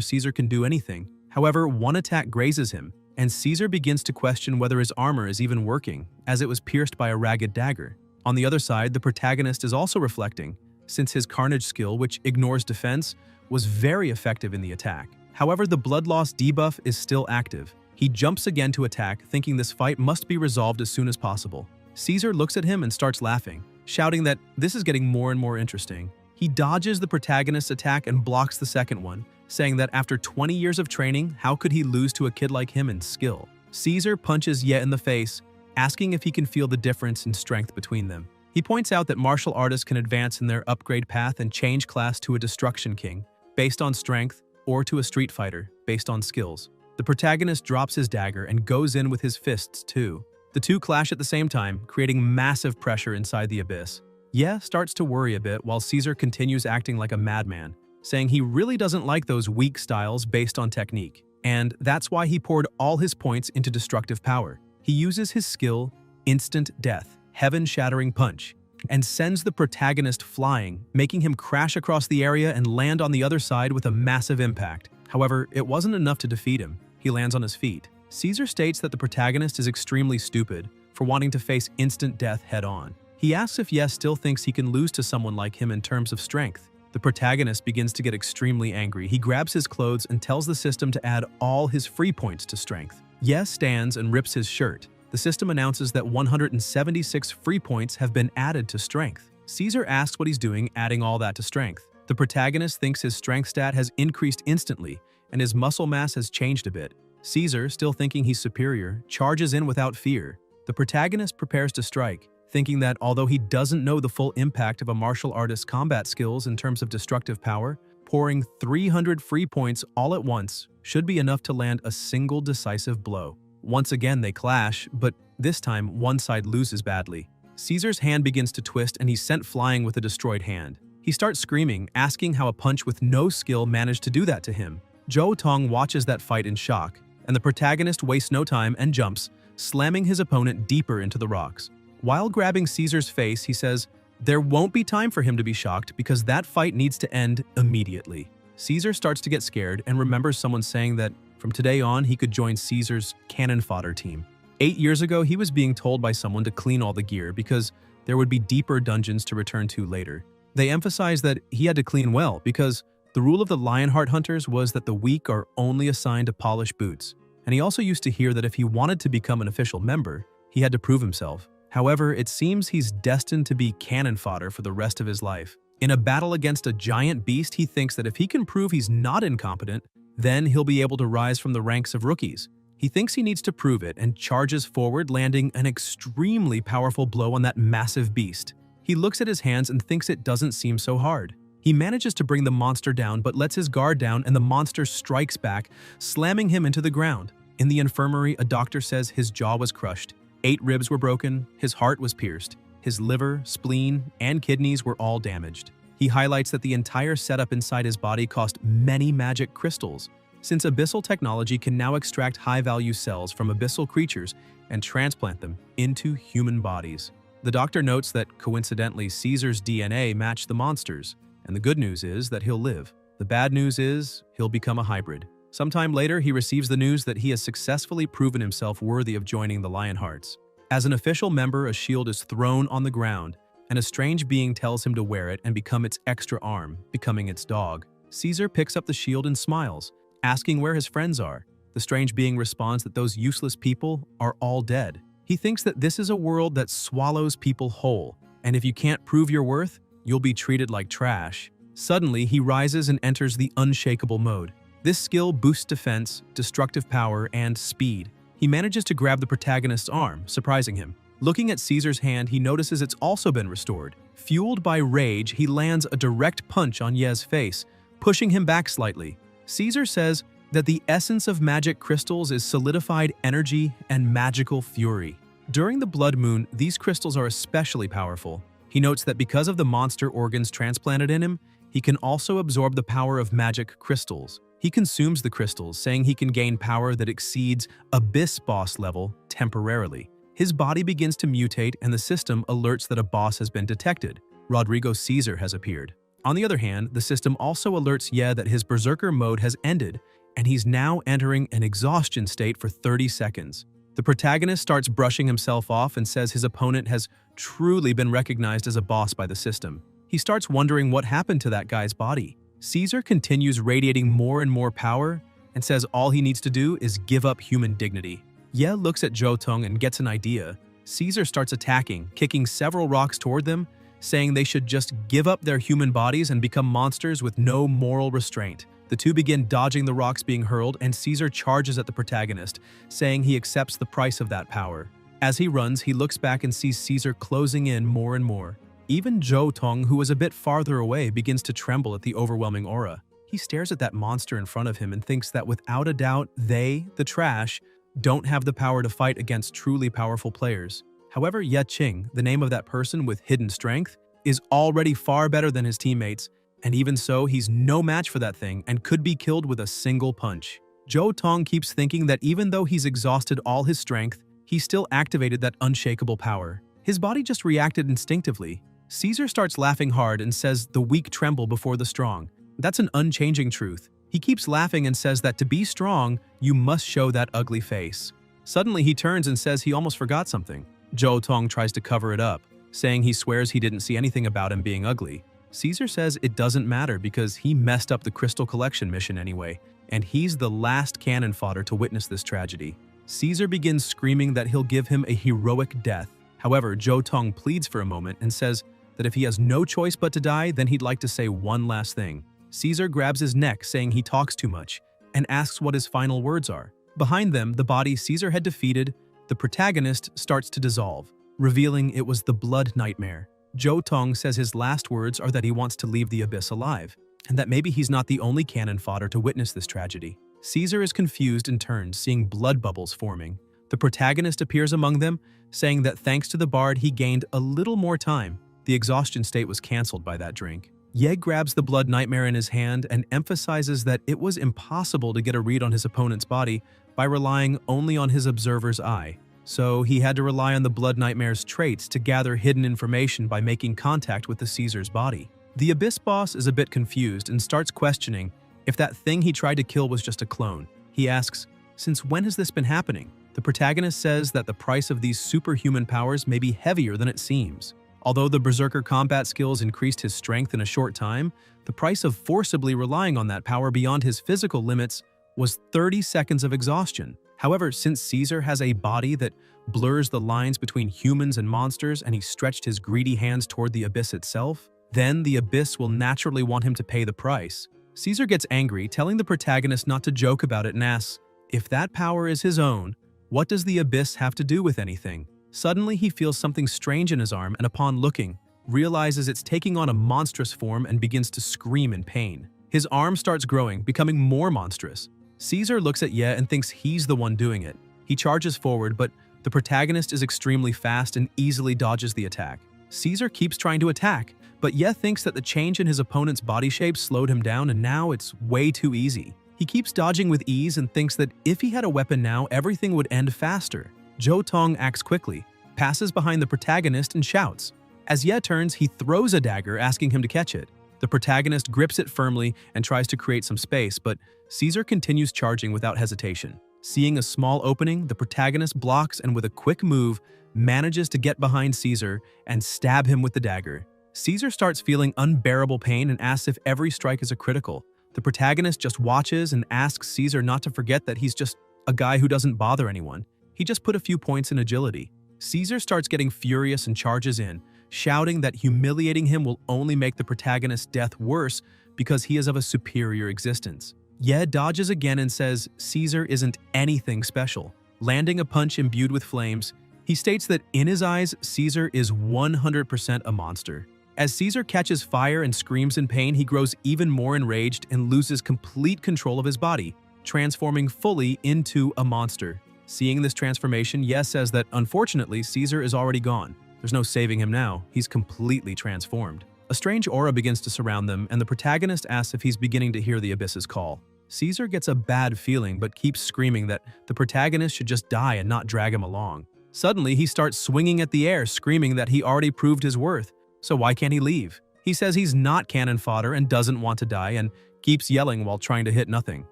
Caesar can do anything. However, one attack grazes him, and Caesar begins to question whether his armor is even working, as it was pierced by a ragged dagger. On the other side, the protagonist is also reflecting, since his Carnage skill, which ignores defense, was very effective in the attack. However, the blood loss debuff is still active. He jumps again to attack, thinking this fight must be resolved as soon as possible. Caesar looks at him and starts laughing, shouting that this is getting more and more interesting. He dodges the protagonist's attack and blocks the second one, saying that after 20 years of training, how could he lose to a kid like him in skill? Caesar punches Ye in the face, asking if he can feel the difference in strength between them. He points out that martial artists can advance in their upgrade path and change class to a Destruction King, based on strength, or to a Street Fighter, based on skills. The protagonist drops his dagger and goes in with his fists too. The two clash at the same time, creating massive pressure inside the abyss. Ye starts to worry a bit while Caesar continues acting like a madman, saying he really doesn't like those weak styles based on technique, and that's why he poured all his points into destructive power. He uses his skill, Instant Death, Heaven-Shattering Punch, and sends the protagonist flying, making him crash across the area and land on the other side with a massive impact. However, it wasn't enough to defeat him. He lands on his feet. Caesar states that the protagonist is extremely stupid for wanting to face instant death head-on. He asks if Yes still thinks he can lose to someone like him in terms of strength. The protagonist begins to get extremely angry. He grabs his clothes and tells the system to add all his free points to strength. Yes stands and rips his shirt. The system announces that 176 free points have been added to strength. Caesar asks what he's doing adding all that to strength. The protagonist thinks his strength stat has increased instantly and his muscle mass has changed a bit. Caesar, still thinking he's superior, charges in without fear. The protagonist prepares to strike, thinking that although he doesn't know the full impact of a martial artist's combat skills in terms of destructive power, pouring 300 free points all at once should be enough to land a single decisive blow. Once again they clash, but this time one side loses badly. Caesar's hand begins to twist and he's sent flying with a destroyed hand. He starts screaming, asking how a punch with no skill managed to do that to him. Jo Tong watches that fight in shock, and the protagonist wastes no time and jumps, slamming his opponent deeper into the rocks. While grabbing Caesar's face, he says, there won't be time for him to be shocked because that fight needs to end immediately. Caesar starts to get scared and remembers someone saying that from today on he could join Caesar's cannon fodder team. 8 years ago, he was being told by someone to clean all the gear because there would be deeper dungeons to return to later. They emphasize that he had to clean well because The rule of the Lionheart hunters was that the weak are only assigned to polish boots, and he also used to hear that if he wanted to become an official member, he had to prove himself. However, it seems he's destined to be cannon fodder for the rest of his life. In a battle against a giant beast, he thinks that if he can prove he's not incompetent, then he'll be able to rise from the ranks of rookies. He thinks he needs to prove it and charges forward, landing an extremely powerful blow on that massive beast. He looks at his hands and thinks it doesn't seem so hard. He manages to bring the monster down but lets his guard down, and the monster strikes back, slamming him into the ground. In the infirmary, a doctor says his jaw was crushed, 8 ribs were broken, his heart was pierced, his liver, spleen, and kidneys were all damaged. He highlights that the entire setup inside his body cost many magic crystals, since abyssal technology can now extract high-value cells from abyssal creatures and transplant them into human bodies. The doctor notes that, coincidentally, Caesar's DNA matched the monster's, and the good news is that he'll live. The bad news is he'll become a hybrid. Sometime later, he receives the news that he has successfully proven himself worthy of joining the Lionhearts. As an official member, a shield is thrown on the ground, and a strange being tells him to wear it and become its extra arm, becoming its dog. Caesar picks up the shield and smiles, asking where his friends are. The strange being responds that those useless people are all dead. He thinks that this is a world that swallows people whole, and if you can't prove your worth, you'll be treated like trash. Suddenly, he rises and enters the unshakable mode. This skill boosts defense, destructive power, and speed. He manages to grab the protagonist's arm, surprising him. Looking at Caesar's hand, he notices it's also been restored. Fueled by rage, he lands a direct punch on Ye's face, pushing him back slightly. Caesar says that the essence of magic crystals is solidified energy and magical fury. During the blood moon, these crystals are especially powerful. He notes that because of the monster organs transplanted in him, he can also absorb the power of magic crystals. He consumes the crystals, saying he can gain power that exceeds Abyss Boss level temporarily. His body begins to mutate, and the system alerts that a boss has been detected. Rodrigo Caesar has appeared. On the other hand, the system also alerts Ye that his berserker mode has ended, and he's now entering an exhaustion state for 30 seconds. The protagonist starts brushing himself off and says his opponent has truly been recognized as a boss by the system. He starts wondering what happened to that guy's body. Caesar continues radiating more and more power and says all he needs to do is give up human dignity. Ye looks at Jotong and gets an idea. Caesar starts attacking, kicking several rocks toward them, saying they should just give up their human bodies and become monsters with no moral restraint. The two begin dodging the rocks being hurled, and Caesar charges at the protagonist, saying he accepts the price of that power. As he runs, he looks back and sees Caesar closing in more and more. Even Jotong, who was a bit farther away, begins to tremble at the overwhelming aura. He stares at that monster in front of him and thinks that without a doubt, they, the trash, don't have the power to fight against truly powerful players. However, Ye Qing, the name of that person with hidden strength, is already far better than his teammates, and even so, he's no match for that thing and could be killed with a single punch. Jotong keeps thinking that even though he's exhausted all his strength, he still activated that unshakable power. His body just reacted instinctively. Caesar starts laughing hard and says the weak tremble before the strong. That's an unchanging truth. He keeps laughing and says that to be strong, you must show that ugly face. Suddenly, he turns and says he almost forgot something. Jotong tries to cover it up, saying he swears he didn't see anything about him being ugly. Caesar says it doesn't matter because he messed up the crystal collection mission anyway, and he's the last cannon fodder to witness this tragedy. Caesar begins screaming that he'll give him a heroic death. However, Jotong pleads for a moment and says that if he has no choice but to die, then he'd like to say one last thing. Caesar grabs his neck, saying he talks too much, and asks what his final words are. Behind them, the body Caesar had defeated, the protagonist starts to dissolve, revealing it was the blood nightmare. Jotong says his last words are that he wants to leave the abyss alive, and that maybe he's not the only cannon fodder to witness this tragedy. Caesar is confused and turns, seeing blood bubbles forming. The protagonist appears among them, saying that thanks to the bard he gained a little more time. The exhaustion state was cancelled by that drink. Ye grabs the blood nightmare in his hand and emphasizes that it was impossible to get a read on his opponent's body by relying only on his observer's eye. So he had to rely on the blood nightmare's traits to gather hidden information by making contact with the Caesar's body. The Abyss boss is a bit confused and starts questioning if that thing he tried to kill was just a clone. He asks, "Since when has this been happening?" The protagonist says that the price of these superhuman powers may be heavier than it seems. Although the Berserker combat skills increased his strength in a short time, the price of forcibly relying on that power beyond his physical limits was 30 seconds of exhaustion. However, since Caesar has a body that blurs the lines between humans and monsters and he stretched his greedy hands toward the abyss itself, then the abyss will naturally want him to pay the price. Caesar gets angry, telling the protagonist not to joke about it and asks, if that power is his own, what does the abyss have to do with anything? Suddenly, he feels something strange in his arm and upon looking, realizes it's taking on a monstrous form and begins to scream in pain. His arm starts growing, becoming more monstrous. Caesar looks at Ye and thinks he's the one doing it. He charges forward, but the protagonist is extremely fast and easily dodges the attack. Caesar keeps trying to attack, but Ye thinks that the change in his opponent's body shape slowed him down and now it's way too easy. He keeps dodging with ease and thinks that if he had a weapon now, everything would end faster. Zhou Tong acts quickly, passes behind the protagonist and shouts. As Ye turns, he throws a dagger, asking him to catch it. The protagonist grips it firmly and tries to create some space, but Caesar continues charging without hesitation. Seeing a small opening, the protagonist blocks and with a quick move, manages to get behind Caesar and stab him with the dagger. Caesar starts feeling unbearable pain and asks if every strike is a critical. The protagonist just watches and asks Caesar not to forget that he's just a guy who doesn't bother anyone. He just put a few points in agility. Caesar starts getting furious and charges in, shouting that humiliating him will only make the protagonist's death worse because he is of a superior existence. Ye dodges again and says Caesar isn't anything special. Landing a punch imbued with flames, he states that in his eyes, Caesar is 100% a monster. As Caesar catches fire and screams in pain, he grows even more enraged and loses complete control of his body, transforming fully into a monster. Seeing this transformation, Ye says that unfortunately, Caesar is already gone. There's no saving him now. He's completely transformed. A strange aura begins to surround them, and the protagonist asks if he's beginning to hear the abyss's call. Caesar gets a bad feeling but keeps screaming that the protagonist should just die and not drag him along. Suddenly, he starts swinging at the air, screaming that he already proved his worth, so why can't he leave? He says he's not cannon fodder and doesn't want to die and keeps yelling while trying to hit nothing.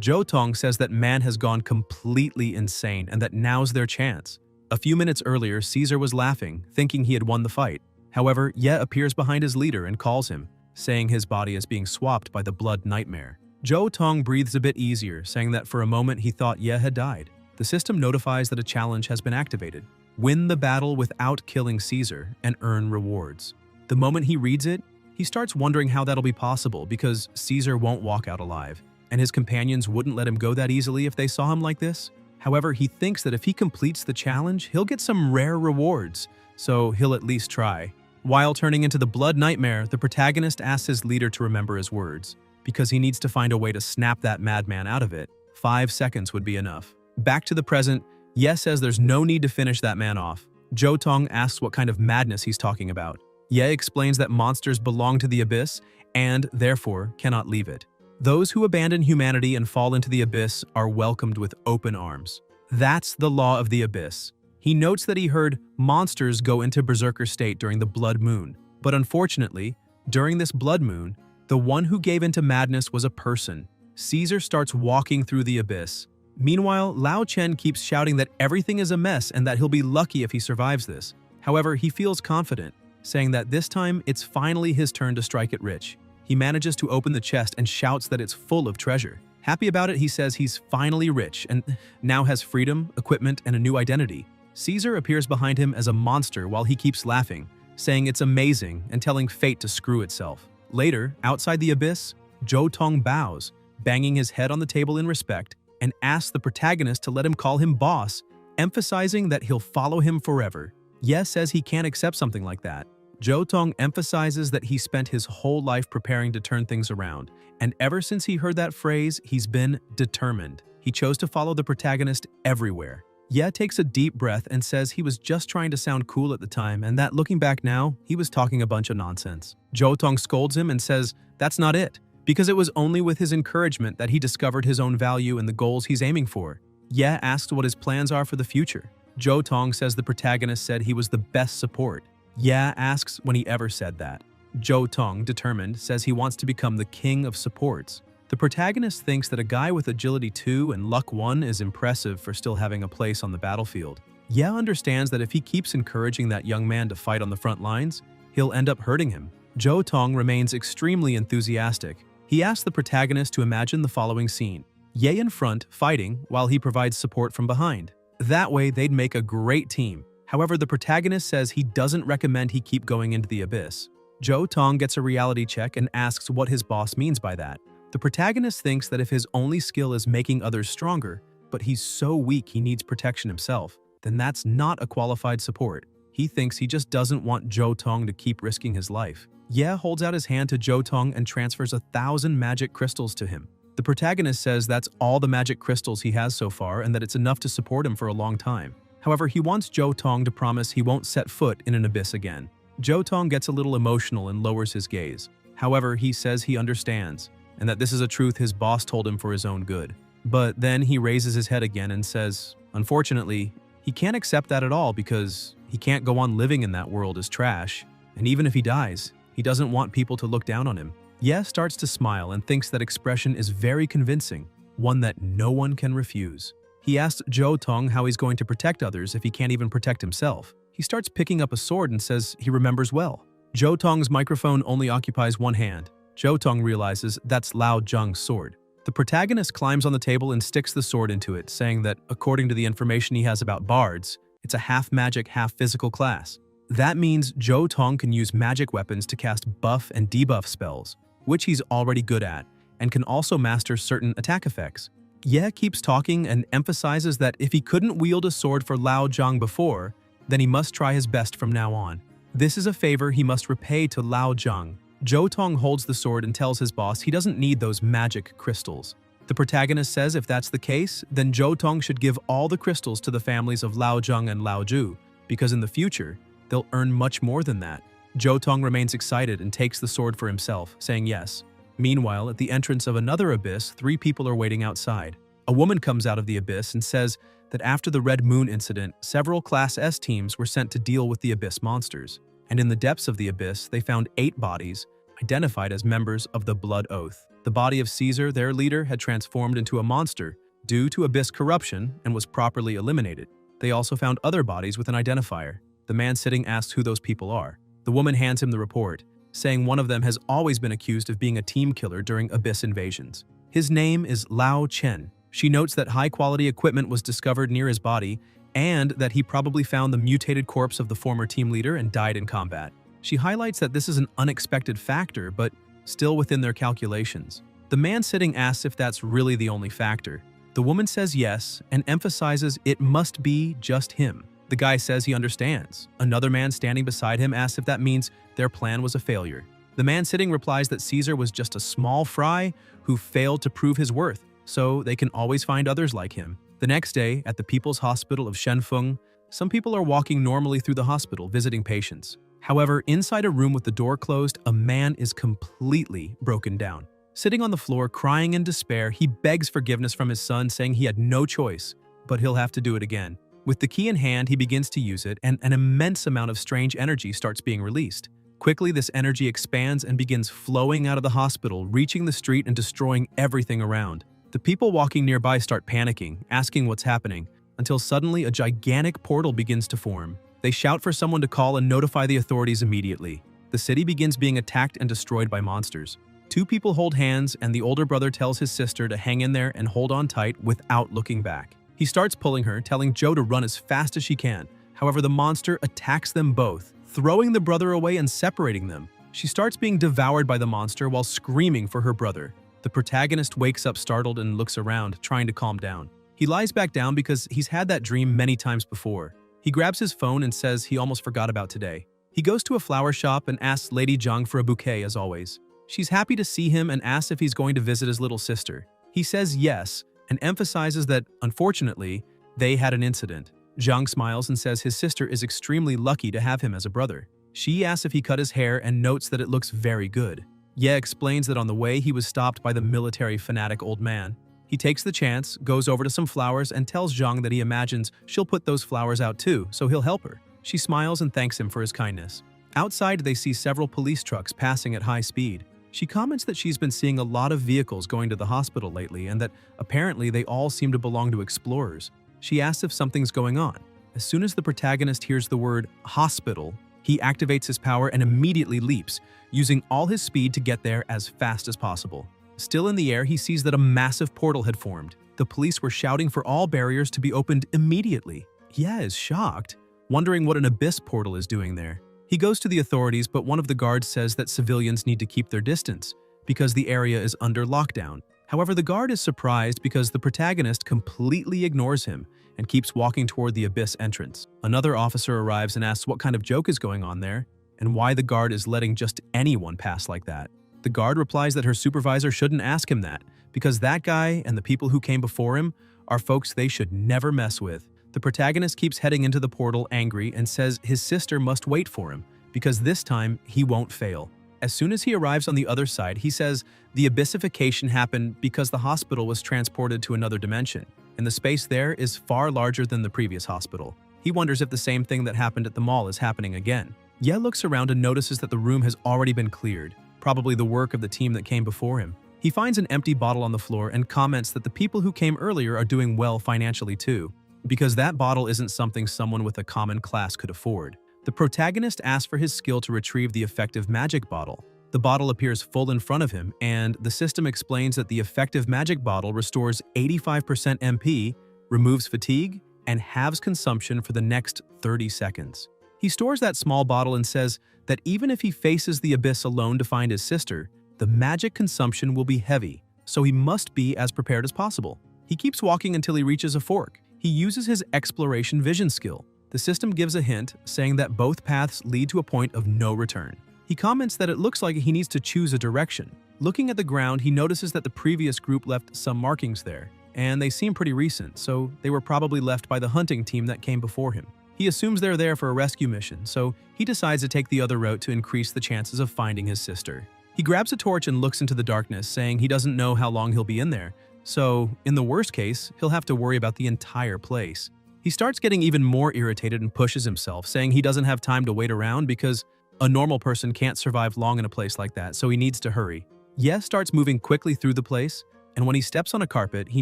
Zhou Tong says that man has gone completely insane and that now's their chance. A few minutes earlier, Caesar was laughing, thinking he had won the fight. However, Ye appears behind his leader and calls him, saying his body is being swapped by the blood nightmare. Zhou Tong breathes a bit easier, saying that for a moment he thought Ye had died. The system notifies that a challenge has been activated. Win the battle without killing Caesar and earn rewards. The moment he reads it, he starts wondering how that'll be possible because Caesar won't walk out alive, and his companions wouldn't let him go that easily if they saw him like this. However, he thinks that if he completes the challenge, he'll get some rare rewards, so he'll at least try. While turning into the blood nightmare, the protagonist asks his leader to remember his words. Because he needs to find a way to snap that madman out of it, 5 seconds would be enough. Back to the present, Ye says there's no need to finish that man off. Zhou Tong asks what kind of madness he's talking about. Ye explains that monsters belong to the abyss and, therefore, cannot leave it. Those who abandon humanity and fall into the abyss are welcomed with open arms. That's the law of the abyss. He notes that he heard monsters go into berserker state during the blood moon, but unfortunately, during this blood moon, the one who gave into madness was a person. Caesar starts walking through the abyss. Meanwhile, Lao Chen keeps shouting that everything is a mess and that he'll be lucky if he survives this. However, he feels confident, saying that this time it's finally his turn to strike it rich. He manages to open the chest and shouts that it's full of treasure. Happy about it, he says he's finally rich and now has freedom, equipment, and a new identity. Caesar appears behind him as a monster while he keeps laughing, saying it's amazing and telling fate to screw itself. Later, outside the abyss, Zhou Tong bows, banging his head on the table in respect, and asks the protagonist to let him call him boss, emphasizing that he'll follow him forever. Ye says he can't accept something like that. Zhou Tong emphasizes that he spent his whole life preparing to turn things around, and ever since he heard that phrase, he's been determined. He chose to follow the protagonist everywhere. Ye takes a deep breath and says he was just trying to sound cool at the time and that looking back now, he was talking a bunch of nonsense. Zhou Tong scolds him and says that's not it, because it was only with his encouragement that he discovered his own value and the goals he's aiming for. Ye asks what his plans are for the future. Zhou Tong says the protagonist said he was the best support. Ye asks when he ever said that. Zhou Tong, determined, says he wants to become the king of supports. The protagonist thinks that a guy with agility 2 and luck 1 is impressive for still having a place on the battlefield. Ye understands that if he keeps encouraging that young man to fight on the front lines, he'll end up hurting him. Jo Tong remains extremely enthusiastic. He asks the protagonist to imagine the following scene. Ye in front, fighting, while he provides support from behind. That way, they'd make a great team. However, the protagonist says he doesn't recommend he keep going into the abyss. Jo Tong gets a reality check and asks what his boss means by that. The protagonist thinks that if his only skill is making others stronger, but he's so weak he needs protection himself, then that's not a qualified support. He thinks he just doesn't want Jo Tong to keep risking his life. Ye holds out his hand to Jo Tong and transfers 1,000 magic crystals to him. The protagonist says that's all the magic crystals he has so far and that it's enough to support him for a long time. However, he wants Jo Tong to promise he won't set foot in an abyss again. Jo Tong gets a little emotional and lowers his gaze. However, he says he understands, and that this is a truth his boss told him for his own good. But then he raises his head again and says, unfortunately, he can't accept that at all because he can't go on living in that world as trash, and even if he dies, he doesn't want people to look down on him. Ye starts to smile and thinks that expression is very convincing, one that no one can refuse. He asks Jo Tong how he's going to protect others if he can't even protect himself. He starts picking up a sword and says he remembers well. Jo Tong's microphone only occupies one hand. Jo Tong realizes that's Lao Zhang's sword. The protagonist climbs on the table and sticks the sword into it, saying that according to the information he has about bards, it's a half-magic, half-physical class. That means Jo Tong can use magic weapons to cast buff and debuff spells, which he's already good at, and can also master certain attack effects. Ye keeps talking and emphasizes that if he couldn't wield a sword for Lao Zhang before, then he must try his best from now on. This is a favor he must repay to Lao Zhang. Jo Tong holds the sword and tells his boss he doesn't need those magic crystals. The protagonist says if that's the case, then Jo Tong should give all the crystals to the families of Lao Zhang and Lao Zhu, because in the future, they'll earn much more than that. Jo Tong remains excited and takes the sword for himself, saying yes. Meanwhile, at the entrance of another abyss, 3 people are waiting outside. A woman comes out of the abyss and says that after the Red Moon incident, several Class S teams were sent to deal with the abyss monsters. And in the depths of the abyss, they found 8 bodies, identified as members of the Blood Oath. The body of Caesar, their leader, had transformed into a monster due to abyss corruption and was properly eliminated. They also found other bodies with an identifier. The man sitting asks who those people are. The woman hands him the report, saying one of them has always been accused of being a team killer during abyss invasions. His name is Lao Chen. She notes that high-quality equipment was discovered near his body and that he probably found the mutated corpse of the former team leader and died in combat. She highlights that this is an unexpected factor, but still within their calculations. The man sitting asks if that's really the only factor. The woman says yes and emphasizes it must be just him. The guy says he understands. Another man standing beside him asks if that means their plan was a failure. The man sitting replies that Caesar was just a small fry who failed to prove his worth, so they can always find others like him. The next day, at the People's Hospital of Shenfeng, some people are walking normally through the hospital visiting patients. However, inside a room with the door closed, a man is completely broken down. Sitting on the floor, crying in despair, he begs forgiveness from his son, saying he had no choice, but he'll have to do it again. With the key in hand, he begins to use it, and an immense amount of strange energy starts being released. Quickly, this energy expands and begins flowing out of the hospital, reaching the street and destroying everything around. The people walking nearby start panicking, asking what's happening, until suddenly a gigantic portal begins to form. They shout for someone to call and notify the authorities immediately. The city begins being attacked and destroyed by monsters. 2 people hold hands, and the older brother tells his sister to hang in there and hold on tight without looking back. He starts pulling her, telling Jo to run as fast as she can. However, the monster attacks them both, throwing the brother away and separating them. She starts being devoured by the monster while screaming for her brother. The protagonist wakes up startled and looks around, trying to calm down. He lies back down because he's had that dream many times before. He grabs his phone and says he almost forgot about today. He goes to a flower shop and asks Lady Zhang for a bouquet as always. She's happy to see him and asks if he's going to visit his little sister. He says yes and emphasizes that, unfortunately, they had an incident. Zhang smiles and says his sister is extremely lucky to have him as a brother. She asks if he cut his hair and notes that it looks very good. Ye explains that on the way he was stopped by the military fanatic old man. He takes the chance, goes over to some flowers, and tells Zhang that he imagines she'll put those flowers out too, so he'll help her. She smiles and thanks him for his kindness. Outside, they see several police trucks passing at high speed. She comments that she's been seeing a lot of vehicles going to the hospital lately and that apparently they all seem to belong to explorers. She asks if something's going on. As soon as the protagonist hears the word hospital, He activates his power and immediately leaps, using all his speed to get there as fast as possible. Still in the air, he sees that a massive portal had formed. The police were shouting for all barriers to be opened immediately. Ye is shocked, wondering what an abyss portal is doing there. He goes to the authorities, but one of the guards says that civilians need to keep their distance because the area is under lockdown. However, the guard is surprised because the protagonist completely ignores him and keeps walking toward the abyss entrance. Another officer arrives and asks what kind of joke is going on there and why the guard is letting just anyone pass like that. The guard replies that her supervisor shouldn't ask him that because that guy and the people who came before him are folks they should never mess with. The protagonist keeps heading into the portal angry and says his sister must wait for him because this time he won't fail. As soon as he arrives on the other side, he says the abyssification happened because the hospital was transported to another dimension, and the space there is far larger than the previous hospital. He wonders if the same thing that happened at the mall is happening again. Ye looks around and notices that the room has already been cleared, probably the work of the team that came before him. He finds an empty bottle on the floor and comments that the people who came earlier are doing well financially too, because that bottle isn't something someone with a common class could afford. The protagonist asks for his skill to retrieve the effective magic bottle. The bottle appears full in front of him, and the system explains that the effective magic bottle restores 85% MP, removes fatigue, and halves consumption for the next 30 seconds. He stores that small bottle and says that even if he faces the abyss alone to find his sister, the magic consumption will be heavy, so he must be as prepared as possible. He keeps walking until he reaches a fork. He uses his exploration vision skill. The system gives a hint, saying that both paths lead to a point of no return. He comments that it looks like he needs to choose a direction. Looking at the ground, he notices that the previous group left some markings there, and they seem pretty recent, so they were probably left by the hunting team that came before him. He assumes they're there for a rescue mission, so he decides to take the other route to increase the chances of finding his sister. He grabs a torch and looks into the darkness, saying he doesn't know how long he'll be in there, so in the worst case, he'll have to worry about the entire place. He starts getting even more irritated and pushes himself, saying he doesn't have time to wait around because a normal person can't survive long in a place like that, so he needs to hurry. Ye starts moving quickly through the place, and when he steps on a carpet, he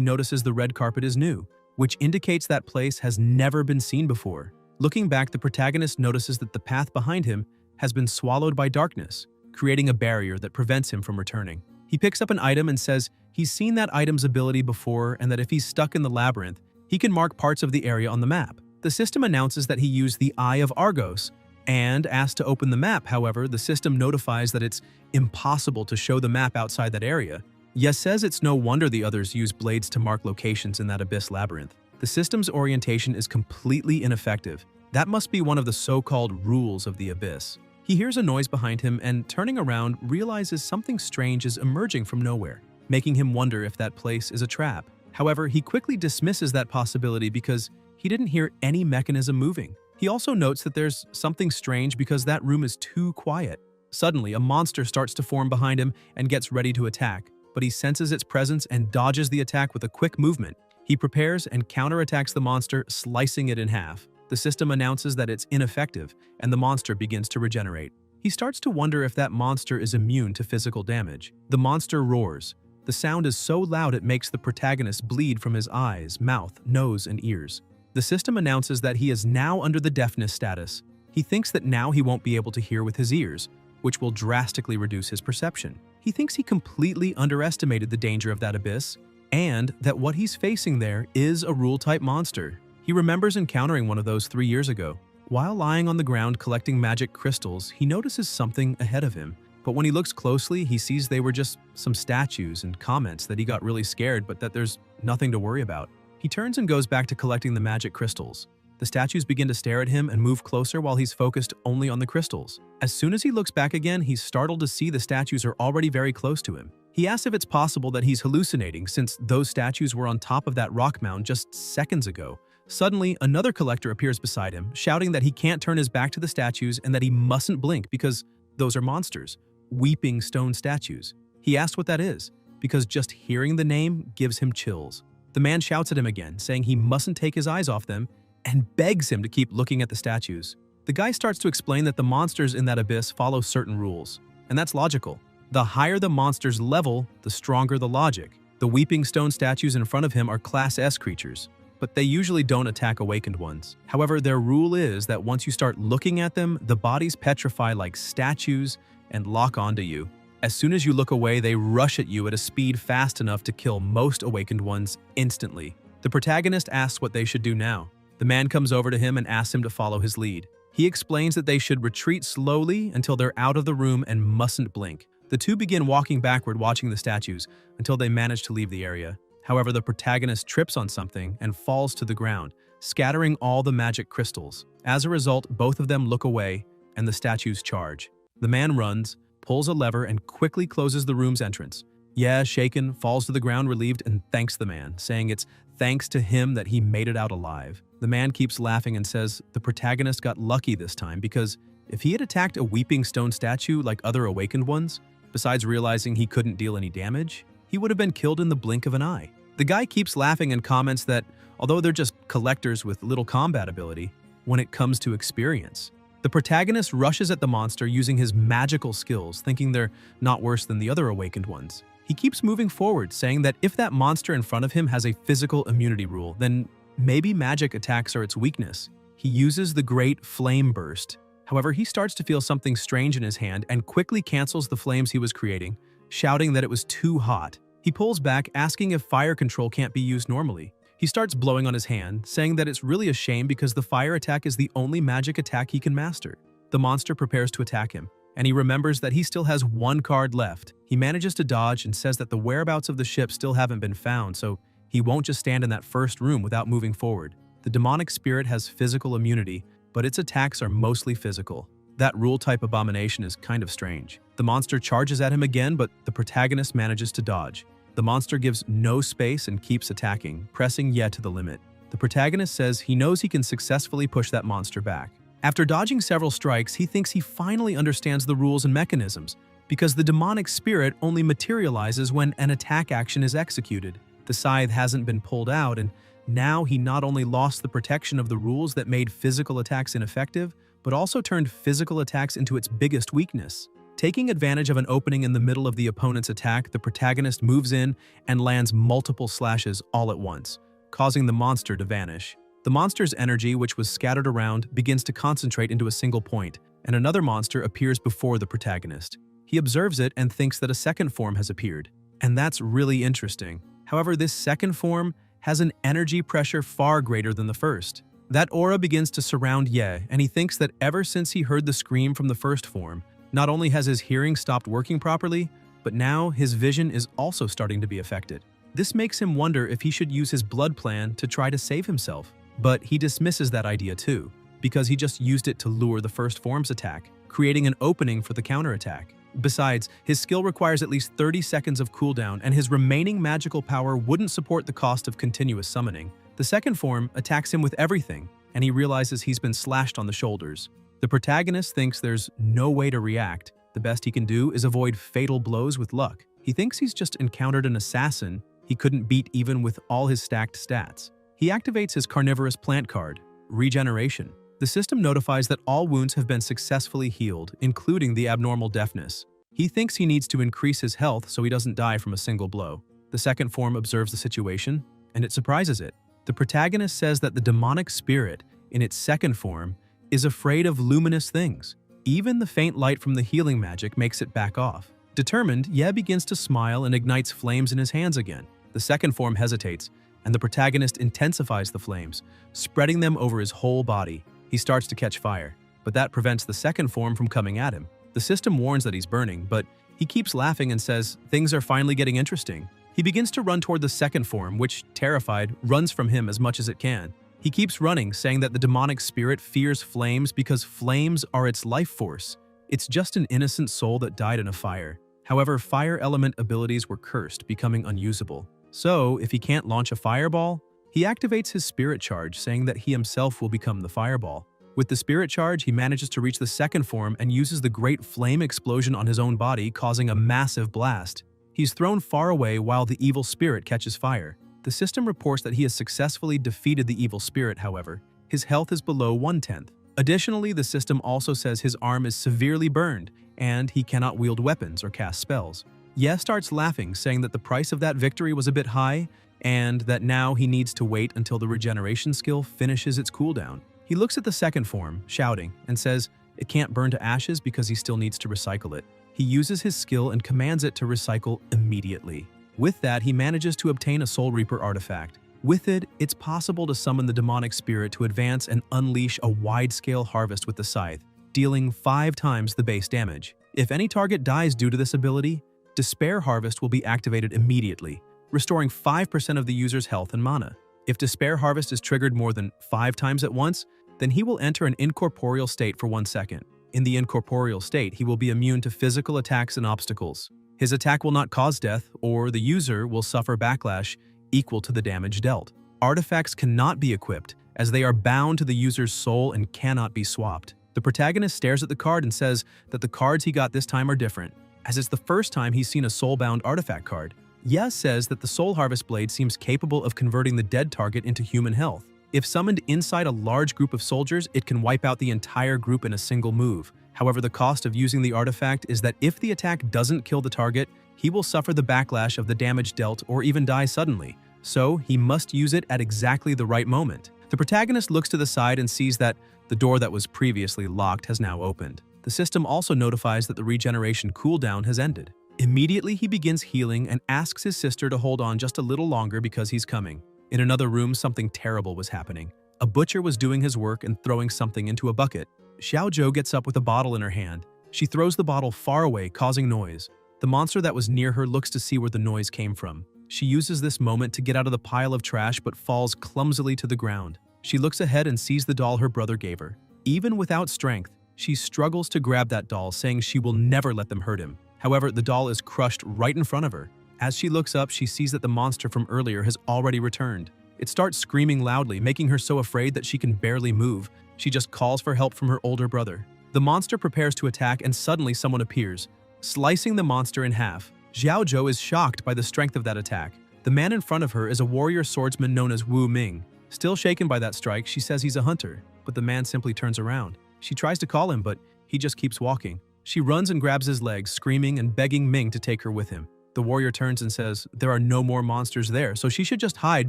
notices the red carpet is new, which indicates that place has never been seen before. Looking back, the protagonist notices that the path behind him has been swallowed by darkness, creating a barrier that prevents him from returning. He picks up an item and says he's seen that item's ability before and that if he's stuck in the labyrinth, he can mark parts of the area on the map. The system announces that he used the Eye of Argos and asks to open the map. However, the system notifies that it's impossible to show the map outside that area. Ye says it's no wonder the others use blades to mark locations in that abyss labyrinth. The system's orientation is completely ineffective. That must be one of the so-called rules of the abyss. He hears a noise behind him and, turning around, realizes something strange is emerging from nowhere, making him wonder if that place is a trap. However, he quickly dismisses that possibility because he didn't hear any mechanism moving. He also notes that there's something strange because that room is too quiet. Suddenly, a monster starts to form behind him and gets ready to attack, but he senses its presence and dodges the attack with a quick movement. He prepares and counterattacks the monster, slicing it in half. The system announces that it's ineffective, and the monster begins to regenerate. He starts to wonder if that monster is immune to physical damage. The monster roars. The sound is so loud it makes the protagonist bleed from his eyes, mouth, nose, and ears. The system announces that he is now under the deafness status. He thinks that now he won't be able to hear with his ears, which will drastically reduce his perception. He thinks he completely underestimated the danger of that abyss, and that what he's facing there is a rule-type monster. He remembers encountering one of those 3 years ago. While lying on the ground collecting magic crystals, he notices something ahead of him. But when he looks closely, he sees they were just some statues and comments that he got really scared, but that there's nothing to worry about. He turns and goes back to collecting the magic crystals. The statues begin to stare at him and move closer while he's focused only on the crystals. As soon as he looks back again, he's startled to see the statues are already very close to him. He asks if it's possible that he's hallucinating since those statues were on top of that rock mound just seconds ago. Suddenly, another collector appears beside him, shouting that he can't turn his back to the statues and that he mustn't blink because those are monsters, weeping stone statues. He asks what that is, because just hearing the name gives him chills. The man shouts at him again, saying he mustn't take his eyes off them, and begs him to keep looking at the statues. The guy starts to explain that the monsters in that abyss follow certain rules, and that's logical. The higher the monster's level, the stronger the logic. The weeping stone statues in front of him are Class S creatures, but they usually don't attack awakened ones. However, their rule is that once you start looking at them, the bodies petrify like statues and lock onto you. As soon as you look away, they rush at you at a speed fast enough to kill most awakened ones instantly. The protagonist asks what they should do now. The man comes over to him and asks him to follow his lead. He explains that they should retreat slowly until they're out of the room and mustn't blink. The two begin walking backward, watching the statues, until they manage to leave the area. However, the protagonist trips on something and falls to the ground, scattering all the magic crystals. As a result, both of them look away, and the statues charge. The man runs, pulls a lever, and quickly closes the room's entrance. Ye, shaken, falls to the ground relieved and thanks the man, saying it's thanks to him that he made it out alive. The man keeps laughing and says the protagonist got lucky this time because if he had attacked a weeping stone statue like other awakened ones, besides realizing he couldn't deal any damage, he would have been killed in the blink of an eye. The guy keeps laughing and comments that although they're just collectors with little combat ability, when it comes to experience, the protagonist rushes at the monster using his magical skills, thinking they're not worse than the other awakened ones. He keeps moving forward, saying that if that monster in front of him has a physical immunity rule, then maybe magic attacks are its weakness. He uses the Great Flame Burst. However, he starts to feel something strange in his hand and quickly cancels the flames he was creating, shouting that it was too hot. He pulls back, asking if fire control can't be used normally. He starts blowing on his hand, saying that it's really a shame because the fire attack is the only magic attack he can master. The monster prepares to attack him, and he remembers that he still has one card left. He manages to dodge and says that the whereabouts of the ship still haven't been found, so he won't just stand in that first room without moving forward. The demonic spirit has physical immunity, but its attacks are mostly physical. That rule-type abomination is kind of strange. The monster charges at him again, but the protagonist manages to dodge. The monster gives no space and keeps attacking, pressing Ye to the limit. The protagonist says he knows he can successfully push that monster back. After dodging several strikes, he thinks he finally understands the rules and mechanisms, because the demonic spirit only materializes when an attack action is executed. The scythe hasn't been pulled out, and now he not only lost the protection of the rules that made physical attacks ineffective, but also turned physical attacks into its biggest weakness. Taking advantage of an opening in the middle of the opponent's attack, the protagonist moves in and lands multiple slashes all at once, causing the monster to vanish. The monster's energy, which was scattered around, begins to concentrate into a single point, and another monster appears before the protagonist. He observes it and thinks that a second form has appeared, and that's really interesting. However, this second form has an energy pressure far greater than the first. That aura begins to surround Ye, and he thinks that ever since he heard the scream from the first form, not only has his hearing stopped working properly, but now his vision is also starting to be affected. This makes him wonder if he should use his blood plan to try to save himself. But he dismisses that idea too, because he just used it to lure the first form's attack, creating an opening for the counterattack. Besides, his skill requires at least 30 seconds of cooldown, and his remaining magical power wouldn't support the cost of continuous summoning. The second form attacks him with everything, and he realizes he's been slashed on the shoulders. The protagonist thinks there's no way to react. The best he can do is avoid fatal blows with luck. He thinks he's just encountered an assassin he couldn't beat even with all his stacked stats. He activates his carnivorous plant card, Regeneration. The system notifies that all wounds have been successfully healed, including the abnormal deafness. He thinks he needs to increase his health so he doesn't die from a single blow. The second form observes the situation, and it surprises it. The protagonist says that the demonic spirit, in its second form, is afraid of luminous things. Even the faint light from the healing magic makes it back off. Determined, Ye begins to smile and ignites flames in his hands again. The second form hesitates, and the protagonist intensifies the flames, spreading them over his whole body. He starts to catch fire, but that prevents the second form from coming at him. The system warns that he's burning, but he keeps laughing and says things are finally getting interesting. He begins to run toward the second form, which, terrified, runs from him as much as it can. He keeps running, saying that the demonic spirit fears flames because flames are its life force. It's just an innocent soul that died in a fire. However, fire element abilities were cursed, becoming unusable. So, if he can't launch a fireball, he activates his spirit charge, saying that he himself will become the fireball. With the spirit charge, he manages to reach the second form and uses the great flame explosion on his own body, causing a massive blast. He's thrown far away while the evil spirit catches fire. The system reports that he has successfully defeated the evil spirit, however. His health is below 1/10. Additionally, the system also says his arm is severely burned, and he cannot wield weapons or cast spells. Ye starts laughing, saying that the price of that victory was a bit high, and that now he needs to wait until the regeneration skill finishes its cooldown. He looks at the second form, shouting, and says it can't burn to ashes because he still needs to recycle it. He uses his skill and commands it to recycle immediately. With that, he manages to obtain a Soul Reaper artifact. With it, it's possible to summon the demonic spirit to advance and unleash a wide-scale harvest with the scythe, dealing 5 times the base damage. If any target dies due to this ability, Despair Harvest will be activated immediately, restoring 5% of the user's health and mana. If Despair Harvest is triggered more than 5 times at once, then he will enter an incorporeal state for 1 second. In the incorporeal state, he will be immune to physical attacks and obstacles. His attack will not cause death, or the user will suffer backlash equal to the damage dealt. Artifacts cannot be equipped, as they are bound to the user's soul and cannot be swapped. The protagonist stares at the card and says that the cards he got this time are different, as it's the first time he's seen a soul-bound artifact card. Ye says that the Soul Harvest Blade seems capable of converting the dead target into human health. If summoned inside a large group of soldiers, it can wipe out the entire group in a single move. However, the cost of using the artifact is that if the attack doesn't kill the target, he will suffer the backlash of the damage dealt or even die suddenly. So, he must use it at exactly the right moment. The protagonist looks to the side and sees that the door that was previously locked has now opened. The system also notifies that the regeneration cooldown has ended. Immediately, he begins healing and asks his sister to hold on just a little longer because he's coming. In another room, something terrible was happening. A butcher was doing his work and throwing something into a bucket. Xiaozhou gets up with a bottle in her hand. She throws the bottle far away, causing noise. The monster that was near her looks to see where the noise came from. She uses this moment to get out of the pile of trash but falls clumsily to the ground. She looks ahead and sees the doll her brother gave her. Even without strength, she struggles to grab that doll, saying she will never let them hurt him. However, the doll is crushed right in front of her. As she looks up, she sees that the monster from earlier has already returned. It starts screaming loudly, making her so afraid that she can barely move. She just calls for help from her older brother. The monster prepares to attack and suddenly someone appears, slicing the monster in half. Xiaozhou is shocked by the strength of that attack. The man in front of her is a warrior swordsman known as Wu Ming. Still shaken by that strike, she says he's a hunter, but the man simply turns around. She tries to call him, but he just keeps walking. She runs and grabs his legs, screaming and begging Ming to take her with him. The warrior turns and says there are no more monsters there, so she should just hide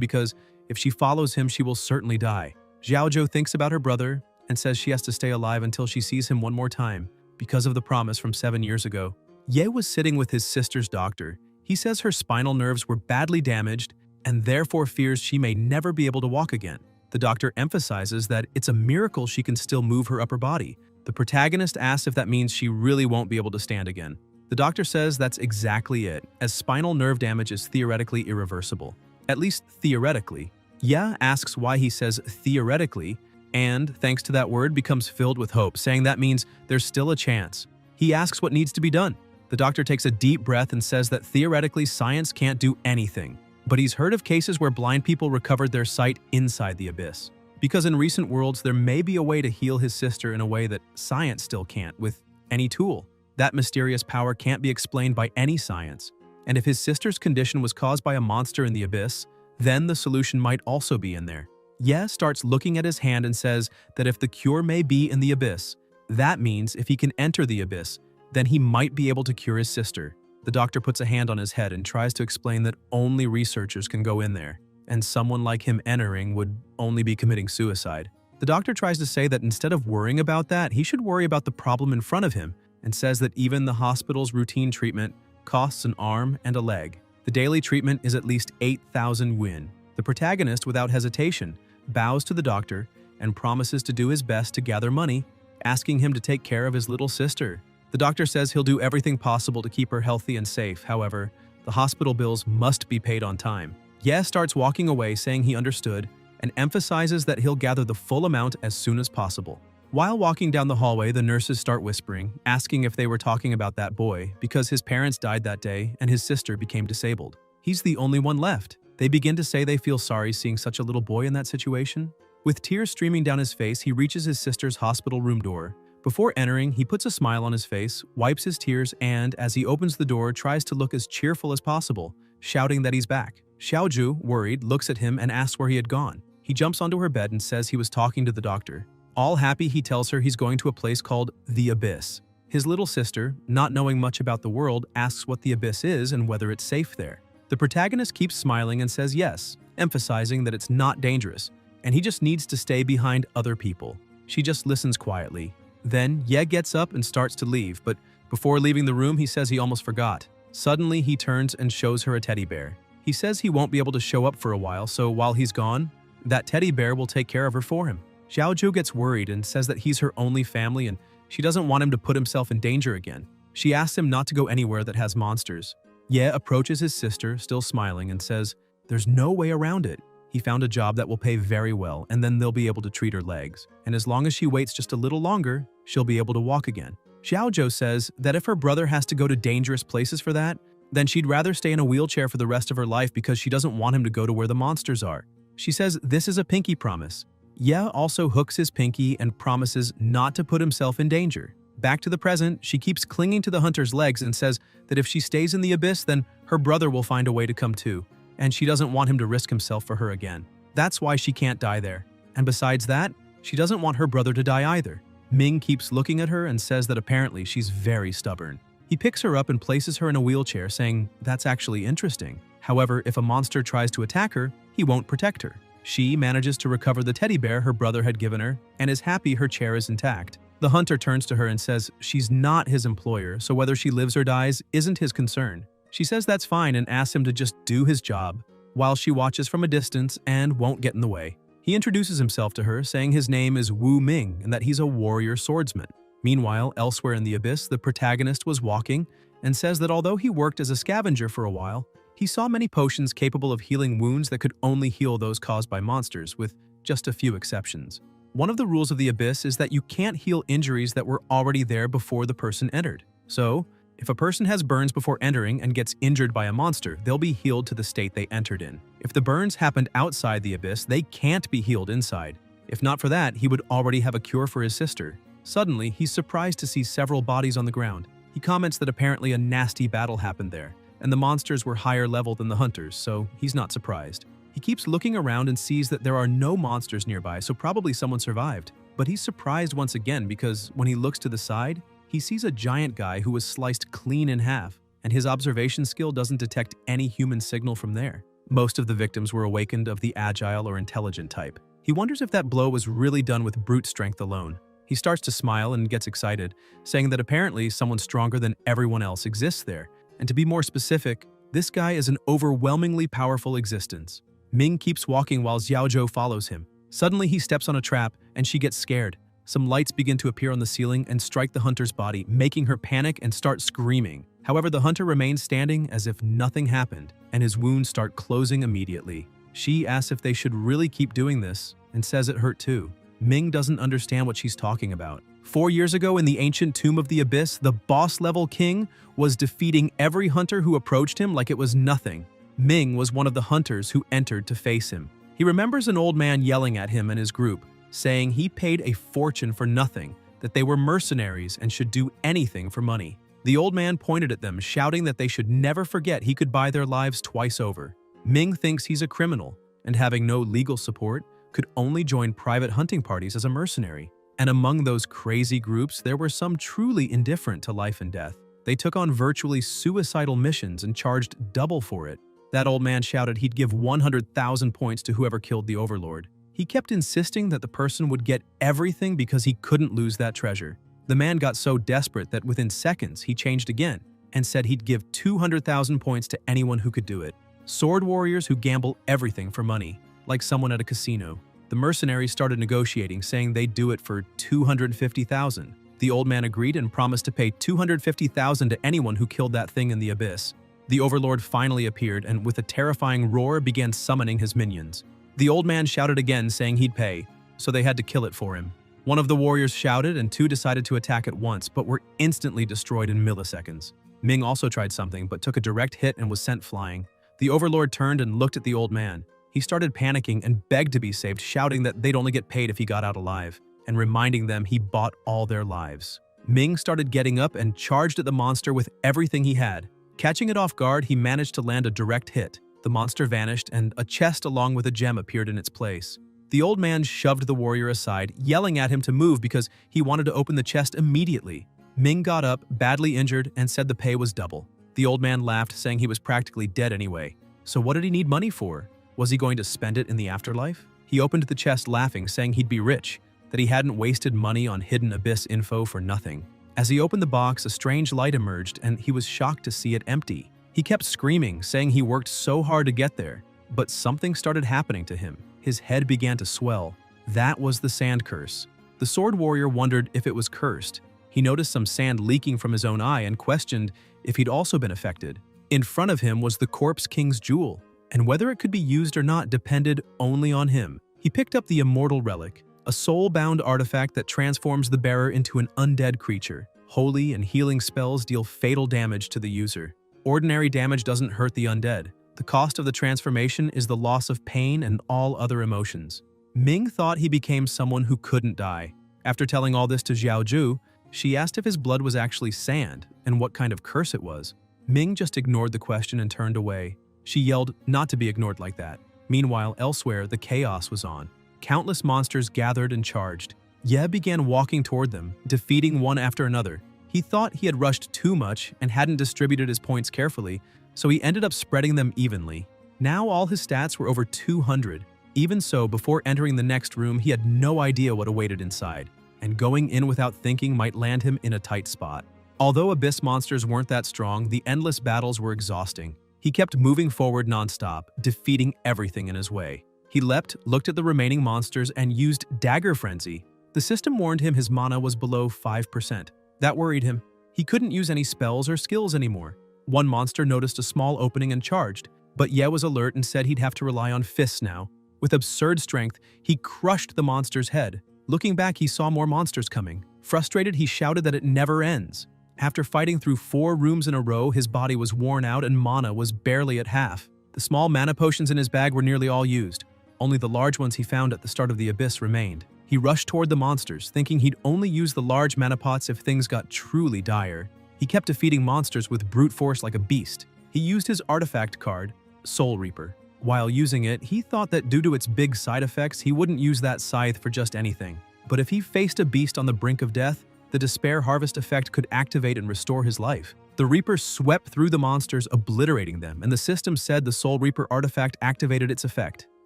because if she follows him, she will certainly die. Xiaozhou thinks about her brother and says she has to stay alive until she sees him one more time because of the promise from 7 years ago. Ye was sitting with his sister's doctor. He says her spinal nerves were badly damaged and therefore fears she may never be able to walk again. The doctor emphasizes that it's a miracle she can still move her upper body. The protagonist asks if that means she really won't be able to stand again. The doctor says that's exactly it, as spinal nerve damage is theoretically irreversible. At least theoretically. Ye asks why he says theoretically, and, thanks to that word, becomes filled with hope, saying that means there's still a chance. He asks what needs to be done. The doctor takes a deep breath and says that theoretically science can't do anything. But he's heard of cases where blind people recovered their sight inside the abyss. Because in recent worlds, there may be a way to heal his sister in a way that science still can't with any tool. That mysterious power can't be explained by any science. And if his sister's condition was caused by a monster in the abyss, then the solution might also be in there. Ye starts looking at his hand and says that if the cure may be in the abyss, that means if he can enter the abyss, then he might be able to cure his sister. The doctor puts a hand on his head and tries to explain that only researchers can go in there, and someone like him entering would only be committing suicide. The doctor tries to say that instead of worrying about that, he should worry about the problem in front of him, and says that even the hospital's routine treatment costs an arm and a leg. The daily treatment is at least 8,000 won. The protagonist, without hesitation, bows to the doctor and promises to do his best to gather money, asking him to take care of his little sister. The doctor says he'll do everything possible to keep her healthy and safe. However, the hospital bills must be paid on time. Ye starts walking away, saying he understood, and emphasizes that he'll gather the full amount as soon as possible. While walking down the hallway, the nurses start whispering, asking if they were talking about that boy, because his parents died that day and his sister became disabled. He's the only one left. They begin to say they feel sorry seeing such a little boy in that situation. With tears streaming down his face, he reaches his sister's hospital room door. Before entering, he puts a smile on his face, wipes his tears, and, as he opens the door, tries to look as cheerful as possible, shouting that he's back. Xiaozhou, worried, looks at him and asks where he had gone. He jumps onto her bed and says he was talking to the doctor. All happy, he tells her he's going to a place called the Abyss. His little sister, not knowing much about the world, asks what the Abyss is and whether it's safe there. The The protagonist keeps smiling and says yes, emphasizing that it's not dangerous, and he just needs to stay behind other people. She just listens quietly. Then Ye gets up and starts to leave, but before leaving the room, he says he almost forgot. Suddenly, he turns and shows her a teddy bear. He says he won't be able to show up for a while, so while he's gone, that teddy bear will take care of her for him. Xiaozhou gets worried and says that he's her only family and she doesn't want him to put himself in danger again. She asks him not to go anywhere that has monsters. Ye approaches his sister, still smiling, and says, "There's no way around it. He found a job that will pay very well, and then they'll be able to treat her legs. And as long as she waits just a little longer, she'll be able to walk again." Xiaozhou says that if her brother has to go to dangerous places for that, then she'd rather stay in a wheelchair for the rest of her life because she doesn't want him to go to where the monsters are. She says this is a pinky promise. Ye also hooks his pinky and promises not to put himself in danger. Back to the present, she keeps clinging to the hunter's legs and says that if she stays in the abyss, then her brother will find a way to come too, and she doesn't want him to risk himself for her again. That's why she can't die there. And besides that, she doesn't want her brother to die either. Ming keeps looking at her and says that apparently she's very stubborn. He picks her up and places her in a wheelchair, saying that's actually interesting. However, if a monster tries to attack her, he won't protect her. She manages to recover the teddy bear her brother had given her and is happy her chair is intact. The hunter turns to her and says she's not his employer, so whether she lives or dies isn't his concern. She says that's fine and asks him to just do his job, while she watches from a distance and won't get in the way. He introduces himself to her, saying his name is Wu Ming and that he's a warrior swordsman. Meanwhile, elsewhere in the abyss, the protagonist was walking and says that although he worked as a scavenger for a while, he saw many potions capable of healing wounds that could only heal those caused by monsters, with just a few exceptions. One of the rules of the abyss is that you can't heal injuries that were already there before the person entered. So, if a person has burns before entering and gets injured by a monster, they'll be healed to the state they entered in. If the burns happened outside the abyss, they can't be healed inside. If not for that, he would already have a cure for his sister. Suddenly, he's surprised to see several bodies on the ground. He comments that apparently a nasty battle happened there, and the monsters were higher level than the hunters, so he's not surprised. He keeps looking around and sees that there are no monsters nearby, so probably someone survived. But he's surprised once again because when he looks to the side, he sees a giant guy who was sliced clean in half, and his observation skill doesn't detect any human signal from there. Most of the victims were awakened of the agile or intelligent type. He wonders if that blow was really done with brute strength alone. He starts to smile and gets excited, saying that apparently someone stronger than everyone else exists there. And to be more specific, this guy is an overwhelmingly powerful existence. Ming keeps walking while Xiaozhou follows him. Suddenly he steps on a trap and she gets scared. Some lights begin to appear on the ceiling and strike the hunter's body, making her panic and start screaming. However, the hunter remains standing as if nothing happened, and his wounds start closing immediately. She asks if they should really keep doing this and says it hurt too. Ming doesn't understand what she's talking about. 4 years ago in the ancient tomb of the abyss, the boss-level king was defeating every hunter who approached him like it was nothing. Ming was one of the hunters who entered to face him. He remembers an old man yelling at him and his group, saying he paid a fortune for nothing, that they were mercenaries and should do anything for money. The old man pointed at them, shouting that they should never forget he could buy their lives twice over. Ming thinks he's a criminal, and having no legal support, could only join private hunting parties as a mercenary. And among those crazy groups, there were some truly indifferent to life and death. They took on virtually suicidal missions and charged double for it. That old man shouted he'd give 100,000 points to whoever killed the overlord. He kept insisting that the person would get everything because he couldn't lose that treasure. The man got so desperate that within seconds he changed again and said he'd give 200,000 points to anyone who could do it. Sword warriors who gamble everything for money, like someone at a casino. The mercenaries started negotiating, saying they'd do it for 250,000. The old man agreed and promised to pay 250,000 to anyone who killed that thing in the abyss. The overlord finally appeared and with a terrifying roar began summoning his minions. The old man shouted again, saying he'd pay, so they had to kill it for him. One of the warriors shouted and two decided to attack at once, but were instantly destroyed in milliseconds. Ming also tried something, but took a direct hit and was sent flying. The overlord turned and looked at the old man. He started panicking and begged to be saved, shouting that they'd only get paid if he got out alive, and reminding them he bought all their lives. Ming started getting up and charged at the monster with everything he had. Catching it off guard, he managed to land a direct hit. The monster vanished, and a chest along with a gem appeared in its place. The old man shoved the warrior aside, yelling at him to move because he wanted to open the chest immediately. Ming got up, badly injured, and said the pay was double. The old man laughed, saying he was practically dead anyway. So what did he need money for? Was he going to spend it in the afterlife? He opened the chest laughing, saying he'd be rich, that he hadn't wasted money on hidden abyss info for nothing. As he opened the box, a strange light emerged and he was shocked to see it empty. He kept screaming, saying he worked so hard to get there, but something started happening to him. His head began to swell. That was the sand curse. The sword warrior wondered if it was cursed. He noticed some sand leaking from his own eye and questioned if he'd also been affected. In front of him was the Corpse King's jewel, and whether it could be used or not depended only on him. He picked up the immortal relic, a soul-bound artifact that transforms the bearer into an undead creature. Holy and healing spells deal fatal damage to the user. Ordinary damage doesn't hurt the undead. The cost of the transformation is the loss of pain and all other emotions. Ming thought he became someone who couldn't die. After telling all this to Xiaoju, she asked if his blood was actually sand and what kind of curse it was. Ming just ignored the question and turned away. She yelled not to be ignored like that. Meanwhile, elsewhere, the chaos was on. Countless monsters gathered and charged. Ye began walking toward them, defeating one after another. He thought he had rushed too much and hadn't distributed his points carefully, so he ended up spreading them evenly. Now all his stats were over 200. Even so, before entering the next room, he had no idea what awaited inside, and going in without thinking might land him in a tight spot. Although abyss monsters weren't that strong, the endless battles were exhausting. He kept moving forward non-stop, defeating everything in his way. He leapt, looked at the remaining monsters, and used Dagger Frenzy. The system warned him his mana was below 5%. That worried him. He couldn't use any spells or skills anymore. One monster noticed a small opening and charged, but Ye was alert and said he'd have to rely on fists now. With absurd strength, he crushed the monster's head. Looking back, he saw more monsters coming. Frustrated, he shouted that it never ends. After fighting through 4 rooms in a row, his body was worn out and mana was barely at half. The small mana potions in his bag were nearly all used. Only the large ones he found at the start of the abyss remained. He rushed toward the monsters, thinking he'd only use the large mana pots if things got truly dire. He kept defeating monsters with brute force like a beast. He used his artifact card, Soul Reaper. While using it, he thought that due to its big side effects, he wouldn't use that scythe for just anything. But if he faced a beast on the brink of death, the Despair Harvest effect could activate and restore his life. The Reaper swept through the monsters, obliterating them, and the system said the Soul Reaper artifact activated its effect.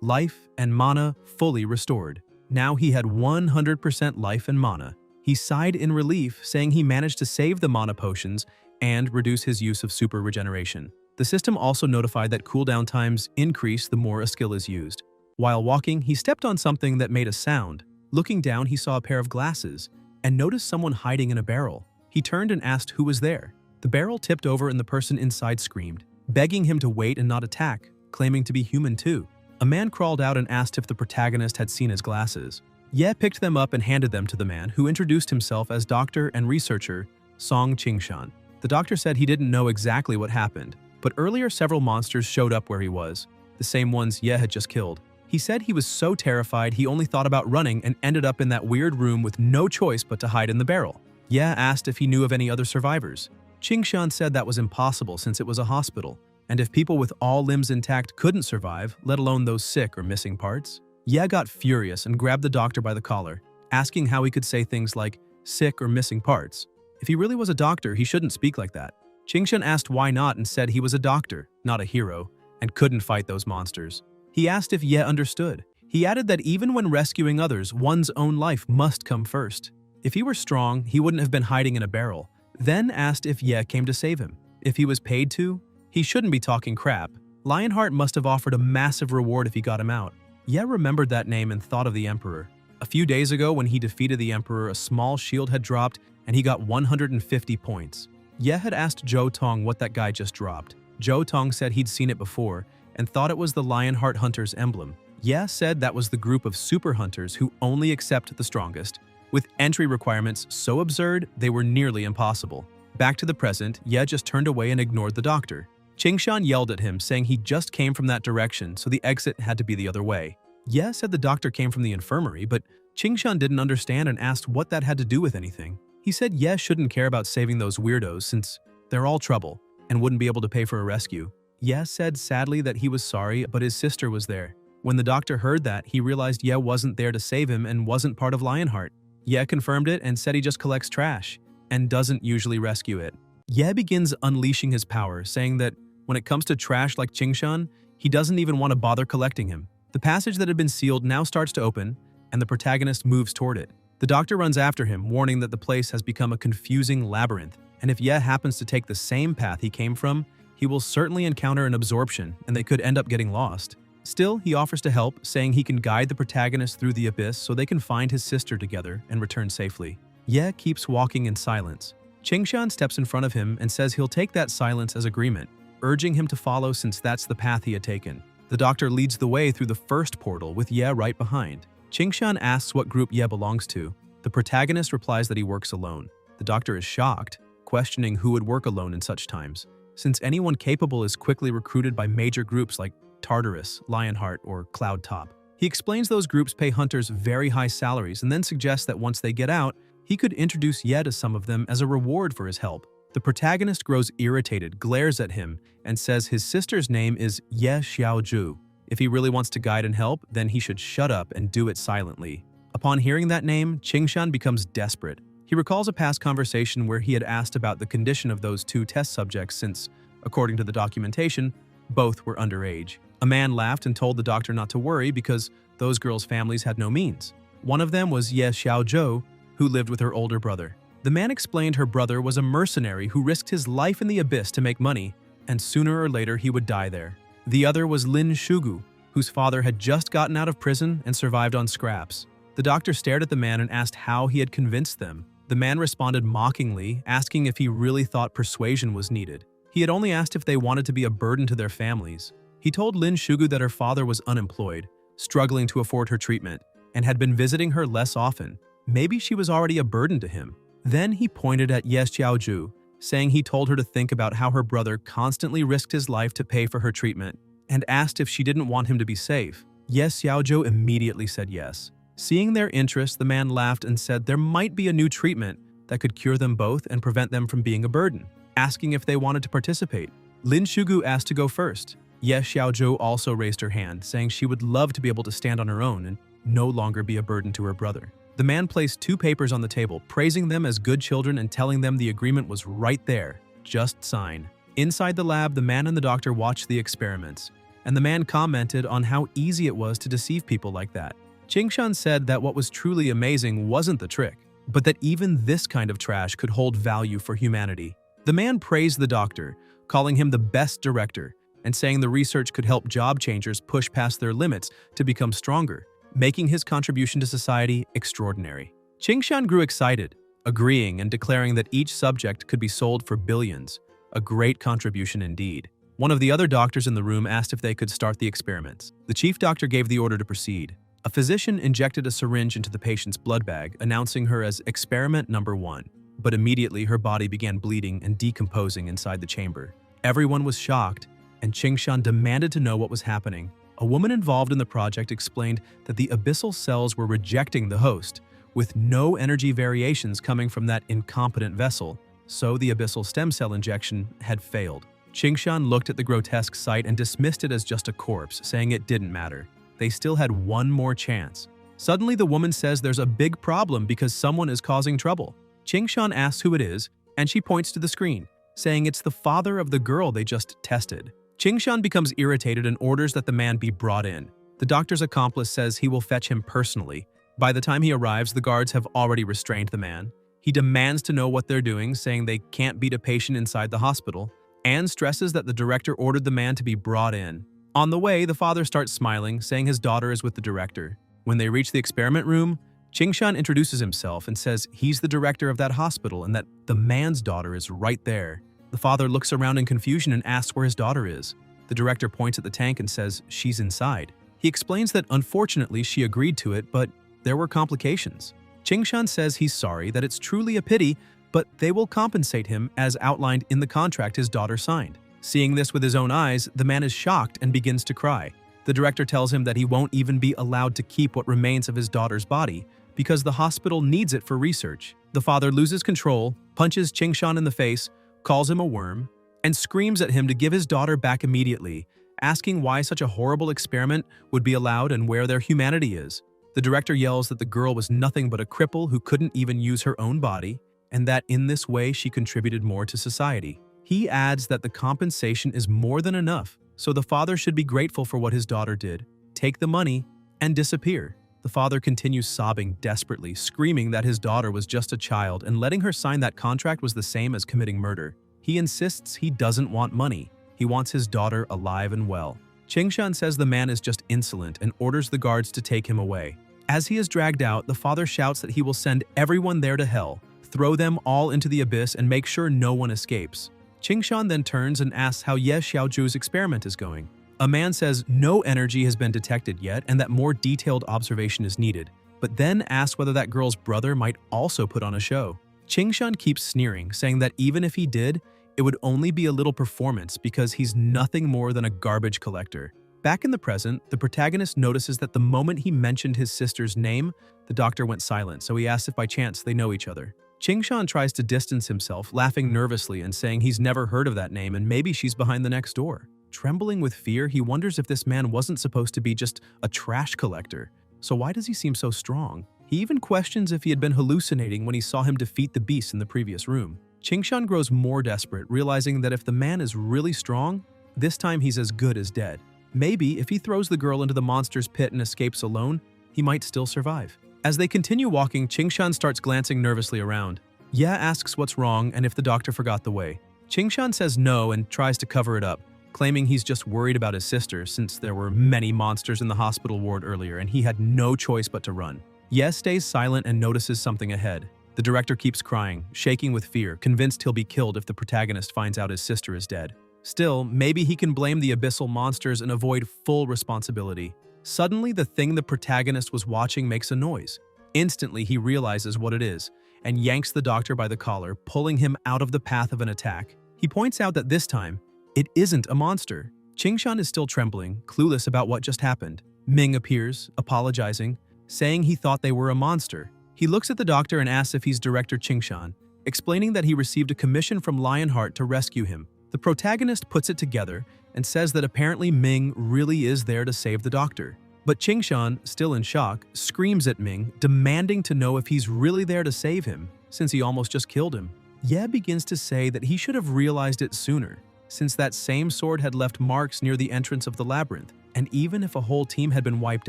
Life and mana fully restored. Now he had 100% life and mana. He sighed in relief, saying he managed to save the mana potions and reduce his use of super regeneration. The system also notified that cooldown times increase the more a skill is used. While walking, he stepped on something that made a sound. Looking down, he saw a pair of glasses and noticed someone hiding in a barrel. He turned and asked who was there. The barrel tipped over and the person inside screamed, begging him to wait and not attack, claiming to be human too. A man crawled out and asked if the protagonist had seen his glasses. Ye picked them up and handed them to the man, who introduced himself as doctor and researcher Song Qingshan. The doctor said he didn't know exactly what happened, but earlier several monsters showed up where he was, the same ones Ye had just killed. He said he was so terrified he only thought about running and ended up in that weird room with no choice but to hide in the barrel. Ye asked if he knew of any other survivors. Qingshan said that was impossible since it was a hospital, and if people with all limbs intact couldn't survive, let alone those sick or missing parts. Ye got furious and grabbed the doctor by the collar, asking how he could say things like sick or missing parts. If he really was a doctor, he shouldn't speak like that. Qingshan asked why not and said he was a doctor, not a hero, and couldn't fight those monsters. He asked if Ye understood. He added that even when rescuing others, one's own life must come first. If he were strong, he wouldn't have been hiding in a barrel. Then asked if Ye came to save him. If he was paid to, he shouldn't be talking crap. Lionheart must have offered a massive reward if he got him out. Ye remembered that name and thought of the Emperor. A few days ago when he defeated the Emperor, a small shield had dropped and he got 150 points. Ye had asked Zhou Tong what that guy just dropped. Zhou Tong said he'd seen it before and thought it was the Lionheart Hunter's emblem. Ye said that was the group of super hunters who only accept the strongest, with entry requirements so absurd they were nearly impossible. Back to the present, Ye just turned away and ignored the doctor. Qingshan yelled at him, saying he just came from that direction, so the exit had to be the other way. Ye said the doctor came from the infirmary, but Qingshan didn't understand and asked what that had to do with anything. He said Ye shouldn't care about saving those weirdos since they're all trouble and wouldn't be able to pay for a rescue. Ye said sadly that he was sorry, but his sister was there. When the doctor heard that, he realized Ye wasn't there to save him and wasn't part of Lionheart. Ye confirmed it and said he just collects trash and doesn't usually rescue it. Ye begins unleashing his power, saying that when it comes to trash like Qingshan, He doesn't even want to bother collecting him. The passage that had been sealed now starts to open, and the protagonist moves toward it. The doctor runs after him, warning that the place has become a confusing labyrinth, and if Ye happens to take the same path he came from, he will certainly encounter an absorption, and they could end up getting lost. Still, he offers to help, saying he can guide the protagonist through the abyss so they can find his sister together and return safely. Ye keeps walking in silence. Qingshan steps in front of him and says he'll take that silence as agreement, urging him to follow since that's the path he had taken. The doctor leads the way through the first portal with Ye right behind. Qingshan asks what group Ye belongs to. The protagonist replies that he works alone. The doctor is shocked, questioning who would work alone in such times, since anyone capable is quickly recruited by major groups like Tartarus, Lionheart, or Cloud Top. He explains those groups pay hunters very high salaries and then suggests that once they get out, he could introduce Ye to some of them as a reward for his help. The protagonist grows irritated, glares at him, and says his sister's name is Ye Xiaoju. If he really wants to guide and help, then he should shut up and do it silently. Upon hearing that name, Qingshan becomes desperate. He recalls a past conversation where he had asked about the condition of those two test subjects since, according to the documentation, both were underage. A man laughed and told the doctor not to worry because those girls' families had no means. One of them was Ye Xiaozhou, who lived with her older brother. The man explained her brother was a mercenary who risked his life in the abyss to make money, and sooner or later he would die there. The other was Lin Shugu, whose father had just gotten out of prison and survived on scraps. The doctor stared at the man and asked how he had convinced them. The man responded mockingly, asking if he really thought persuasion was needed. He had only asked if they wanted to be a burden to their families. He told Lin Shugu that her father was unemployed, struggling to afford her treatment, and had been visiting her less often. Maybe she was already a burden to him. Then he pointed at Ye Xiaoju, saying he told her to think about how her brother constantly risked his life to pay for her treatment, and asked if she didn't want him to be safe. Ye Xiaoju immediately said yes. Seeing their interest, the man laughed and said there might be a new treatment that could cure them both and prevent them from being a burden, asking if they wanted to participate. Lin Shugu asked to go first. Ye Xiaozhou also raised her hand, saying she would love to be able to stand on her own and no longer be a burden to her brother. The man placed two papers on the table, praising them as good children and telling them the agreement was right there. Just sign. Inside the lab, the man and the doctor watched the experiments, and the man commented on how easy it was to deceive people like that. Qingshan said that what was truly amazing wasn't the trick, but that even this kind of trash could hold value for humanity. The man praised the doctor, calling him the best director, and saying the research could help job changers push past their limits to become stronger, making his contribution to society extraordinary. Qingshan grew excited, agreeing and declaring that each subject could be sold for billions, a great contribution indeed. One of the other doctors in the room asked if they could start the experiments. The chief doctor gave the order to proceed. A physician injected a syringe into the patient's blood bag, announcing her as experiment number 1. But immediately her body began bleeding and decomposing inside the chamber. Everyone was shocked, and Qingshan demanded to know what was happening. A woman involved in the project explained that the abyssal cells were rejecting the host, with no energy variations coming from that incompetent vessel, so the abyssal stem cell injection had failed. Qingshan looked at the grotesque sight and dismissed it as just a corpse, saying it didn't matter. They still had one more chance. Suddenly, the woman says there's a big problem because someone is causing trouble. Qingshan asks who it is, and she points to the screen, saying it's the father of the girl they just tested. Qingshan becomes irritated and orders that the man be brought in. The doctor's accomplice says he will fetch him personally. By the time he arrives, the guards have already restrained the man. He demands to know what they're doing, saying they can't beat a patient inside the hospital, and stresses that the director ordered the man to be brought in. On the way, the father starts smiling, saying his daughter is with the director. When they reach the experiment room, Qingshan introduces himself and says he's the director of that hospital and that the man's daughter is right there. The father looks around in confusion and asks where his daughter is. The director points at the tank and says she's inside. He explains that unfortunately she agreed to it, but there were complications. Qingshan says he's sorry, that it's truly a pity, but they will compensate him as outlined in the contract his daughter signed. Seeing this with his own eyes, the man is shocked and begins to cry. The director tells him that he won't even be allowed to keep what remains of his daughter's body because the hospital needs it for research. The father loses control, punches Qingshan in the face, calls him a worm, and screams at him to give his daughter back immediately, asking why such a horrible experiment would be allowed and where their humanity is. The director yells that the girl was nothing but a cripple who couldn't even use her own body, and that in this way she contributed more to society. He adds that the compensation is more than enough, so the father should be grateful for what his daughter did, take the money, and disappear. The father continues sobbing desperately, screaming that his daughter was just a child and letting her sign that contract was the same as committing murder. He insists he doesn't want money. He wants his daughter alive and well. Qingshan says the man is just insolent and orders the guards to take him away. As he is dragged out, the father shouts that he will send everyone there to hell, throw them all into the abyss, and make sure no one escapes. Qingshan then turns and asks how Ye Xiaoju's experiment is going. A man says no energy has been detected yet and that more detailed observation is needed, but then asks whether that girl's brother might also put on a show. Qingshan keeps sneering, saying that even if he did, it would only be a little performance because he's nothing more than a garbage collector. Back in the present, the protagonist notices that the moment he mentioned his sister's name, the doctor went silent, so he asks if by chance they know each other. Qingshan tries to distance himself, laughing nervously and saying he's never heard of that name and maybe she's behind the next door. Trembling with fear, he wonders if this man wasn't supposed to be just a trash collector. So why does he seem so strong? He even questions if he had been hallucinating when he saw him defeat the beast in the previous room. Qingshan grows more desperate, realizing that if the man is really strong, this time he's as good as dead. Maybe if he throws the girl into the monster's pit and escapes alone, he might still survive. As they continue walking, Qingshan starts glancing nervously around. Ye asks what's wrong and if the doctor forgot the way. Qingshan says no and tries to cover it up, claiming he's just worried about his sister since there were many monsters in the hospital ward earlier and he had no choice but to run. Ye stays silent and notices something ahead. The director keeps crying, shaking with fear, convinced he'll be killed if the protagonist finds out his sister is dead. Still, maybe he can blame the abyssal monsters and avoid full responsibility. Suddenly, the thing the protagonist was watching makes a noise. Instantly, he realizes what it is and yanks the doctor by the collar, pulling him out of the path of an attack. He points out that this time, it isn't a monster. Qingshan is still trembling, clueless about what just happened. Ming appears, apologizing, saying he thought they were a monster. He looks at the doctor and asks if he's Director Qingshan, explaining that he received a commission from Lionheart to rescue him. The protagonist puts it together and says that apparently Ming really is there to save the doctor. But Qingshan, still in shock, screams at Ming, demanding to know if he's really there to save him, since he almost just killed him. Ye begins to say that he should have realized it sooner, since that same sword had left marks near the entrance of the labyrinth, and even if a whole team had been wiped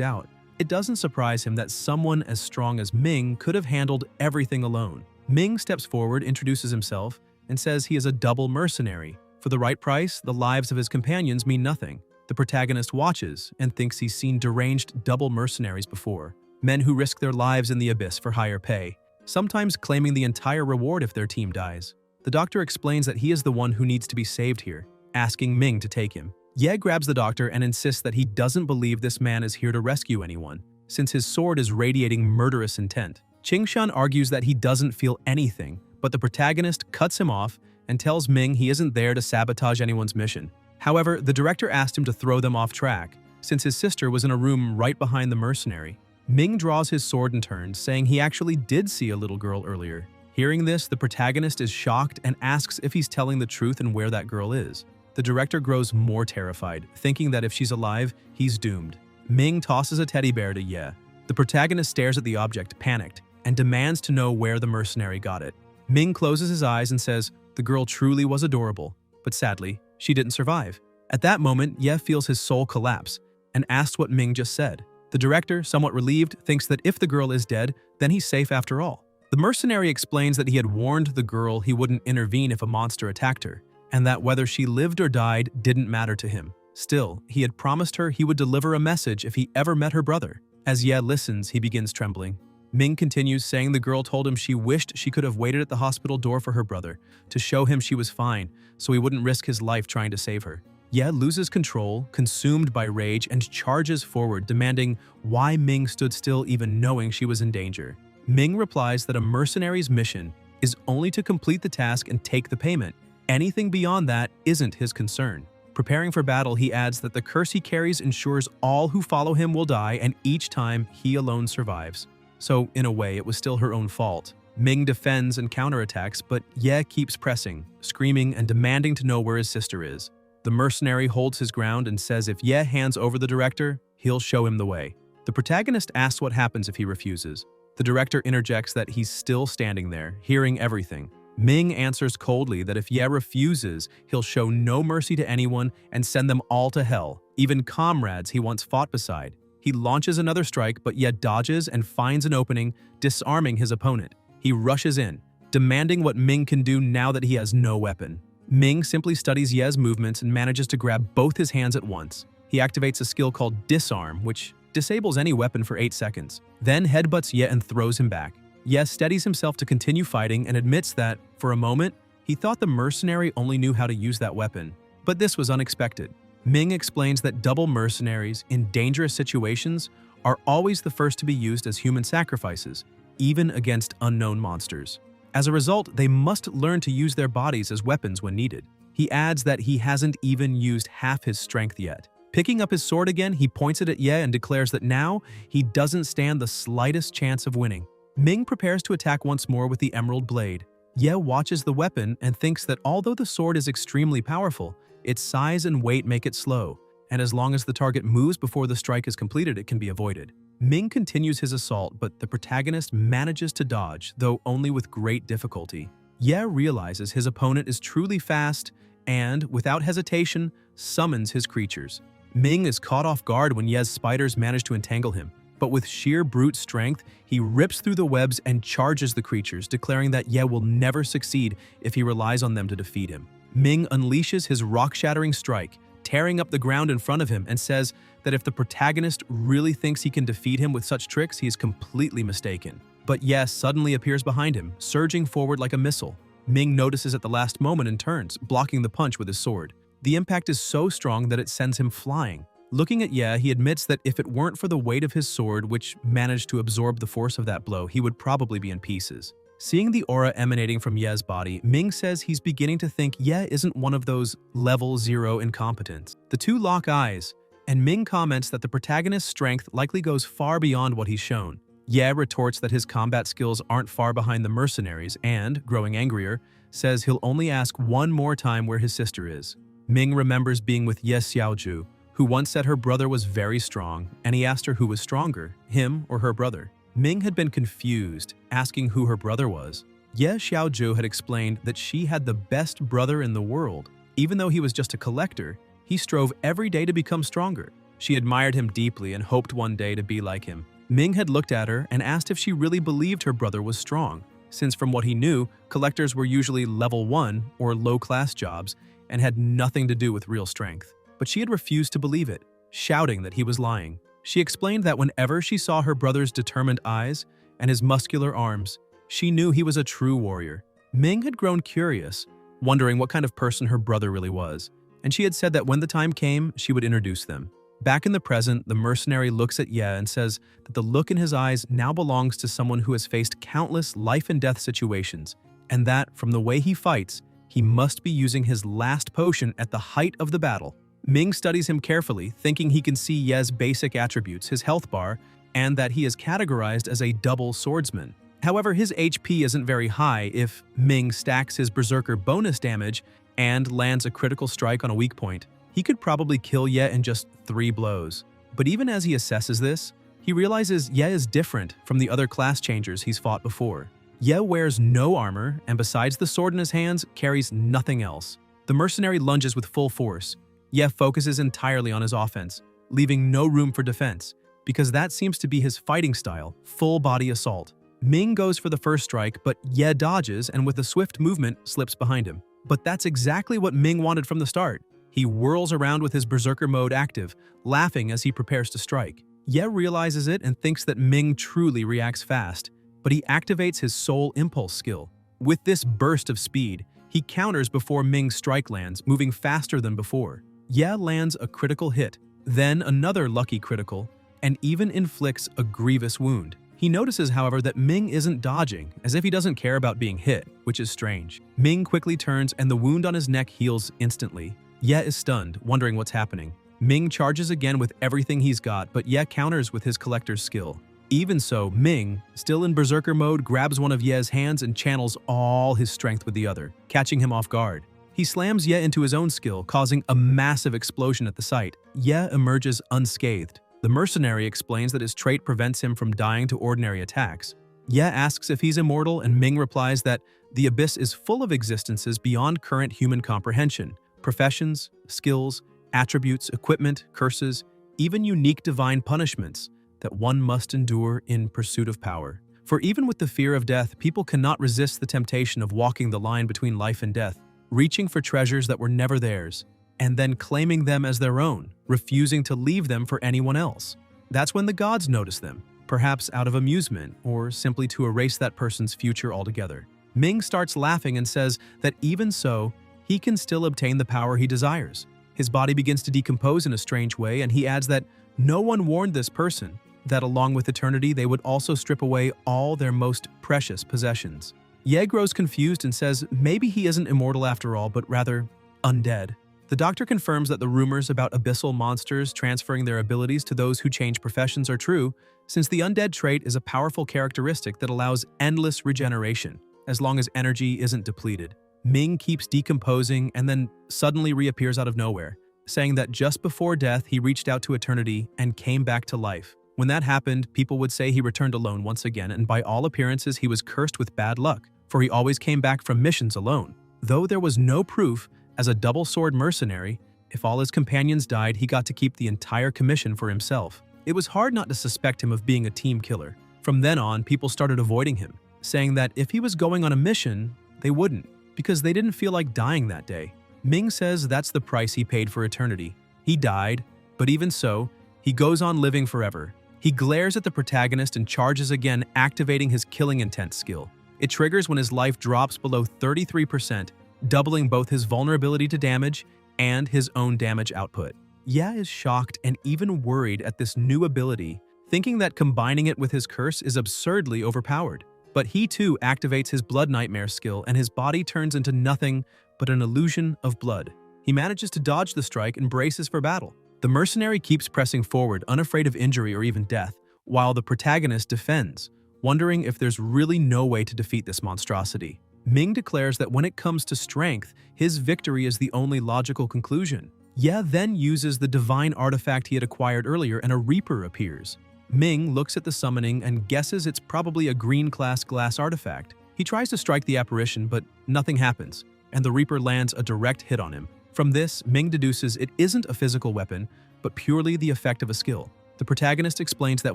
out, it doesn't surprise him that someone as strong as Ming could have handled everything alone. Ming steps forward, introduces himself, and says he is a double mercenary. For the right price, the lives of his companions mean nothing. The protagonist watches and thinks he's seen deranged double mercenaries before, men who risk their lives in the abyss for higher pay, sometimes claiming the entire reward if their team dies. The doctor explains that he is the one who needs to be saved here, asking Ming to take him. Ye grabs the doctor and insists that he doesn't believe this man is here to rescue anyone, since his sword is radiating murderous intent. Qingshan argues that he doesn't feel anything, but the protagonist cuts him off and tells Ming he isn't there to sabotage anyone's mission. However, the director asked him to throw them off track, since his sister was in a room right behind the mercenary. Ming draws his sword and turns, saying he actually did see a little girl earlier. Hearing this, the protagonist is shocked and asks if he's telling the truth and where that girl is. The director grows more terrified, thinking that if she's alive, he's doomed. Ming tosses a teddy bear to Ye. The protagonist stares at the object, panicked, and demands to know where the mercenary got it. Ming closes his eyes and says the girl truly was adorable, but sadly, she didn't survive. At that moment, Ye feels his soul collapse and asks what Ming just said. The director, somewhat relieved, thinks that if the girl is dead, then he's safe after all. The mercenary explains that he had warned the girl he wouldn't intervene if a monster attacked her, and that whether she lived or died didn't matter to him. Still, he had promised her he would deliver a message if he ever met her brother. As Ye listens, he begins trembling. Ming continues, saying the girl told him she wished she could have waited at the hospital door for her brother, to show him she was fine, so he wouldn't risk his life trying to save her. Ye loses control, consumed by rage, and charges forward, demanding why Ming stood still even knowing she was in danger. Ming replies that a mercenary's mission is only to complete the task and take the payment. Anything beyond that isn't his concern. Preparing for battle, he adds that the curse he carries ensures all who follow him will die, and each time he alone survives. So, in a way, it was still her own fault. Ming defends and counterattacks, but Ye keeps pressing, screaming and demanding to know where his sister is. The mercenary holds his ground and says if Ye hands over the director, he'll show him the way. The protagonist asks what happens if he refuses. The director interjects that he's still standing there, hearing everything. Ming answers coldly that if Ye refuses, he'll show no mercy to anyone and send them all to hell, even comrades he once fought beside. He launches another strike, but Ye dodges and finds an opening, disarming his opponent. He rushes in, demanding what Ming can do now that he has no weapon. Ming simply studies Ye's movements and manages to grab both his hands at once. He activates a skill called Disarm, which disables any weapon for 8 seconds, then headbutts Ye and throws him back. Ye steadies himself to continue fighting and admits that, for a moment, he thought the mercenary only knew how to use that weapon. But this was unexpected. Ming explains that double mercenaries in dangerous situations are always the first to be used as human sacrifices, even against unknown monsters. As a result, they must learn to use their bodies as weapons when needed. He adds that he hasn't even used half his strength yet. Picking up his sword again, he points it at Ye and declares that now he doesn't stand the slightest chance of winning. Ming prepares to attack once more with the emerald blade. Ye watches the weapon and thinks that although the sword is extremely powerful, its size and weight make it slow, and as long as the target moves before the strike is completed, it can be avoided. Ming continues his assault, but the protagonist manages to dodge, though only with great difficulty. Ye realizes his opponent is truly fast and, without hesitation, summons his creatures. Ming is caught off guard when Ye's spiders manage to entangle him, but with sheer brute strength, he rips through the webs and charges the creatures, declaring that Ye will never succeed if he relies on them to defeat him. Ming unleashes his rock-shattering strike, tearing up the ground in front of him, and says that if the protagonist really thinks he can defeat him with such tricks, he is completely mistaken. But Ye suddenly appears behind him, surging forward like a missile. Ming notices at the last moment and turns, blocking the punch with his sword. The impact is so strong that it sends him flying. Looking at Ye, he admits that if it weren't for the weight of his sword, which managed to absorb the force of that blow, he would probably be in pieces. Seeing the aura emanating from Ye's body, Ming says he's beginning to think Ye isn't one of those level 0 incompetents. The two lock eyes, and Ming comments that the protagonist's strength likely goes far beyond what he's shown. Ye retorts that his combat skills aren't far behind the mercenaries and, growing angrier, says he'll only ask one more time where his sister is. Ming remembers being with Ye Xiaoju, who once said her brother was very strong, and he asked her who was stronger, him or her brother. Ming had been confused, asking who her brother was. Ye Xiaoju had explained that she had the best brother in the world. Even though he was just a collector, he strove every day to become stronger. She admired him deeply and hoped one day to be like him. Ming had looked at her and asked if she really believed her brother was strong, since from what he knew, collectors were usually level 1 or low-class jobs and had nothing to do with real strength. But she had refused to believe it, shouting that he was lying. She explained that whenever she saw her brother's determined eyes and his muscular arms, she knew he was a true warrior. Ming had grown curious, wondering what kind of person her brother really was, and she had said that when the time came, she would introduce them. Back in the present, the mercenary looks at Ye and says that the look in his eyes now belongs to someone who has faced countless life-and-death situations, and that, from the way he fights, he must be using his last potion at the height of the battle. Ming studies him carefully, thinking he can see Ye's basic attributes, his health bar, and that he is categorized as a double swordsman. However, his HP isn't very high if Ming stacks his berserker bonus damage and lands a critical strike on a weak point. He could probably kill Ye in just 3 blows. But even as he assesses this, he realizes Ye is different from the other class changers he's fought before. Ye wears no armor, and besides the sword in his hands, carries nothing else. The mercenary lunges with full force. Ye focuses entirely on his offense, leaving no room for defense, because that seems to be his fighting style, full-body assault. Ming goes for the first strike, but Ye dodges and with a swift movement slips behind him. But that's exactly what Ming wanted from the start. He whirls around with his berserker mode active, laughing as he prepares to strike. Ye realizes it and thinks that Ming truly reacts fast, but he activates his soul impulse skill. With this burst of speed, he counters before Ming's strike lands, moving faster than before. Ye lands a critical hit, then another lucky critical, and even inflicts a grievous wound. He notices, however, that Ming isn't dodging, as if he doesn't care about being hit, which is strange. Ming quickly turns and the wound on his neck heals instantly. Ye is stunned, wondering what's happening. Ming charges again with everything he's got, but Ye counters with his collector's skill. Even so, Ming, still in berserker mode, grabs one of Ye's hands and channels all his strength with the other, catching him off guard. He slams Ye into his own skill, causing a massive explosion at the site. Ye emerges unscathed. The mercenary explains that his trait prevents him from dying to ordinary attacks. Ye asks if he's immortal, and Ming replies that The abyss is full of existences beyond current human comprehension: professions, skills, attributes, equipment, curses, even unique divine punishments that one must endure in pursuit of power. For even with the fear of death, people cannot resist the temptation of walking the line between life and death, reaching for treasures that were never theirs, and then claiming them as their own, refusing to leave them for anyone else. That's when the gods notice them, perhaps out of amusement or simply to erase that person's future altogether. Ming starts laughing and says that even so, he can still obtain the power he desires. His body begins to decompose in a strange way, and he adds that no one warned this person that along with eternity they would also strip away all their most precious possessions. Ye grows confused and says maybe he isn't immortal after all, but rather undead. The doctor confirms that the rumors about abyssal monsters transferring their abilities to those who change professions are true, since the undead trait is a powerful characteristic that allows endless regeneration, as long as energy isn't depleted. Ming keeps decomposing and then suddenly reappears out of nowhere, saying that just before death he reached out to eternity and came back to life. When that happened, people would say he returned alone once again, and by all appearances he was cursed with bad luck, for he always came back from missions alone. Though there was no proof, as a double-sword mercenary, if all his companions died, he got to keep the entire commission for himself. It was hard not to suspect him of being a team killer. From then on, people started avoiding him, saying that if he was going on a mission, they wouldn't, because they didn't feel like dying that day. Ming says that's the price he paid for eternity. He died, but even so, he goes on living forever. He glares at the protagonist and charges again, activating his killing intent skill. It triggers when his life drops below 33%, doubling both his vulnerability to damage and his own damage output. Ye is shocked and even worried at this new ability, thinking that combining it with his curse is absurdly overpowered. But he too activates his Blood Nightmare skill, and his body turns into nothing but an illusion of blood. He manages to dodge the strike and braces for battle. The mercenary keeps pressing forward, unafraid of injury or even death, while the protagonist defends, wondering if there's really no way to defeat this monstrosity. Ming declares that when it comes to strength, his victory is the only logical conclusion. Ye then uses the divine artifact he had acquired earlier, and a Reaper appears. Ming looks at the summoning and guesses it's probably a green-class glass artifact. He tries to strike the apparition, but nothing happens, and the Reaper lands a direct hit on him. From this, Ming deduces it isn't a physical weapon, but purely the effect of a skill. The protagonist explains that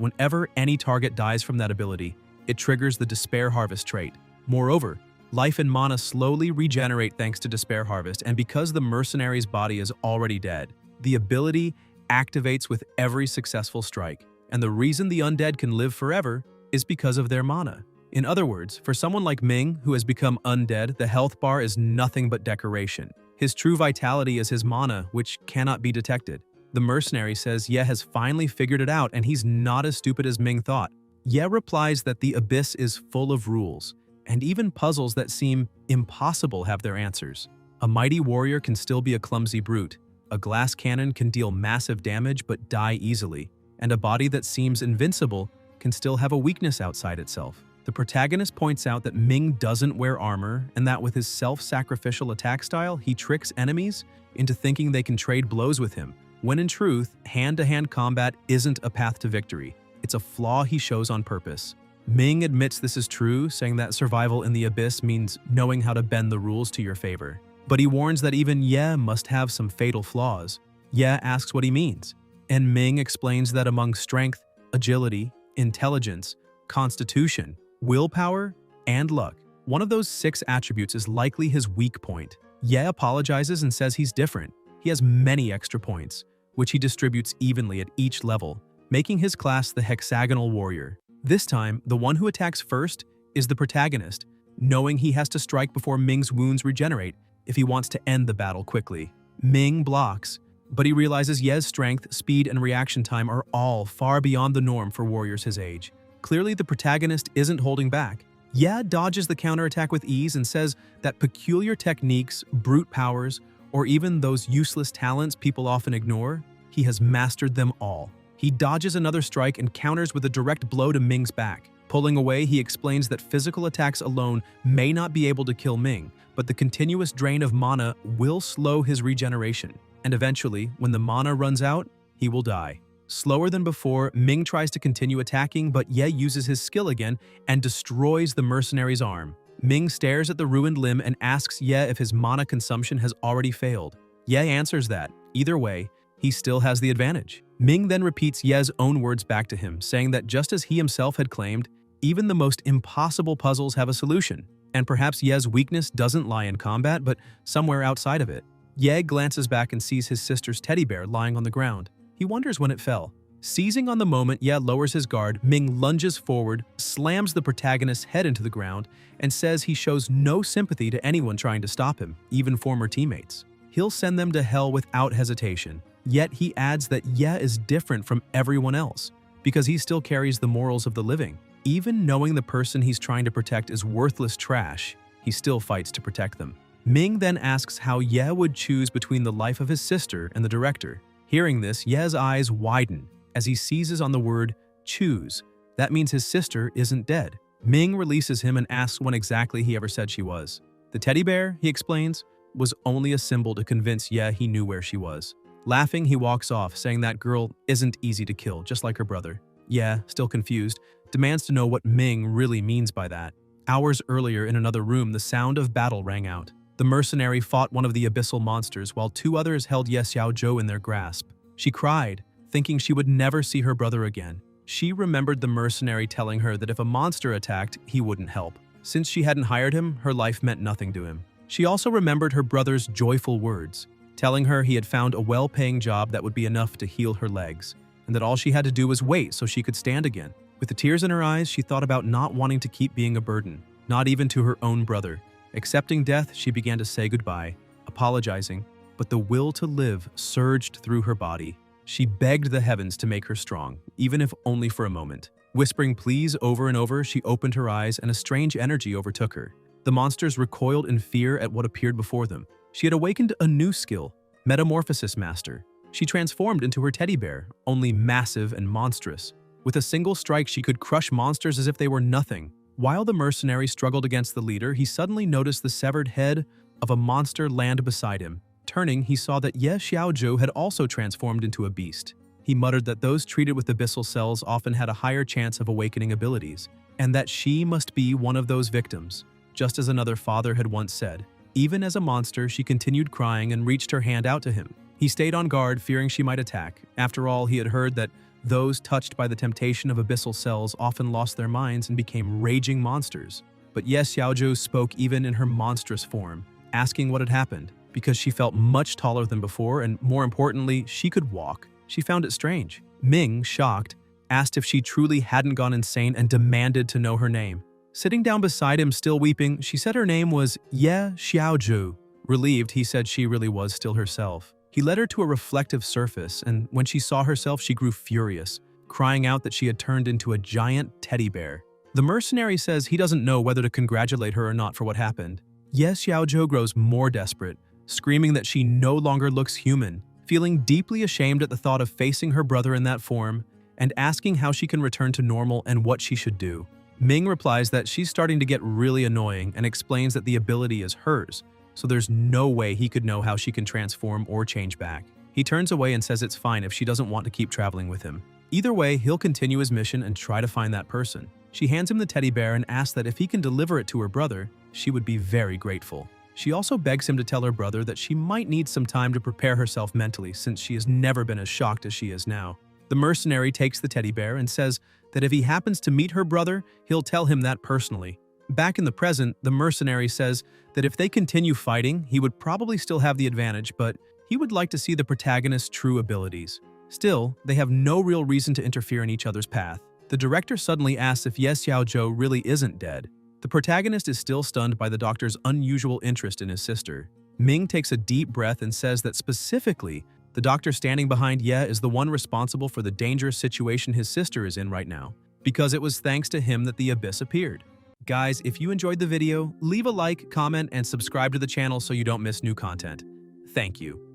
whenever any target dies from that ability, it triggers the Despair Harvest trait. Moreover, life and mana slowly regenerate thanks to Despair Harvest, and because the mercenary's body is already dead, the ability activates with every successful strike. And the reason the undead can live forever is because of their mana. In other words, for someone like Ming, who has become undead, the health bar is nothing but decoration. His true vitality is his mana, which cannot be detected. The mercenary says Ye has finally figured it out, and he's not as stupid as Ming thought. Ye replies that the abyss is full of rules, and even puzzles that seem impossible have their answers. A mighty warrior can still be a clumsy brute, a glass cannon can deal massive damage but die easily, and a body that seems invincible can still have a weakness outside itself. The protagonist points out that Ming doesn't wear armor, and that with his self-sacrificial attack style, he tricks enemies into thinking they can trade blows with him, when in truth, hand-to-hand combat isn't a path to victory. It's a flaw he shows on purpose. Ming admits this is true, saying that survival in the abyss means knowing how to bend the rules to your favor. But he warns that even Ye must have some fatal flaws. Ye asks what he means, and Ming explains that among strength, agility, intelligence, constitution, willpower, and luck, one of those 6 attributes is likely his weak point. Ye apologizes and says he's different. He has many extra points, which he distributes evenly at each level, making his class the hexagonal warrior. This time, the one who attacks first is the protagonist, knowing he has to strike before Ming's wounds regenerate if he wants to end the battle quickly. Ming blocks, but he realizes Ye's strength, speed, and reaction time are all far beyond the norm for warriors his age. Clearly, the protagonist isn't holding back. Ye dodges the counterattack with ease and says that peculiar techniques, brute powers, or even those useless talents people often ignore, he has mastered them all. He dodges another strike and counters with a direct blow to Ming's back. Pulling away, he explains that physical attacks alone may not be able to kill Ming, but the continuous drain of mana will slow his regeneration. And eventually, when the mana runs out, he will die. Slower than before, Ming tries to continue attacking, but Ye uses his skill again and destroys the mercenary's arm. Ming stares at the ruined limb and asks Ye if his mana consumption has already failed. Ye answers that, either way, he still has the advantage. Ming then repeats Ye's own words back to him, saying that just as he himself had claimed, even the most impossible puzzles have a solution, and perhaps Ye's weakness doesn't lie in combat, but somewhere outside of it. Ye glances back and sees his sister's teddy bear lying on the ground. He wonders when it fell. Seizing on the moment Ye lowers his guard, Ming lunges forward, slams the protagonist's head into the ground, and says he shows no sympathy to anyone trying to stop him, even former teammates. He'll send them to hell without hesitation. Yet he adds that Ye is different from everyone else, because he still carries the morals of the living. Even knowing the person he's trying to protect is worthless trash, he still fights to protect them. Ming then asks how Ye would choose between the life of his sister and the director. Hearing this, Ye's eyes widen as he seizes on the word choose. That means his sister isn't dead. Ming releases him and asks when exactly he ever said she was. The teddy bear, he explains, was only a symbol to convince Ye he knew where she was. Laughing, he walks off, saying that girl isn't easy to kill, just like her brother. Ye, still confused, demands to know what Ming really means by that. Hours earlier, in another room, the sound of battle rang out. The mercenary fought one of the abyssal monsters, while two others held Ye Xiaozhou in their grasp. She cried, thinking she would never see her brother again. She remembered the mercenary telling her that if a monster attacked, he wouldn't help. Since she hadn't hired him, her life meant nothing to him. She also remembered her brother's joyful words, telling her he had found a well-paying job that would be enough to heal her legs, and that all she had to do was wait so she could stand again. With the tears in her eyes, she thought about not wanting to keep being a burden, not even to her own brother. Accepting death, she began to say goodbye, apologizing, but the will to live surged through her body. She begged the heavens to make her strong, even if only for a moment. Whispering please over and over, she opened her eyes and a strange energy overtook her. The monsters recoiled in fear at what appeared before them. She had awakened a new skill, Metamorphosis Master. She transformed into her teddy bear, only massive and monstrous. With a single strike, she could crush monsters as if they were nothing. While the mercenary struggled against the leader, he suddenly noticed the severed head of a monster land beside him. Turning, he saw that Ye Xiaozhou had also transformed into a beast. He muttered that those treated with abyssal cells often had a higher chance of awakening abilities, and that she must be one of those victims, just as another father had once said. Even as a monster, she continued crying and reached her hand out to him. He stayed on guard, fearing she might attack. After all, he had heard that those touched by the temptation of abyssal cells often lost their minds and became raging monsters. But Ye Xiaozhou spoke even in her monstrous form, asking what had happened, because she felt much taller than before and, more importantly, she could walk. She found it strange. Ming, shocked, asked if she truly hadn't gone insane and demanded to know her name. Sitting down beside him, still weeping, she said her name was Ye Xiaozhou. Relieved, he said she really was still herself. He led her to a reflective surface, and when she saw herself, she grew furious, crying out that she had turned into a giant teddy bear. The mercenary says he doesn't know whether to congratulate her or not for what happened. Ye Xiaozhou grows more desperate, screaming that she no longer looks human, feeling deeply ashamed at the thought of facing her brother in that form, and asking how she can return to normal and what she should do. Ming replies that she's starting to get really annoying and explains that the ability is hers, so there's no way he could know how she can transform or change back. He turns away and says it's fine if she doesn't want to keep traveling with him. Either way, he'll continue his mission and try to find that person. She hands him the teddy bear and asks that if he can deliver it to her brother, she would be very grateful. She also begs him to tell her brother that she might need some time to prepare herself mentally since she has never been as shocked as she is now. The mercenary takes the teddy bear and says that if he happens to meet her brother, he'll tell him that personally. Back in the present, the mercenary says that if they continue fighting, he would probably still have the advantage, but he would like to see the protagonist's true abilities. Still, they have no real reason to interfere in each other's path. The director suddenly asks if Ye Xiaozhou really isn't dead. The protagonist is still stunned by the doctor's unusual interest in his sister. Ming takes a deep breath and says that specifically, the doctor standing behind Ye is the one responsible for the dangerous situation his sister is in right now, because it was thanks to him that the abyss appeared. Guys, if you enjoyed the video, leave a like, comment, and subscribe to the channel so you don't miss new content. Thank you.